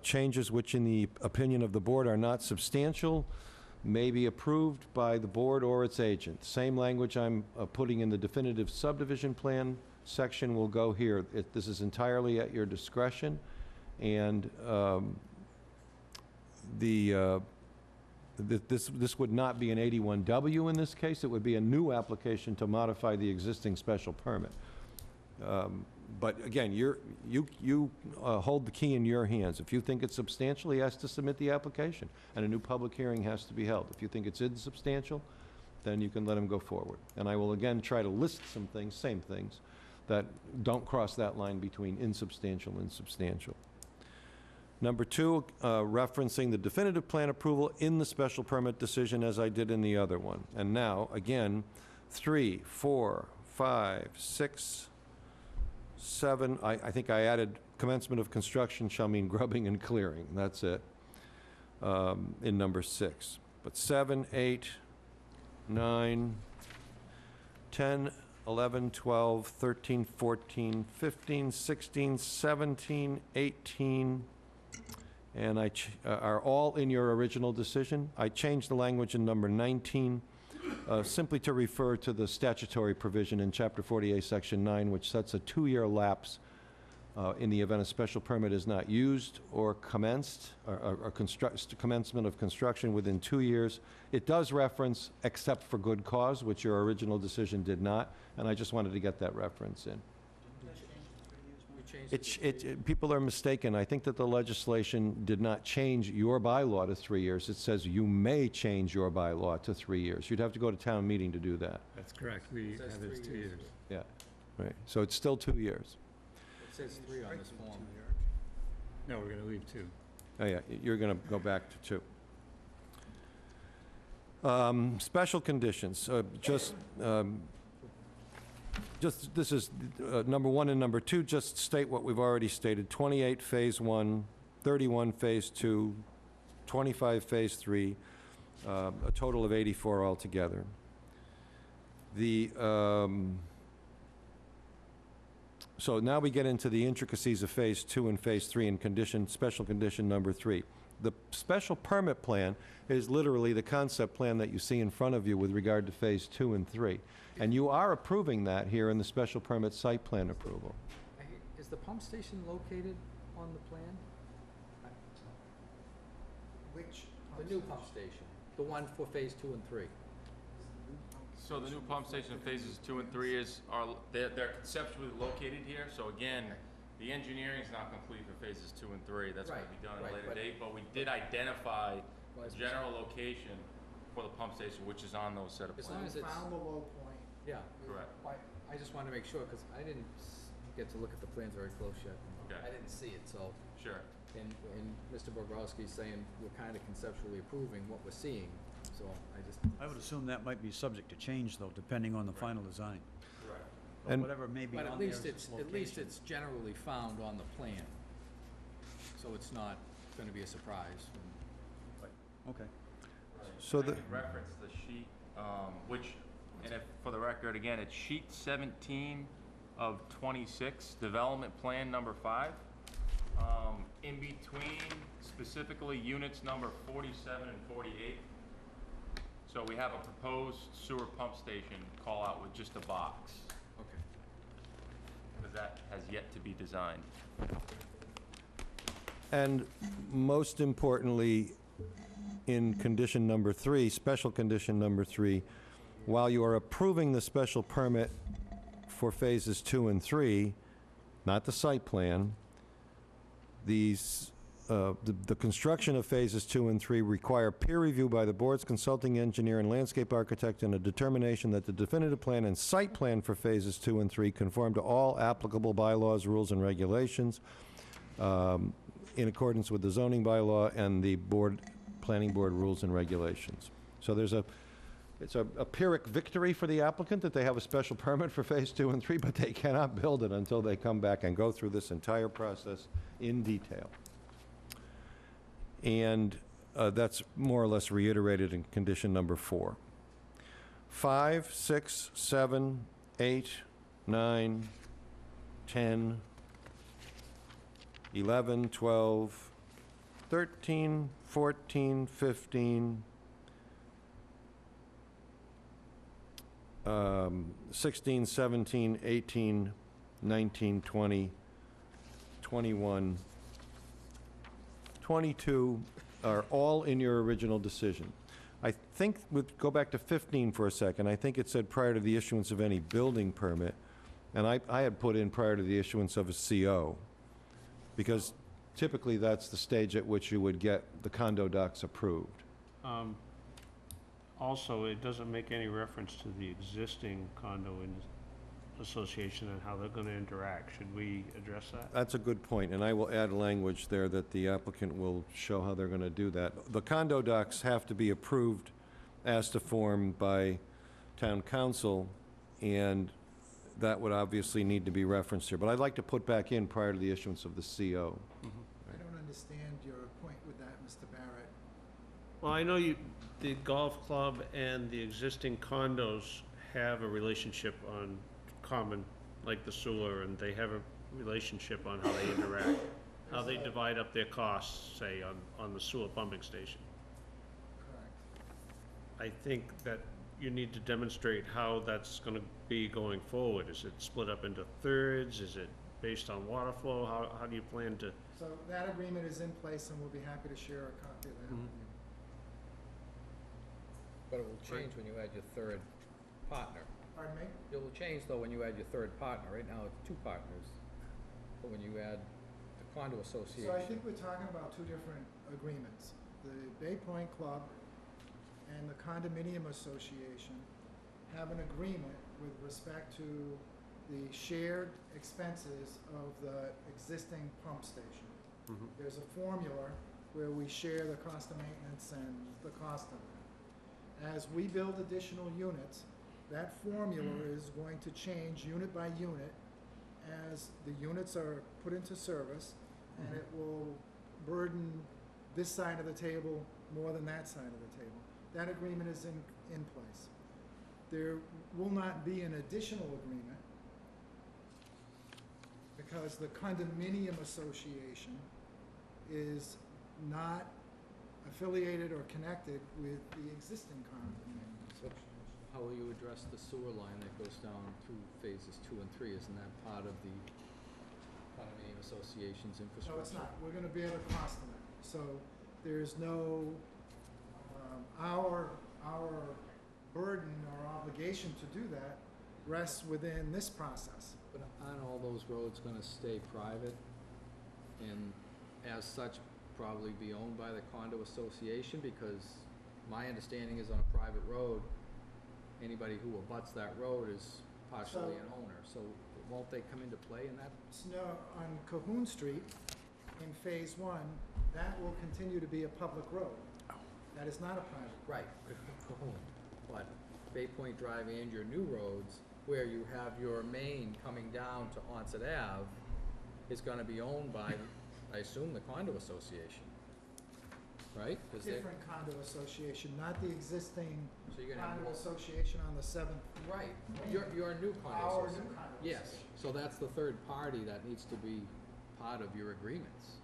Changes which, in the opinion of the board, are not substantial may be approved by the board or its agent. Same language I'm putting in the definitive subdivision plan section will go here. This is entirely at your discretion, and this would not be an 81W in this case. It would be a new application to modify the existing special permit. But again, you hold the key in your hands. If you think it's substantial, he has to submit the application, and a new public hearing has to be held. If you think it's insubstantial, then you can let him go forward. And I will again try to list some things, same things, that don't cross that line between insubstantial and substantial. Number 2, referencing the definitive plan approval in the special permit decision as I did in the other one. And now, again, 3, 4, 5, 6, 7, I think I added commencement of construction shall mean grubbing and clearing. That's it, in number 6. But 7, 8, 9, 10, 11, 12, 13, 14, 15, 16, 17, 18, and are all in your original decision. I changed the language in number 19 simply to refer to the statutory provision in Chapter 48, Section 9, which sets a 2-year lapse in the event a special permit is not used or commenced, or commencement of construction within 2 years. It does reference except for good cause, which your original decision did not, and I just wanted to get that reference in. People are mistaken. I think that the legislation did not change your bylaw to 3 years. It says you may change your bylaw to 3 years. You'd have to go to town meeting to do that. That's correct. We have it as 2 years. Yeah, right. So it's still 2 years. It says 3 on this form. No, we're going to leave 2. Oh, yeah, you're going to go back to 2. Special conditions, this is number 1 and number 2, just state what we've already stated. 28 Phase 1, 31 Phase 2, 25 Phase 3, a total of 84 altogether. So now we get into the intricacies of Phase 2 and Phase 3 and special condition number 3. The special permit plan is literally the concept plan that you see in front of you with regard to Phase 2 and 3. And you are approving that here in the special permit site plan approval. Is the pump station located on the plan? Which? The new pump station, the one for Phase 2 and 3. So the new pump station phases 2 and 3 they're conceptually located here. So again, the engineering is not complete for phases 2 and 3. That's going to be done at a later date. But we did identify a general location for the pump station, which is on those set of As long plans. as it's, Found the low point. yeah. Correct. I just wanted to make sure, because I didn't get to look at the plans very close yet. Okay. I didn't see it, so. Sure. And Mr. Bobrowski's saying we're kind of conceptually approving what we're seeing, so I just. I would assume that might be subject to change, though, depending on the final design. Correct. Or And- whatever may be But on at there least as at least location. it's generally found on the plan. So it's not gonna be a surprise. Okay. So the, I could reference the sheet, which, and if, for the record, again, it's sheet 17 of 26, development plan number 5. In between, specifically units number 47 and 48. So we have a proposed sewer pump station call out with just a box, Okay. because that has yet to be designed. and most importantly, in condition number 3, special condition number 3, while you are approving the special permit for phases 2 and 3, not the site plan, the construction of phases 2 and 3 require peer review by the board's consulting engineer and landscape architect and a determination that the definitive plan and site plan for phases 2 and 3 conform to all applicable bylaws, rules, and regulations in accordance with the zoning bylaw and the planning board rules and regulations. So it's a Pyrrhic victory for the applicant that they have a special permit for phase 2 and 3, but they cannot build it until they come back and go through this entire process in detail. And that's more or less reiterated in condition number 4. 5, 6, 7, 8, 9, 10, 11, 12, 13, 14, 15, 16, 17, 18, 19, 20, 21, 22 are all in your original decision. I think, go back to 15 for a second, I think it said prior to the issuance of any building permit, and I had put in prior to the issuance of a CO, because typically that's the stage at which you would get the condo docs approved. Also, it doesn't make any reference to the existing condo association and how they're gonna interact. Should we address that? That's a good point, and I will add language there that the applicant will show how they're going to do that. The condo docs have to be approved as to form by town council, and that would obviously need to be referenced here. But I'd like to put back in prior to the issuance of the CO. I don't understand your point with that, Mr. Barrett. Well, I know the golf club and the existing condos have a relationship on common, like the sewer, and they have a relationship on how they interact, how they divide up their costs, say, on the sewer pumping station. Correct. I think that you need to demonstrate how that's gonna be going forward. Is it split up into thirds? Is it based on water flow? How do you plan to? So that agreement is in place, and we'll be happy to share a copy of that with you. But it will change when you add your third partner. Pardon me? It will change though when you add your third partner. Right now it's 2 partners. But when you add the condo association. So I think we're talking about 2 different agreements. The Bay Point Club and the Condominium Association have an agreement with respect to the shared expenses of the existing pump station. There's a formula where we share the cost of maintenance and the cost of it. As we build additional units, that formula is going to change unit by unit as the units are put into service, and it will burden this side of the table more than that side of the table. That agreement is in place. There will not be an additional agreement because the condominium association is not affiliated or connected with the existing condominium association. How will you address the sewer line that goes down through phases 2 and 3? Isn't that part of the condominium association's infrastructure? No, it's not. We're gonna bear the cost of it. So there's no, our burden or obligation to do that rests within this process. But aren't all those roads gonna stay private and as such probably be owned by the condo association? Because my understanding is on a private road, anybody who abuts that road is partially an owner. So won't they come into play in that? No, on Cahoon Street, in Phase 1, that will continue to be a public road. That is not a private. Right. But Bay Point Drive and your new roads where you have your main coming down to Onset Ave is gonna be owned by, I assume, the condo association, right? 'Cause they're- Different condo association, not the existing So you're gonna have condo more- association on the 7th. Right, your new condo Our new association. condo Yes, association. so that's the third party that needs to be part of your agreements.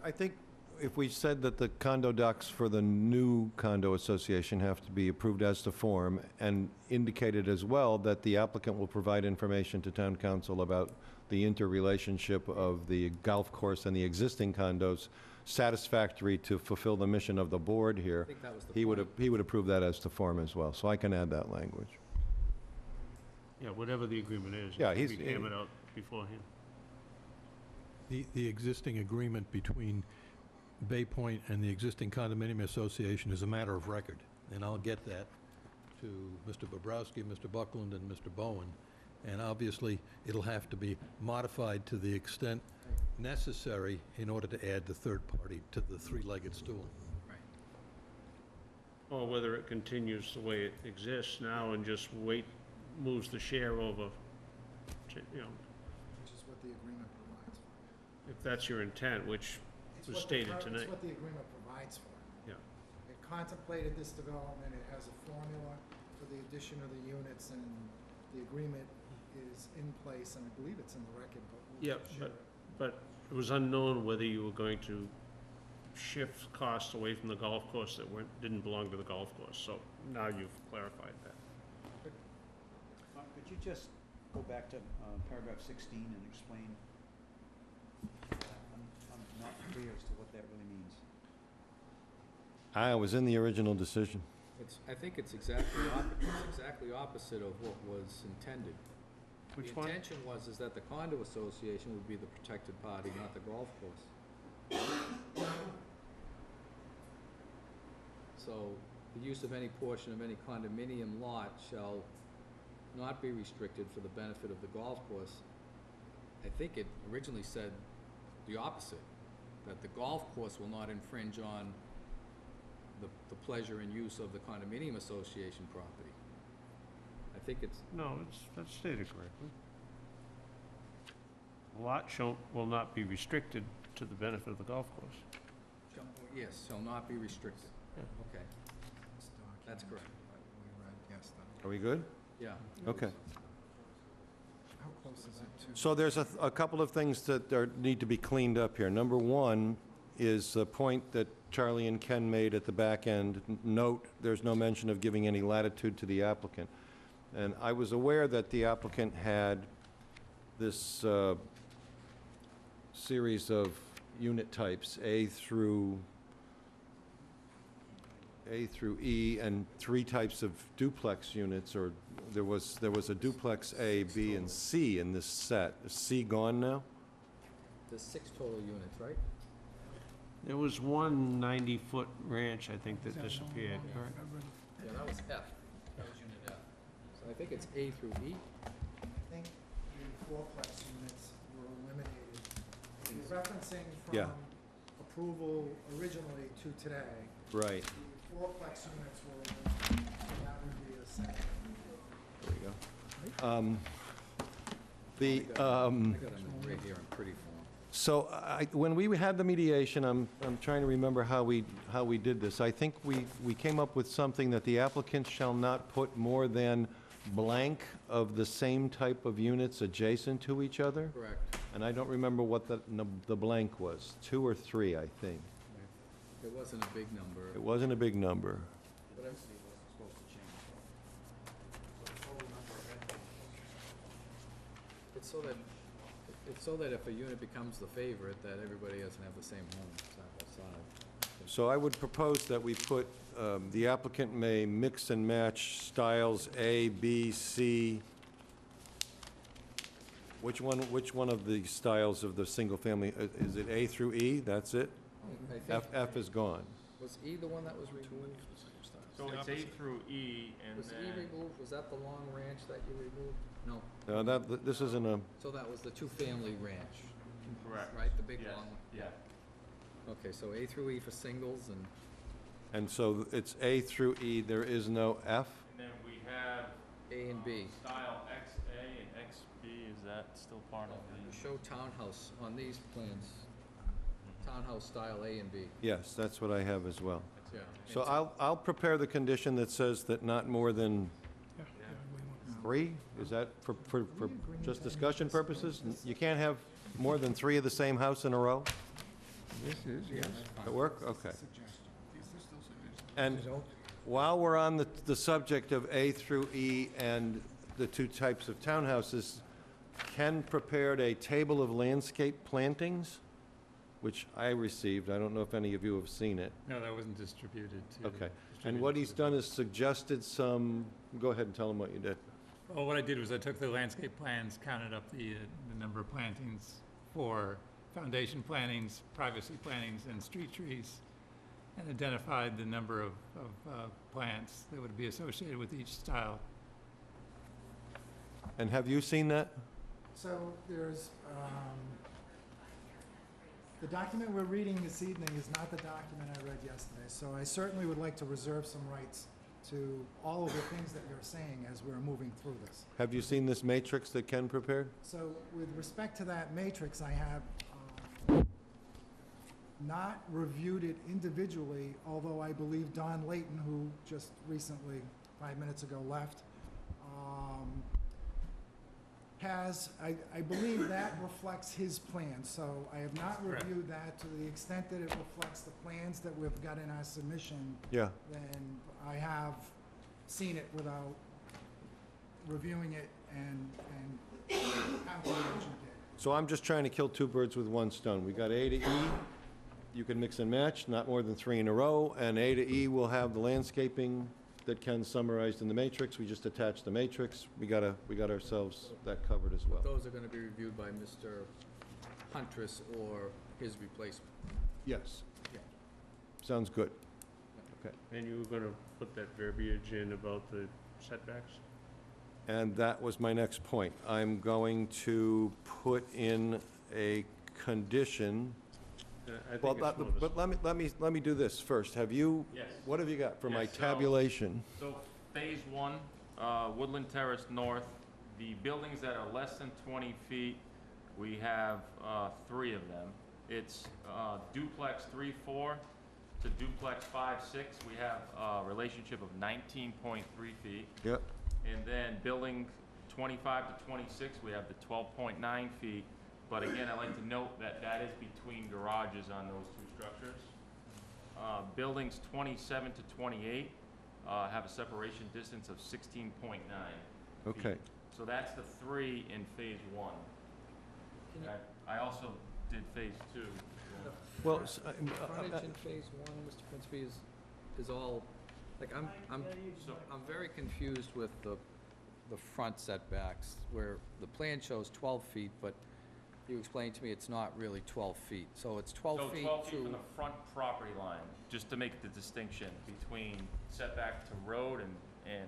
I think if we said that the condo docs for the new condo association have to be approved as to form, and indicated as well that the applicant will provide information to town council about the interrelationship of the golf course and the existing condos, satisfactory to fulfill the mission of the board I here, think that was the he would, point. he would approve that as to form as well, so I can add that language. Yeah, whatever the agreement is. Yeah, it can he's- be hammered out beforehand. The existing agreement between Bay Point and the existing condominium association is a matter of record, and I'll get that to Mr. Bobrowski, Mr. Buckland, and Mr. Bowen. And obviously, it'll have to be modified to the extent necessary in order to add the third party to the three-legged stool. Right. Or whether it continues the way it exists now and just moves the share over, to, you know, Which is what the agreement provides for. if that's your intent, which It's was what the stated pro- tonight. It's what the agreement provides for. Yeah. It contemplated this development, it has a formula for the addition of the units, and the agreement is in place, and I believe it's in the record, but we'll Yep, share it. But it was unknown whether you were going to shift costs away from the golf course that didn't belong to the golf course, so now you've clarified that. Could you just go back to paragraph 16 and explain? I'm not clear as to what that really means. I was in the original decision. I think it's exactly opposite of what was intended. Which The one? intention is that the condo association would be the protected party, not the golf course. So, the use of any portion of any condominium lot shall not be restricted for the benefit of the golf course. I think it originally said the opposite, that the golf course will not infringe on the pleasure and use of the condominium association property. I think it's, No, that's stated correctly. A lot will not be restricted to the benefit of the golf course. yes, shall not be restricted. Yeah. Okay, This that's document correct. that we read yesterday. Are we good? Yeah. Okay. How close is it to? So there's a couple of things that need to be cleaned up here. Number one is the point that Charlie and Ken made at the back end. Note, there's no mention of giving any latitude to the applicant. And I was aware that the applicant had this series of unit types, A through E, and 3 types of duplex units, or there was a duplex A, B, and C in this set. Is C gone now? There's 6 total units, right? There was one 90-foot ranch, I think, that disappeared, correct? Yeah, that was F. That was unit F. So I think it's A through E. I think the fourplex units were eliminated. If you're referencing Yeah. from approval originally to today, Right. the fourplex units were eliminated, and that would be a second. There we go. The, I got them right here in pretty form. So when we had the mediation, I'm trying to remember how we did this. I think we came up with something that the applicant shall not put more than blank of the same type of units adjacent to each other. Correct. And I don't remember what the blank was, 2 or 3, I think. It wasn't a big number. It wasn't a big number. But I'm- It's so that if a unit becomes the favorite, that everybody doesn't have the same home side by side. So I would propose that we put, the applicant may mix and match styles A, B, C. Which one of the styles of the single-family, is it A through E? That's it? I think, F is gone. was E the one that was removed? So it's A through E, and Was E then, removed? Was that the long ranch that you removed? No. No, this isn't a, So that was the two-family ranch, correct. right? The big Yes, long? yeah. Okay, so A through E for singles and, and so it's A through E, there is no F? And then we have A and B. Style XA and XB, is that still part of the? Show townhouse on these plans, townhouse style A and B. Yes, that's what I have as well. Yeah. So I'll prepare the condition that says that not more than 3? Is that for just discussion purposes? You can't have more than 3 of the same house in a row? This is, yes. That work? Okay. And while we're on the subject of A through E and the 2 types of townhouses, Ken prepared a table of landscape plantings, which I received. I don't know if any of you have seen it. No, that wasn't distributed to. Okay. And what he's done is suggested some, go ahead and tell him what you did. Well, what I did was I took the landscape plans, counted up the number of plantings for foundation plantings, privacy plantings, and street trees, and identified the number of plants that would be associated with each style. And have you seen that? So there's, the document we're reading this evening is not the document I read yesterday, so I certainly would like to reserve some rights to all of the things that you're saying as we're moving through this. Have you seen this matrix that Ken prepared? So with respect to that matrix, I have not reviewed it individually, although I believe Don Layton, who just recently, 5 minutes ago, left, I believe that reflects his plan. So I have not Correct. reviewed that to the extent that it reflects the plans that we've got in our submission. Yeah. Then I have seen it without reviewing it and calculating it. So I'm just trying to kill 2 birds with 1 stone. We got A to E, you can mix and match, not more than 3 in a row, and A to E will have the landscaping that Ken summarized in the matrix. We just attached the matrix. We got ourselves that covered as well. Those are gonna be reviewed by Mr. Huntress or his replacement. Yes. Yeah. Sounds good. Okay. And you were gonna put that verbiage in about the setbacks? And that was my next point. I'm going to put in a condition. I Well, think it's more but let me do this first. Have you, Yes. what have you got for my Yes, so- tabulation? So phase 1, Woodland Terrace North, the buildings that are less than 20 feet, we have 3 of them. It's duplex 3-4 to duplex 5-6. We have a relationship of 19.3 feet. Yep. And then building 25 to 26, we have the 12.9 feet. But again, I'd like to note that that is between garages on those 2 structures. Buildings 27 to 28 have a separation distance of 16.9 feet. Okay. So that's the 3 in phase 1. I also did phase 2. Well, Frontage in phase 1, Mr. Princeby, is all, like, I'm very confused with the front setbacks, where the plan shows 12 feet, but you explained to me it's not really 12 feet. So it's 12 feet to... So 12 feet from the front property line, just to make the distinction between setback to road and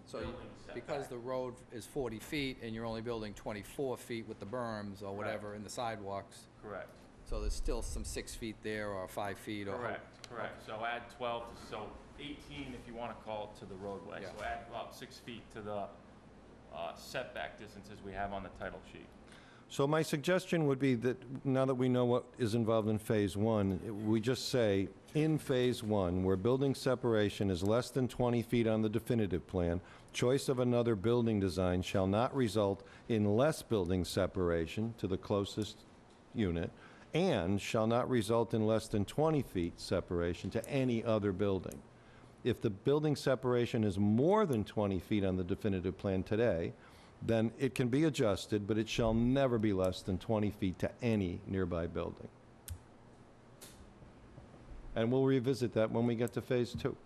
So building because setback. the road is 40 feet and you're only building 24 feet with the berms or whatever in the sidewalks, Correct, so there's still some 6 feet there or 5 feet or... correct. So add 12, so 18 if you want to call it to the roadway. Yeah. So add about 6 feet to the setback distances we have on the title sheet. so my suggestion would be that now that we know what is involved in phase 1, we just say, in phase 1, where building separation is less than 20 feet on the definitive plan, choice of another building design shall not result in less building separation to the closest unit, and shall not result in less than 20 feet separation to any other building. If the building separation is more than 20 feet on the definitive plan today, then it can be adjusted, but it shall never be less than 20 feet to any nearby building. And we'll revisit that when we get to phase 2.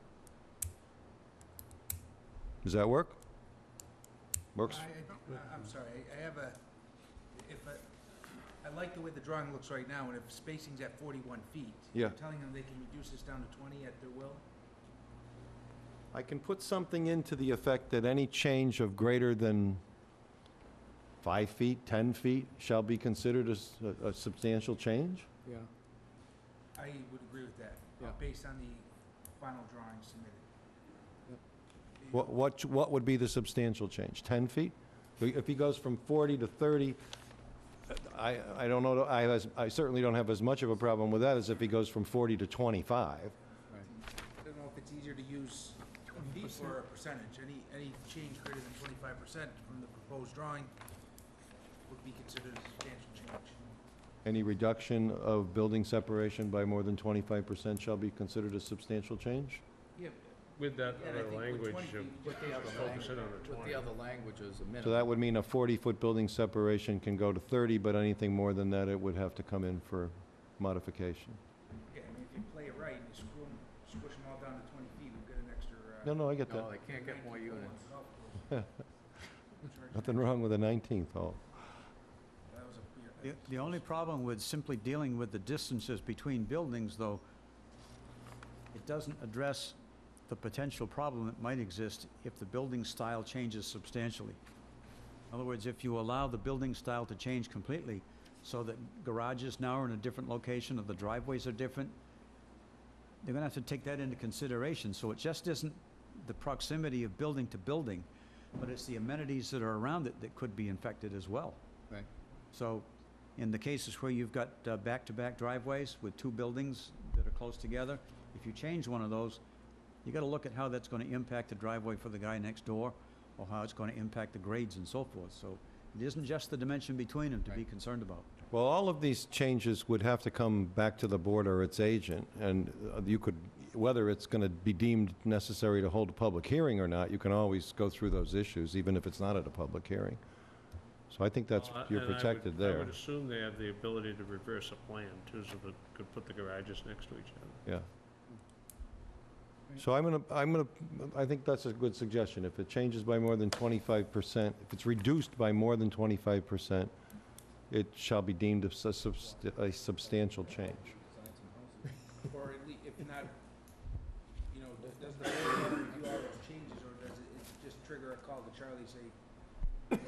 Does that work? Works? I'm sorry, I have I like the way the drawing looks right now, and if spacing's at 41 feet, Yeah. you're telling them they can reduce this down to 20 at their will? I can put something into the effect that any change of greater than 5 feet, 10 feet shall be considered a substantial change? Yeah. I would agree with that, Yeah. based on the final drawing submitted. Yep. What would be the substantial change? 10 feet? If he goes from 40 to 30, I don't know, I certainly don't have as much of a problem with that as if he goes from 40 to 25. I don't know if it's easier to use a feet or a percentage. Any change greater than 25% from the proposed drawing would be considered a substantial change. Any reduction of building separation by more than 25% shall be considered a substantial change? Yeah, With that Yeah, and I other think with language, 20 feet, With the other focus in on language, the with 20. the other language is a minimum. So that would mean a 40-foot building separation can go to 30, but anything more than that, it would have to come in for modification. yeah, I mean, if you play it right and you squish them all down to 20 feet, we've got an extra. No, I get that. No, they can't get more units. Nothing wrong with a 19th hole. That was a, yeah, The only problem with simply dealing with the distances between buildings, though, it doesn't address the potential problem that might exist if the building style changes substantially. In other words, if you allow the building style to change completely so that garages now are in a different location or the driveways are different, they're gonna have to take that into consideration. So it just isn't the proximity of building to building, but it's the amenities that are around it that could be infected as well. Right. So in the cases where you've got back-to-back driveways with two buildings that are close together, if you change one of those, you gotta look at how that's gonna impact the driveway for the guy next door, or how it's gonna impact the grades and so forth. So it isn't just the dimension between them to be concerned about. Well, all of these changes would have to come back to the board or its agent, and you could, whether it's going to be deemed necessary to hold a public hearing or not, you can always go through those issues, even if it's not at a public hearing. So I think that's, you're And I protected would- there. I would assume they have the ability to reverse a plan, too, so they could put the garages next to each other. Yeah. So I think that's a good suggestion. If it changes by more than 25%, if it's reduced by more than 25%, it shall be deemed a substantial change. or at least, if not, you know, does the board review all those changes, or does it just trigger a call to Charlie, say,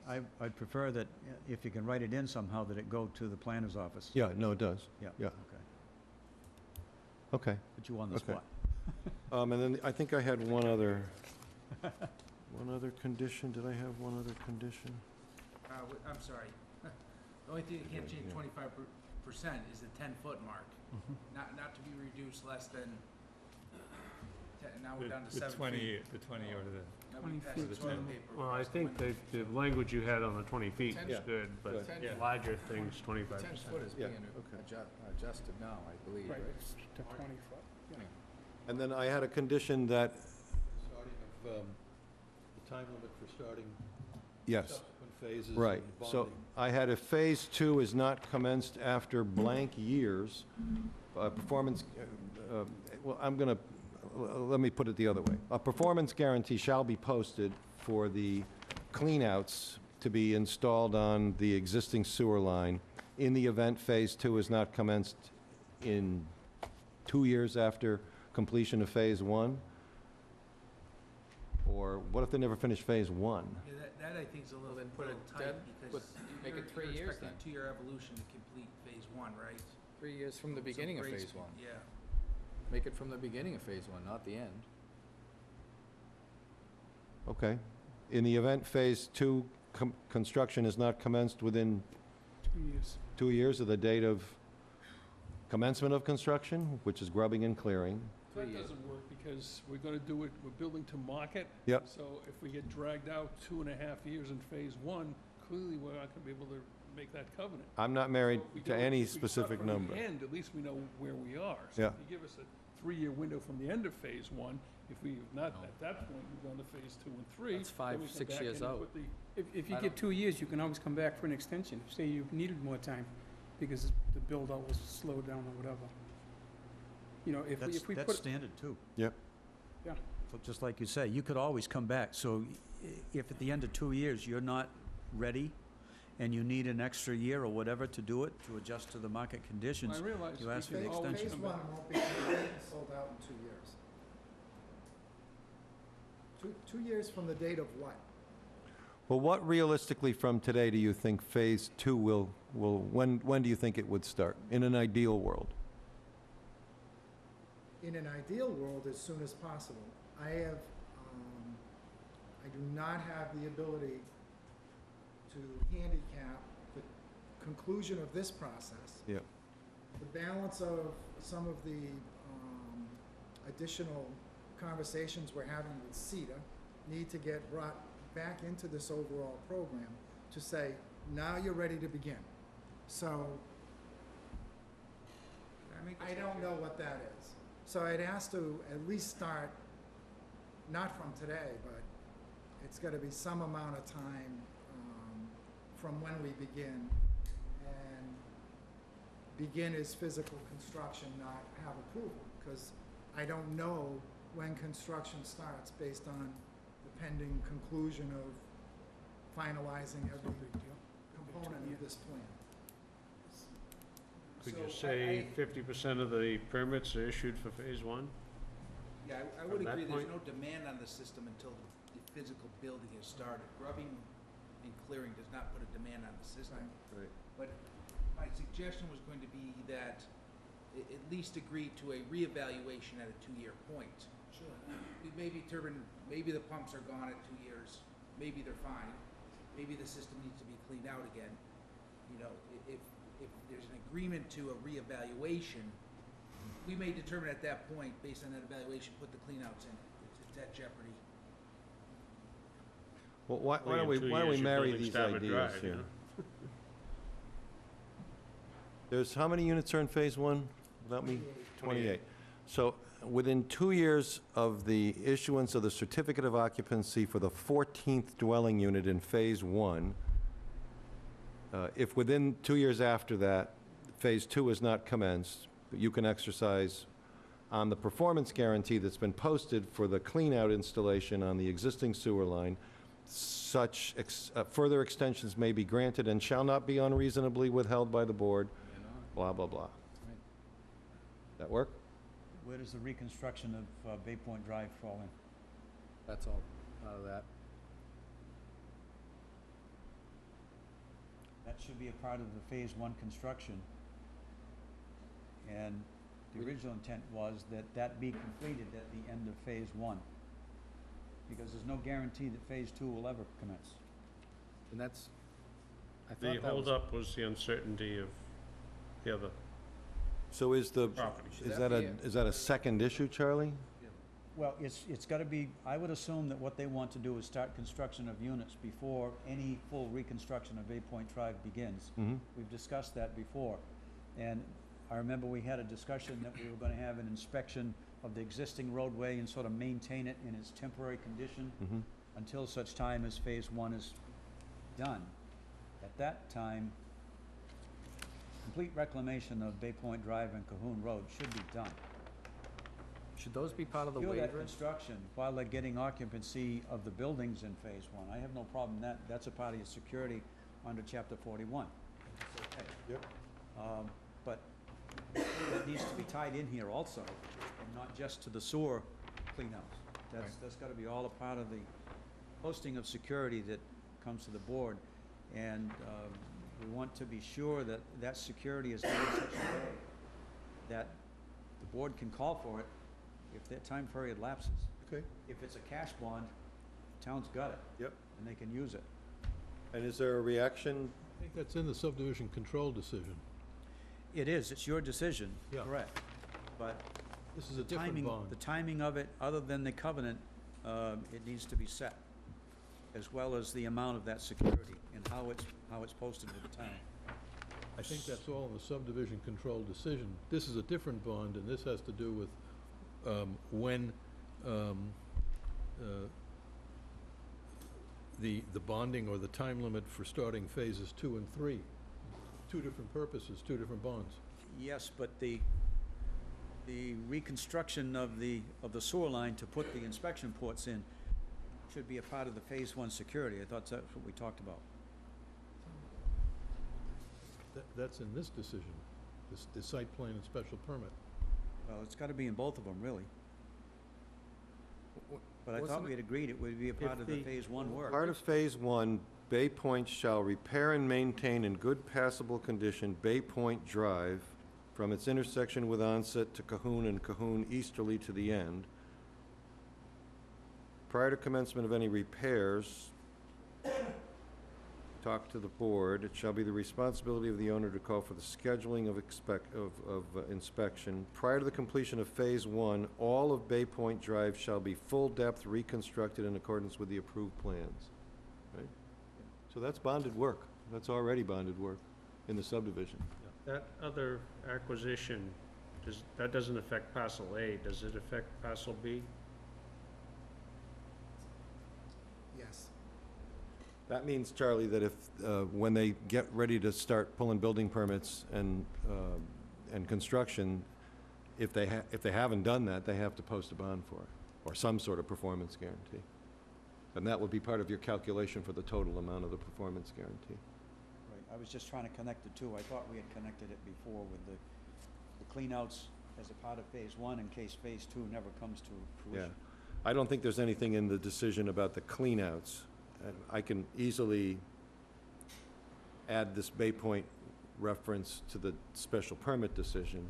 okay, I'd prefer that if you can write it in somehow, that it go to the planner's office. Yeah, no, it does. Yeah. Yeah. Okay. Okay. Put you on the Okay. spot. And then I think I had one other condition. Did I have one other condition? I'm sorry. The only thing that can't change 25% is the 10-foot mark, not to be reduced less than, now we're down to 7 feet. The 20 or the. Now we passed the toilet paper. Well, I across the think window. the language you had on the 20 feet is Yeah. good, but Good. Yeah. larger things, 25%. 10 foot is Yeah, being okay. adjusted now, I believe, right? To 20 foot. And then I had a condition that, Starting of, the time limit for starting yes, subsequent phases right. and So bonding. I had if Phase 2 is not commenced after blank years, performance, well, let me put it the other way. A performance guarantee shall be posted for the cleanouts to be installed on the existing sewer line in the event Phase 2 is not commenced in 2 years after completion of Phase 1? Or what if they never finish Phase 1? Yeah, that I think is a little, then put little it tight, dead, because make it 3 years expecting then. a 2-year evolution to complete phase 1, right? 3 years from the So beginning of grace phase one. Yeah. Make it from the beginning of phase one, not the end. Okay. In the event Phase 2 construction is not commenced within 2 years. 2 years of the date of commencement of construction, which is grubbing and clearing. That doesn't work because we're gonna do it, we're building to market. Yep. So if we get dragged out 2.5 years in phase 1, clearly we're not gonna be able to make that covenant. I'm not married So if we to do it- any if we start specific from the number. end, at least we know where we are. So Yeah. if you give us a 3-year window from the end of phase 1, if we have not, at that point, we've gone to phase 2 and 3. That's then 5, we come 6 back years in and out. put the- If you I get don't- 2 years, you can always come back for an extension, say you needed more time, because the build-out was slowed down or whatever. You know, if we That's put, standard, too. Yep. Yeah. So just like you say, you could always come back. So if at the end of 2 years, you're not ready, and you need an extra year or whatever to do it, to adjust to the market conditions, I realize you we ask for can the always extension. come back. won't be completely sold out in 2 years. 2 years from the date of what? Well, what realistically from today do you think Phase 2 when do you think it would start, in an ideal world? in an ideal world, as soon as possible. I have, I do not have the ability to handicap the conclusion of this process. Yeah. The balance of some of the additional conversations we're having with CETA need to get brought back into this overall program to say, now you're ready to begin. So I don't know what that is. So I'd ask to at least start, not from today, but it's gotta be some amount of time from when we begin, and begin as physical construction, not have approval, because I don't know when construction starts based on the pending conclusion of finalizing every component of this plan. Could you So say 50% of the permits are issued for phase one? Yeah, I From would that agree, there's point- no demand on the system until the physical building is started. Grubbing and clearing does not put a demand on the system. Right. But my suggestion was going to be that at least agree to a reevaluation at a 2-year point. Sure. We may determine, maybe the pumps are gone at 2 years, maybe they're fine, maybe the system needs to be cleaned out again. You know, if there's an agreement to a reevaluation, we may determine at that point, based on that evaluation, put the cleanouts in. It's at jeopardy. Well, why Well, don't in we, 2 why don't we years, your marry building's these Stafford ideas Drive, you here? know? There's, how many units are in phase one, without me? 28. So, within 2 years of the issuance of the certificate of occupancy for the 14th dwelling unit in phase one, if within 2 years after that, phase two is not commenced, you can exercise on the performance guarantee that's been posted for the clean-out installation on the existing sewer line, such further extensions may be granted and shall not be unreasonably withheld by the board, blah, blah, blah. Right. That work? Where does the reconstruction of Bay Point Drive fall in? That's all out of that. That should be a part of the phase one construction. And the original intent was that that be completed at the end of phase one. Because there's no guarantee that phase two will ever commence. And that's, I The thought that was... holdup was the uncertainty of the other So is the, properties. Should that be is that a second issue, Charlie? Well, it's gotta be, I would assume that what they want to do is start construction of units before any full reconstruction of Bay Point Drive begins. Mm-hmm. We've discussed that before. And I remember we had a discussion that we were gonna have an inspection of the existing roadway and sort of maintain it in its temporary condition Mm-hmm. until such time as phase one is done. At that time, complete reclamation of Bay Point Drive and Cahoon Road should be done. Should those be part of the Secure that waiver? construction while they're getting occupancy of the buildings in phase one. I have no problem with that. That's a part of your security under chapter 41. It's okay. Yep. But that needs to be tied in here also, and not just to the sewer cleanouts. That's gotta be all a part of the posting of security that comes to the board. And, we want to be sure that that security is done in such a way that the board can call for it if that time period lapses. Okay. If it's a cash bond, town's got it. Yep. And they can use it. And is there a reaction? I think that's in the subdivision control decision. It is, it's your decision, Yeah. correct. But This is the a different timing, bond. the timing of it, other than the covenant, it needs to be set, as well as the amount of that security and how it's posted with the town. I think that's all in the subdivision control decision. This is a different bond, and this has to do with when the bonding or the time limit for starting phases 2 and 3. Two different purposes, two different bonds. Yes, but the reconstruction of the sewer line to put the inspection ports in should be a part of the phase one security. I thought that's what we talked about. That's in this decision, the site plan and special permit. Well, it's gotta be in both of them, really. But I thought Wasn't we had agreed it would be a part of the phase one work. Part of phase one, Bay Point shall repair and maintain in good passable condition Bay Point Drive from its intersection with Onset to Cahoon and Cahoon easterly to the end. Prior to commencement of any repairs, talk to the board. It shall be the responsibility of the owner to call for the scheduling of inspection. Prior to the completion of Phase 1, all of Bay Point Drive shall be full-depth reconstructed in accordance with the approved plans. Right? So that's bonded work. That's already bonded work in the subdivision. That other acquisition, that doesn't affect parcel A, does it affect parcel B? Yes. That means, Charlie, that if, when they get ready to start pulling building permits and construction, if they haven't done that, they have to post a bond for it, or some sort of performance guarantee. And that would be part of your calculation for the total amount of the performance guarantee. Right, I was just trying to connect the two. I thought we had connected it before with the cleanouts as a part of Phase 1 in case Phase 2 never comes to fruition. Yeah. I don't think there's anything in the decision about the cleanouts. I can easily add this Bay Point reference to the special permit decision.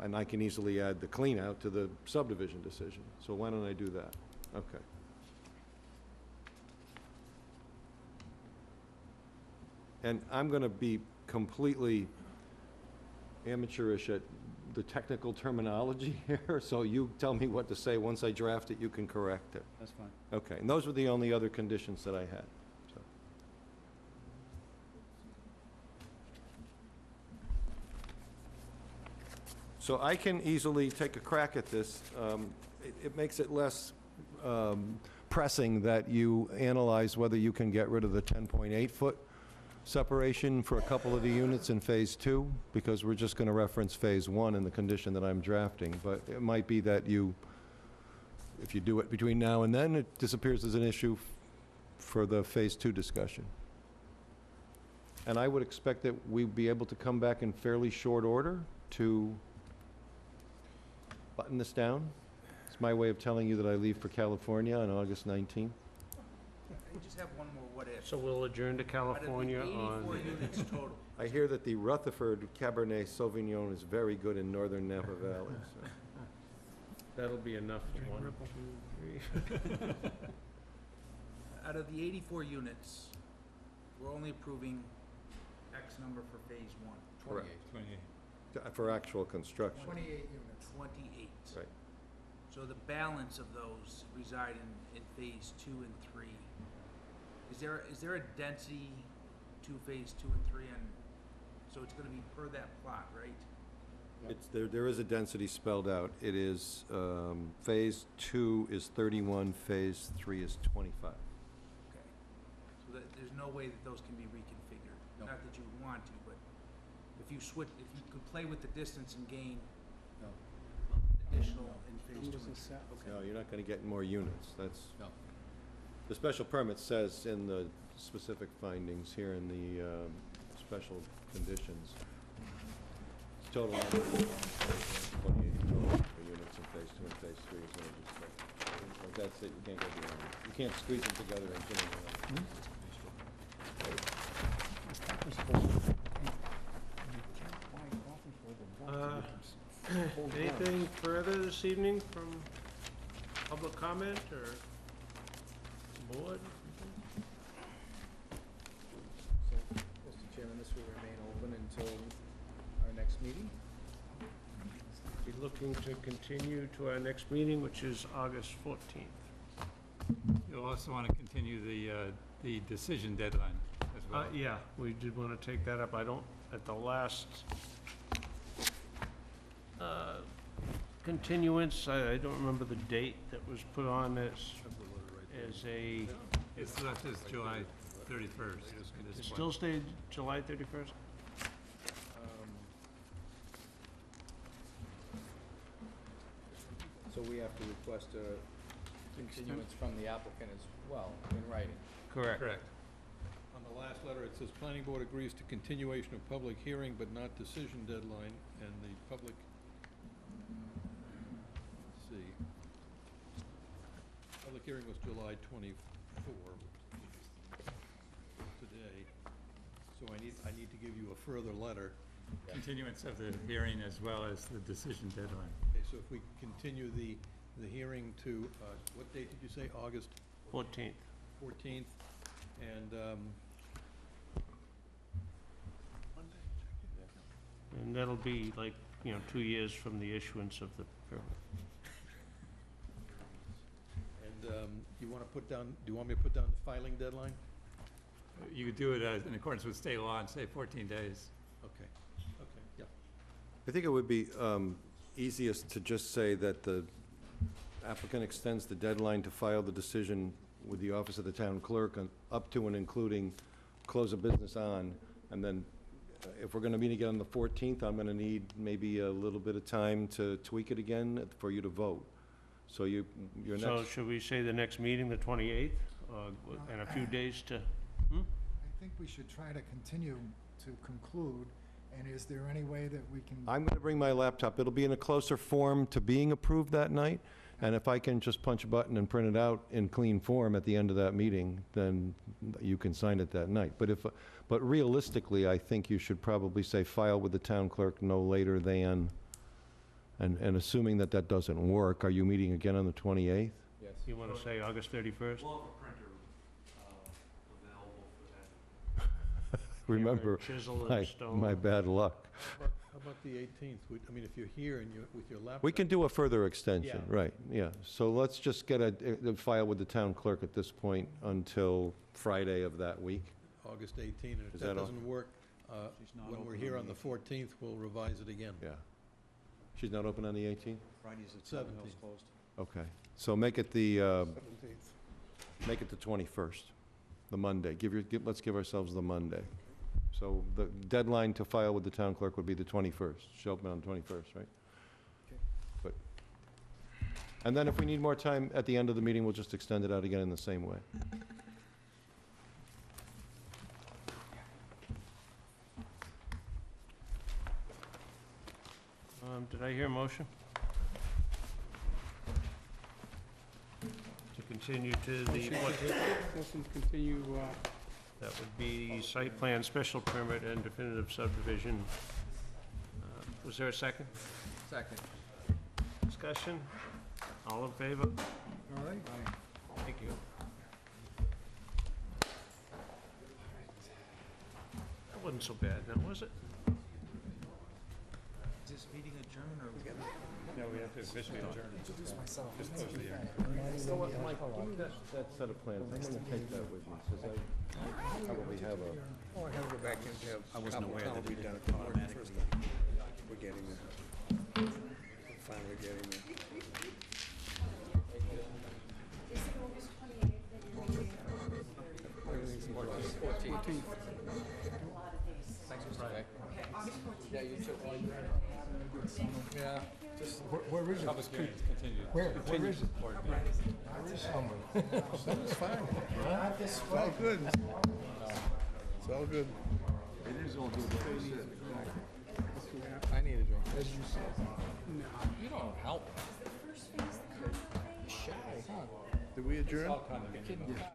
And I can easily add the cleanout to the subdivision decision. So why don't I do that? Okay. And I'm going to be completely amateurish at the technical terminology here, so you tell me what to say. Once I draft it, you can correct it. That's fine. Okay, and those were the only other conditions that I had. So I can easily take a crack at this. It makes it less pressing that you analyze whether you can get rid of the 10.8-foot separation for a couple of the units in Phase 2, because we're just going to reference Phase 1 in the condition that I'm drafting. But it might be that if you do it between now and then, it disappears as an issue for the Phase 2 discussion. And I would expect that we'd be able to come back in fairly short order to button this down. It's my way of telling you that I leave for California on August 19th. I just have one more what if. So we'll adjourn to California on... Out of the 84 units total. I hear that the Rutherford Cabernet Sauvignon is very good in northern Napa Valley. So. That'll be enough. 1, 2, 3. Out of the 84 units, we're only approving X number for Phase 1. Correct. 28. For actual construction. 28 units. 28. Right. So the balance of those reside in Phase 2 and 3. Is there a density to Phase 2 and 3 and so it's gonna be per that plot, right? It's, there is a density spelled out. It is, Phase 2 is 31, Phase 3 is 25. Okay. So there's no way that those can be reconfigured? No. Not that you would want to, but if you could play with the distance and gain No. additional in Phase 2 and 3. Okay. No, you're not gonna get more units. That's, No. the special permit says in the specific findings here in the, special conditions, total number of 28 total for units in Phase 2 and Phase 3 is gonna just like that's it, you can't go beyond it. You can't squeeze them together and get them Anything further this evening from public comment or board? So, Mr. Chairman, this will remain open until our next meeting? Be looking to continue to our next meeting, which is August 14th. You'll also want to continue the decision deadline as well. Yeah, we did want to take that up. I don't, at the last continuance, I don't remember the date that was put on as a... It's left as July 31st. It still stayed July 31st? So we have to request a continuance from the applicant as well, in writing. Correct. Correct. On the last letter, it says, "Planning board agrees to continuation of public hearing, but not decision deadline," and the public, let's see, public hearing was July 24, today. So I need to give you a further letter. Continuance of the hearing as well as the decision deadline. Okay, so if we continue the hearing to, what date did you say, August 14th. 14th? And, And that'll be like, 2 years from the issuance of the permit. you want to put down, do you want me to put down the filing deadline? You could do it in accordance with state law and say 14 days. Okay, yeah. I think it would be easiest to just say that the applicant extends the deadline to file the decision with the office of the town clerk up to and including close of business on, and then if we're going to meet again on the 14th, I'm going to need maybe a little bit of time to tweak it again for you to vote. So your next... So should we say the next meeting, the 28th, and a few days to... I think we should try to continue to conclude, and is there any way that we can... I'm going to bring my laptop. It'll be in a closer form to being approved that night, and if I can just punch a button and print it out in clean form at the end of that meeting, then you can sign it that night. But realistically, I think you should probably say file with the town clerk no later than, and assuming that that doesn't work, are you meeting again on the 28th? Yes. You want to say August 31st? We'll have a printer available for that. Remember Chisel and stone. my bad luck. How about the 18th? I mean, if you're here and you're with your laptop... We can do a further extension, Yeah. right, yeah. So let's just get a file with the town clerk at this point until Friday of that week. August 18th, and if Is that that all? doesn't work, She's not when we're open here on on the the 14th, we'll revise it again. Yeah. She's not open on the 18th? Fridays at 7 Hill's 17th. closed. Okay. So make it the 21st, the Monday. Let's give ourselves the Monday. So the deadline to file with the town clerk would be the 21st. She'll open on the 21st, right? Okay. But, and then if we need more time at the end of the meeting, we'll just extend it out again in the same way. Did I hear a motion? To continue to the... Motion to continue, That would be site plan, special permit, and definitive subdivision. Was there a second? Second. Discussion? All in favor? All right? Thank you. That wasn't so bad now, was it? Is this meeting adjourned or? No, we have to officially adjourn. Introduce myself. Just close the hearing. You know what, Mike, give me that set of plans. I'm going to take that with me, because I probably have a... Oh, I gotta go back and have. I wasn't aware that it didn't automatically... We're getting there. Finally getting there. Is it August 28th that you're meeting? Everything's in place. A 14th. lot of days. Thanks, Mr. Ray. Okay, August 14th. Yeah, you too. Yeah, just, where is it? Public hearing is continued. Where is it? Board meeting. There is someone. That's fine. It's all good. It's all good. It is all good. I need a drink. As you said. You don't help. The first phase, the condo phase? Did we adjourn? All condominium.